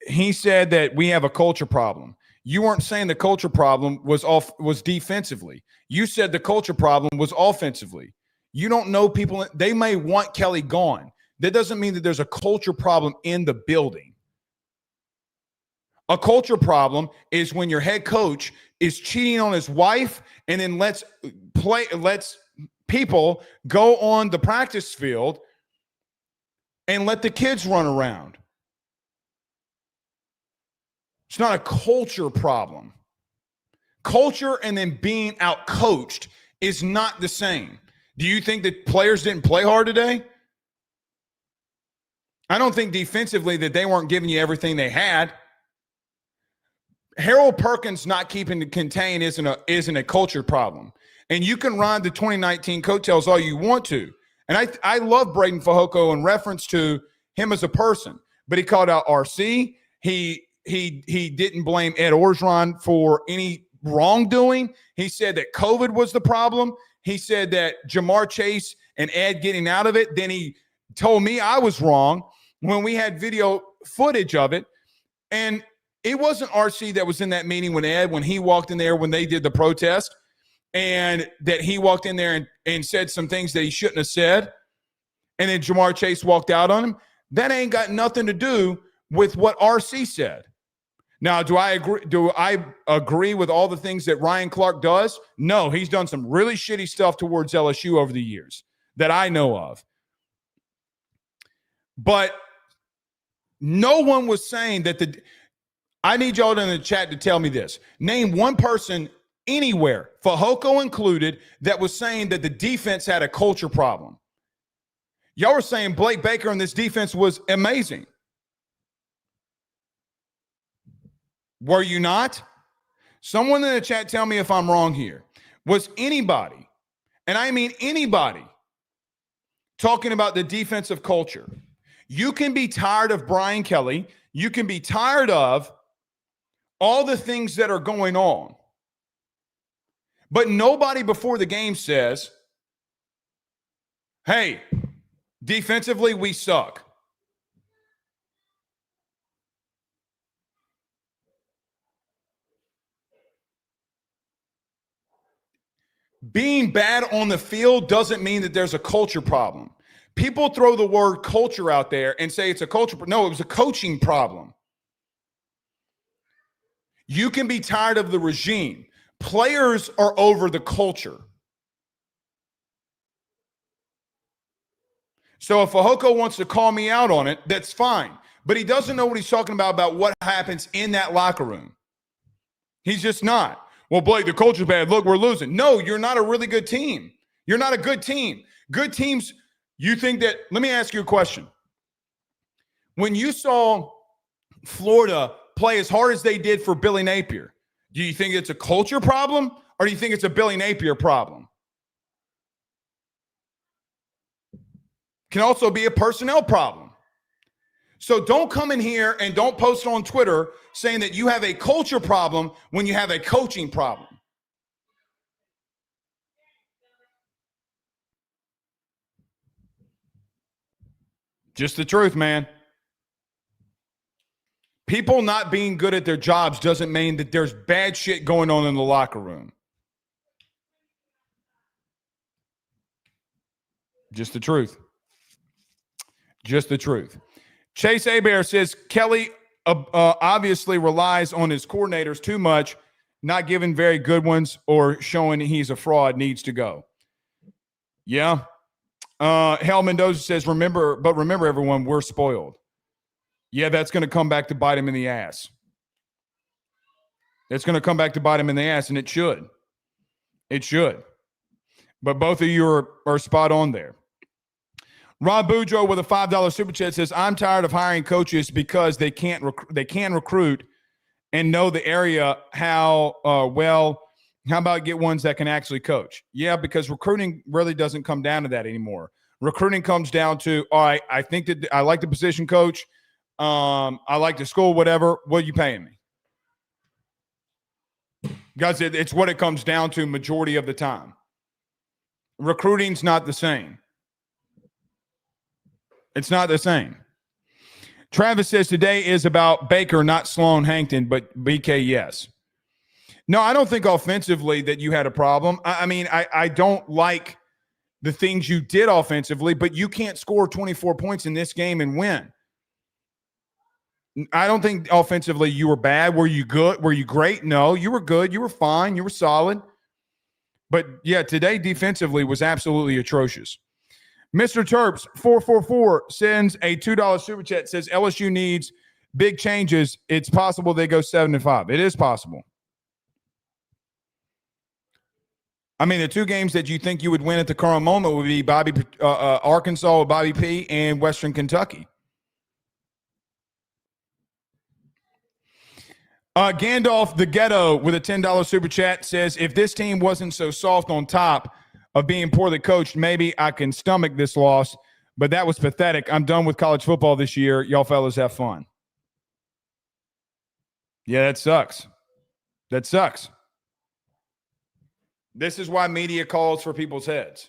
He said that we have a culture problem. You weren't saying the culture problem was defensively. You said the culture problem was offensively. You don't know people. They may want Kelly gone. That doesn't mean that there's a culture problem in the building. A culture problem is when your head coach is cheating on his wife and then lets people go on the practice field and let the kids run around. It's not a culture problem. Culture and then being out-coached is not the same. Do you think that players didn't play hard today? I don't think defensively that they weren't giving you everything they had. Harold Perkins not keeping the contain isn't a culture problem. And you can ride the 2019 coattails all you want to. And I love Braden Fehoko in reference to him as a person. But he called out RC. He didn't blame Ed Orgeron for any wrongdoing. He said that COVID was the problem. He said that Jamar Chase and Ed getting out of it. Then he told me I was wrong when we had video footage of it. And it wasn't RC that was in that meeting with Ed when he walked in there when they did the protest, and that he walked in there and said some things that he shouldn't have said. And then Jamar Chase walked out on him. That ain't got nothing to do with what RC said. Now, do I agree with all the things that Ryan Clark does? No, he's done some really shitty stuff towards LSU over the years that I know of. But no one was saying that I need y'all in the chat to tell me this. Name one person anywhere, Fehoko included, that was saying that the defense had a culture problem. Y'all were saying Blake Baker and this defense was amazing. Were you not? Someone in the chat tell me if I'm wrong here. Was anybody, and I mean anybody, talking about the defensive culture? You can be tired of Brian Kelly. You can be tired of all the things that are going on. But nobody before the game says, hey, defensively, we suck. Being bad on the field doesn't mean that there's a culture problem. People throw the word culture out there and say it's a culture. No, it was a coaching problem. You can be tired of the regime. Players are over the culture. So if Fehoko wants to call me out on it, that's fine. But he doesn't know what he's talking about what happens in that locker room. He's just not. Well, Blake, the culture's bad. Look, we're losing. No, you're not a really good team. You're not a good team. Good teams, you think that – let me ask you a question. When you saw Florida play as hard as they did for Billy Napier, do you think it's a culture problem or do you think it's a Billy Napier problem? Can also be a personnel problem. So don't come in here and don't post on Twitter saying that you have a culture problem when you have a coaching problem. Just the truth, man. People not being good at their jobs doesn't mean that there's bad shit going on in the locker room. Just the truth. Just the truth. Chase Abear says Kelly obviously relies on his coordinators too much, not giving very good ones or showing he's a fraud, needs to go. Yeah. Hal Mendoza says, remember everyone, we're spoiled. Yeah, that's going to come back to bite him in the ass. It's going to come back to bite him in the ass, and it should. It should. But both of you are spot on there. Rob Boudreaux with a $5 super chat says, I'm tired of hiring coaches because they can recruit and know the area how about get ones that can actually coach? Yeah, because recruiting really doesn't come down to that anymore. Recruiting comes down to, all right, I think that I like the position coach. I like the school, whatever. What are you paying me? Guys, it's what it comes down to majority of the time. Recruiting's not the same. It's not the same. Travis says today is about Baker, not Sloan Hankton, but BK, yes. No, I don't think offensively that you had a problem. I mean, I don't like the things you did offensively, but you can't score 24 points in this game and win. I don't think offensively you were bad. Were you good? Were you great? No, you were good. You were fine. You were solid. But, yeah, today defensively was absolutely atrocious. Mr. Terps, 444, sends a $2 super chat, says LSU needs big changes. It's possible they go 7-5. It is possible. I mean, the two games that you think you would win at the current moment would be Arkansas with Bobby P and Western Kentucky. Gandalf the Ghetto with a $10 super chat says, if this team wasn't so soft on top of being poorly coached, maybe I can stomach this loss, but that was pathetic. I'm done with college football this year. Y'all fellas have fun. Yeah, that sucks. That sucks. This is why media calls for people's heads.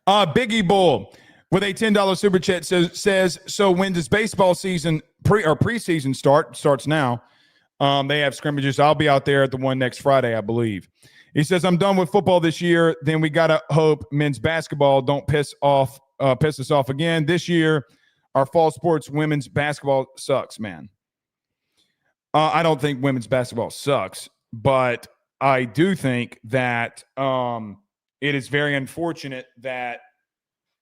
Biggie Bull with a $10 super chat says, so when does baseball season preseason starts now? They have scrimmages. I'll be out there at the one next Friday, I believe. He says, I'm done with football this year. Then we got to hope men's basketball don't piss us off again. This year, our fall sports women's basketball sucks, man. I don't think women's basketball sucks, but I do think that it is very unfortunate that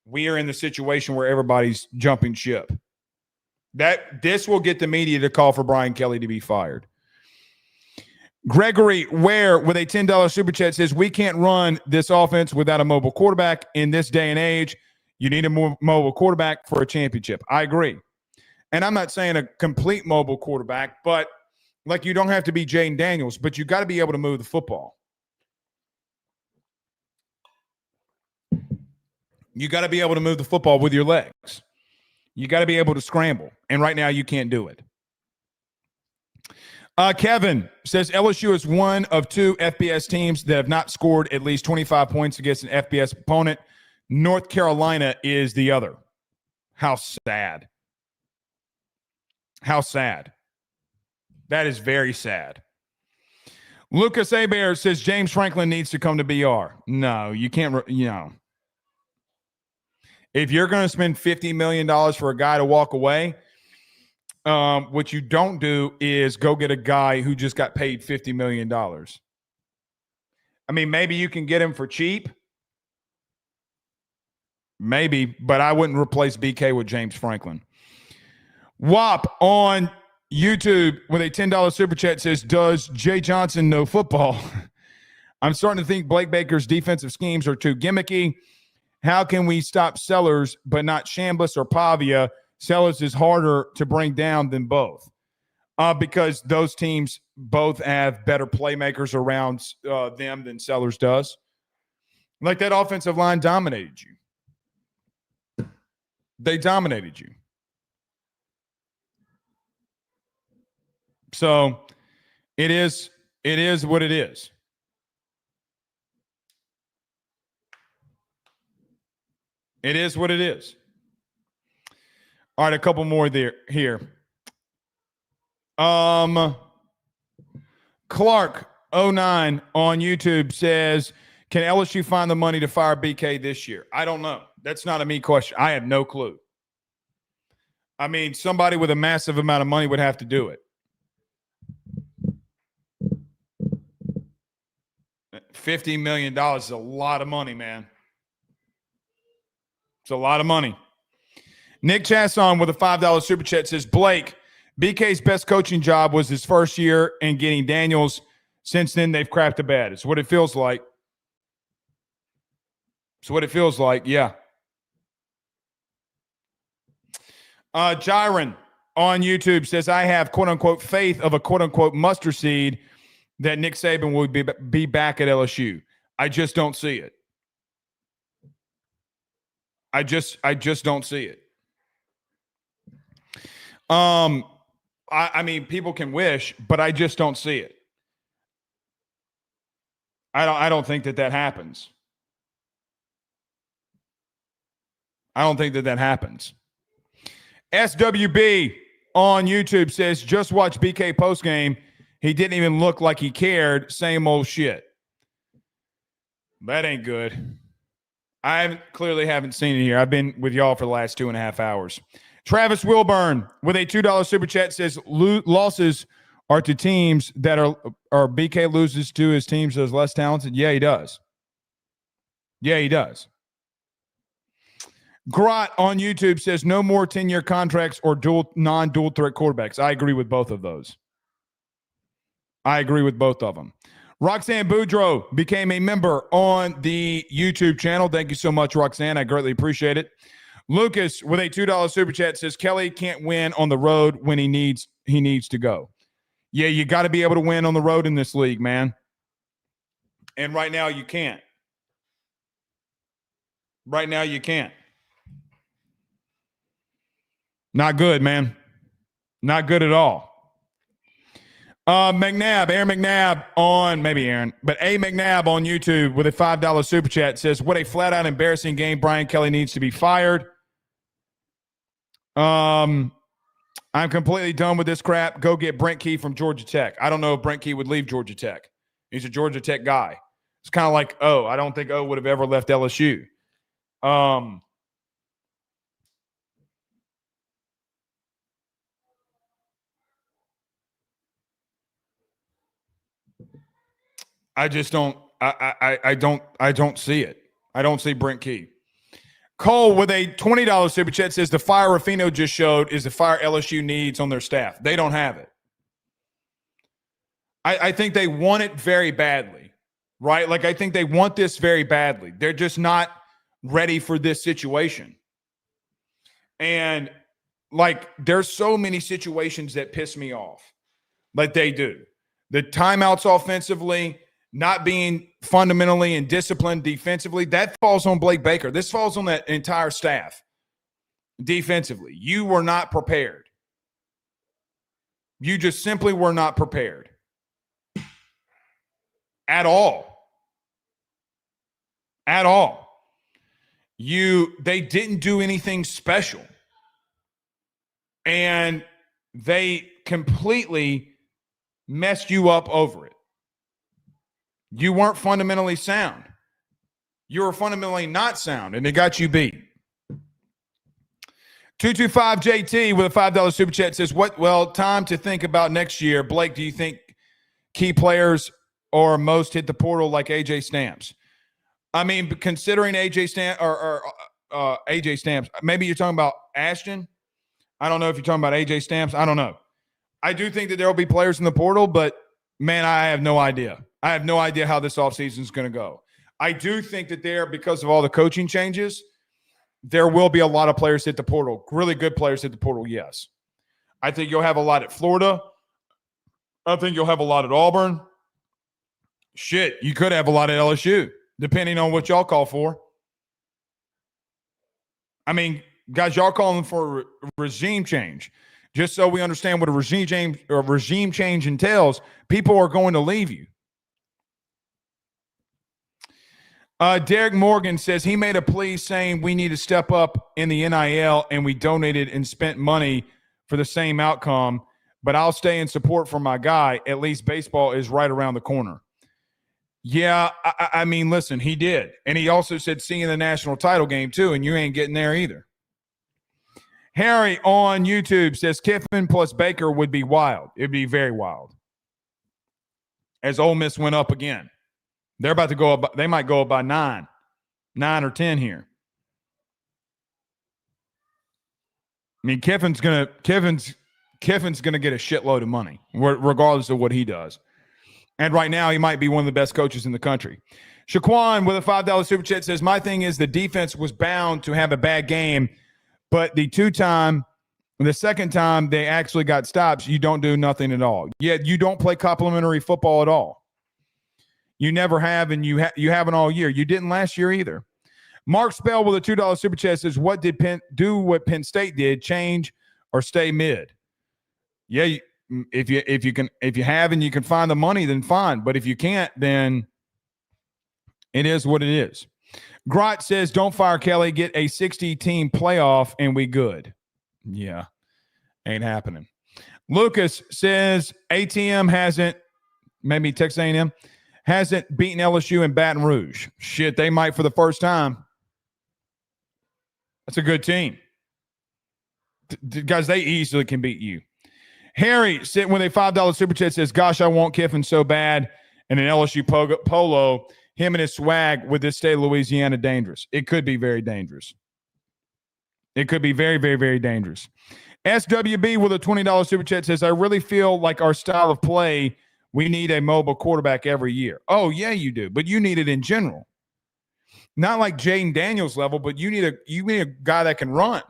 we are in the situation where everybody's jumping ship. This will get the media to call for Brian Kelly to be fired. Gregory Ware with a $10 super chat says, we can't run this offense without a mobile quarterback in this day and age. You need a mobile quarterback for a championship. I agree. And I'm not saying a complete mobile quarterback, but like you don't have to be Jaden Daniels, but you got to be able to move the football. You got to be able to move the football with your legs. You got to be able to scramble. And right now you can't do it. Kevin says LSU is one of two FBS teams that have not scored at least 25 points against an FBS opponent. North Carolina is the other. How sad. How sad. That is very sad. Lucas Abair says James Franklin needs to come to BR. No, you can't. If you're going to spend $50 million for a guy to walk away, what you don't do is go get a guy who just got paid $50 million. I mean, maybe you can get him for cheap. Maybe, but I wouldn't replace BK with James Franklin. WAP on YouTube with a $10 super chat says, does Jay Johnson know football? I'm starting to think Blake Baker's defensive schemes are too gimmicky. How can we stop Sellers but not Chambliss or Pavia? Sellers is harder to bring down than both because those teams both have better playmakers around them than Sellers does. Like that offensive line dominated you. They dominated you. So it is what it is. It is what it is. All right, a couple more here. Clark 09 on YouTube says, can LSU find the money to fire BK this year? I don't know. That's not a me question. I have no clue. I mean, somebody with a massive amount of money would have to do it. $50 million is a lot of money, man. It's a lot of money. Nick Chasson with a $5 super chat says, Blake, BK's best coaching job was his first year and getting Daniels. Since then, they've crapped the bed. It's what it feels like. It's what it feels like, yeah. Jiren on YouTube says, I have, quote-unquote, faith of a, quote-unquote, mustard seed that Nick Saban will be back at LSU. I just don't see it. I just don't see it. I mean, people can wish, but I just don't see it. I don't think that happens. I don't think that happens. SWB on YouTube says, just watch BK postgame. He didn't even look like he cared. Same old shit. That ain't good. I clearly haven't seen it here. I've been with y'all for the last 2.5 hours. Travis Wilburn with a $2 super chat says, losses are to teams that are BK loses to his teams that are less talented. Yeah, he does. Yeah, he does. Grot on YouTube says, no more 10-year contracts or non-dual threat quarterbacks. I agree with both of those. I agree with both of them. Roxanne Boudreau became a member on the YouTube channel. Thank you so much, Roxanne. I greatly appreciate it. Lucas with a $2 super chat says, Kelly can't win on the road when he needs to go. Yeah, you got to be able to win on the road in this league, man. And right now you can't. Right now you can't. Not good, man. Not good at all. Aaron McNabb on, maybe Aaron, but A. McNabb on YouTube with a $5 super chat says, what a flat-out embarrassing game. Brian Kelly needs to be fired. I'm completely done with this crap. Go get Brent Key from Georgia Tech. I don't know if Brent Key would leave Georgia Tech. He's a Georgia Tech guy. It's kind of like O. I don't think O would have ever left LSU. I just don't. I don't see it. I don't see Brent Key. Cole with a $20 super chat says the fire Ruffino just showed is the fire LSU needs on their staff. They don't have it. I think they want it very badly, right? Like, I think they want this very badly. They're just not ready for this situation. And, like, there's so many situations that piss me off. Like, they do. The timeouts offensively, not being fundamentally and disciplined defensively, that falls on Blake Baker. This falls on that entire staff defensively. You were not prepared. You just simply were not prepared at all. At all. They didn't do anything special. And they completely messed you up over it. You weren't fundamentally sound. You were fundamentally not sound, and it got you beat. 225JT with a $5 super chat says, time to think about next year. Blake, do you think key players or most hit the portal like AJ Stamps? I mean, considering AJ Stamps, maybe you're talking about Ashton. I don't know if you're talking about AJ Stamps. I don't know. I do think that there will be players in the portal, but, man, I have no idea. I have no idea how this offseason is going to go. I do think that because of all the coaching changes, there will be a lot of players hit the portal. Really good players hit the portal, yes. I think you'll have a lot at Florida. I think you'll have a lot at Auburn. Shit, you could have a lot at LSU, depending on what y'all call for. I mean, guys, y'all calling for a regime change. Just so we understand what a regime change entails, people are going to leave you. Derek Morgan says he made a plea saying we need to step up in the NIL, and we donated and spent money for the same outcome, but I'll stay in support for my guy. At least baseball is right around the corner. Yeah, I mean, listen, he did. And he also said seeing the national title game too, and you ain't getting there either. Harry on YouTube says Kiffin plus Baker would be wild. It'd be very wild. As Ole Miss went up again. They're about to go up. They might go up by 9 or 10 here. I mean, Kiffin's gonna get a shitload of money, regardless of what he does. And right now, he might be one of the best coaches in the country. Shaquan with a $5 super chat says, my thing is the defense was bound to have a bad game, but the second time they actually got stops, you don't do nothing at all. Yeah, you don't play complimentary football at all. You never have, and you haven't all year. You didn't last year either. Mark Spell with a $2 super chat says, what did Penn do what Penn State did, change or stay mid? Yeah, if you have and you can find the money, then fine. But if you can't, then it is what it is. Grot says, don't fire Kelly, get a 60-team playoff, and we good. Yeah, ain't happening. Lucas says, ATM hasn't, maybe Texas A&M, hasn't beaten LSU in Baton Rouge. Shit, they might for the first time. That's a good team. Guys, they easily can beat you. Harry, sitting with a $5 super chat, says, gosh, I want Kiffin so bad. And an LSU polo, him and his swag with this state of Louisiana dangerous. It could be very dangerous. It could be very, very, very dangerous. SWB with a $20 super chat says, I really feel like our style of play, we need a mobile quarterback every year. Oh, yeah, you do. But you need it in general. Not like Jaden Daniels level, but you need a guy that can run.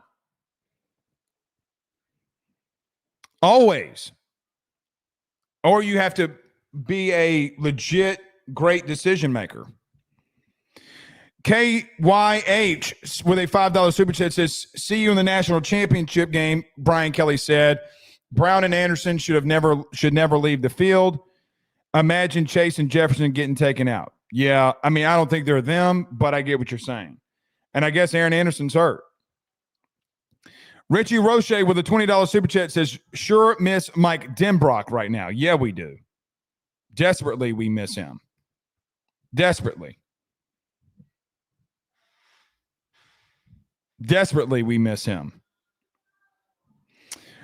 Always. Or you have to be a legit great decision maker. KYH with a $5 super chat says, see you in the national championship game, Brian Kelly said. Brown and Anderson should never leave the field. Imagine Chase and Jefferson getting taken out. Yeah, I mean, I don't think they're them, but I get what you're saying. And I guess Aaron Anderson's hurt. Richie Roche with a $20 super chat says, sure miss Mike Denbrock right now. Yeah, we do. Desperately, we miss him. Desperately. Desperately, we miss him.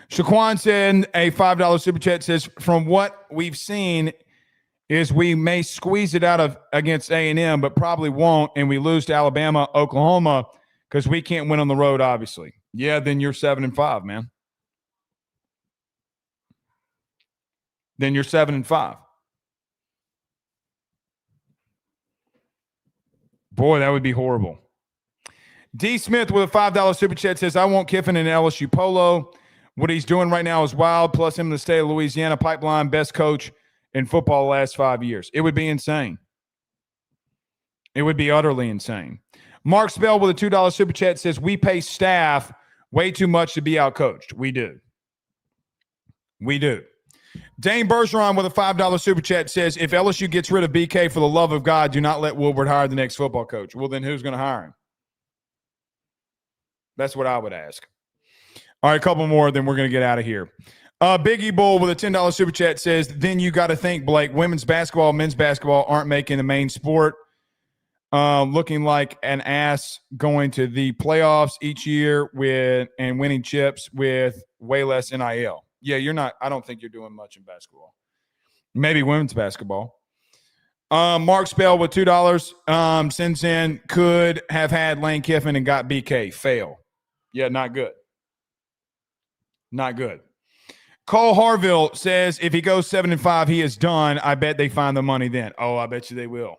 Shaquan said a $5 super chat says, from what we've seen is we may squeeze it out of against A&M, but probably won't, and we lose to Alabama, Oklahoma, because we can't win on the road, obviously. Yeah, then you're 7-5, man. Then you're 7-5. Boy, that would be horrible. D. Smith with a $5 super chat says, I want Kiffin in LSU polo. What he's doing right now is wild, plus him in the state of Louisiana pipeline, best coach in football the last 5 years. It would be insane. It would be utterly insane. Mark Spell with a $2 super chat says, we pay staff way too much to be outcoached. We do. We do. Dane Bergeron with a $5 super chat says, if LSU gets rid of BK, for the love of God, do not let Woodward hire the next football coach. Well, then who's going to hire him? That's what I would ask. All right, a couple more, then we're going to get out of here. Biggie Bull with a $10 super chat says, then you got to think, Blake, women's basketball, men's basketball aren't making the main sport. Looking like an ass going to the playoffs each year and winning chips with way less NIL. Yeah, you're not. I don't think you're doing much in basketball. Maybe women's basketball. Mark Spell with $2 sends in, could have had Lane Kiffin and got BK. Fail. Yeah, not good. Not good. Cole Harville says, if he goes 7-5, he is done. I bet they find the money then. Oh, I bet you they will.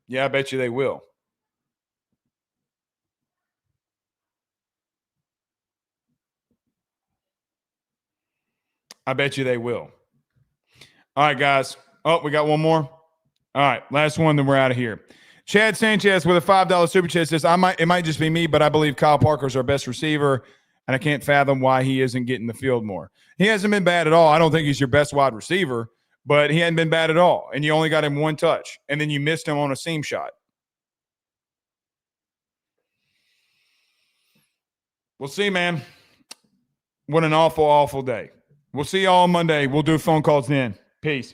Yeah, I bet you they will. I bet you they will. All right, guys. Oh, we got one more. All right, last one, then we're out of here. Chad Sanchez with a $5 super chat says, it might just be me, but I believe Kyle Parker's our best receiver, and I can't fathom why he isn't getting the field more. He hasn't been bad at all. I don't think he's your best wide receiver, but he hadn't been bad at all, and you only got him one touch, and then you missed him on a seam shot. We'll see, man. What an awful, awful day. We'll see y'all on Monday. We'll do phone calls then. Peace.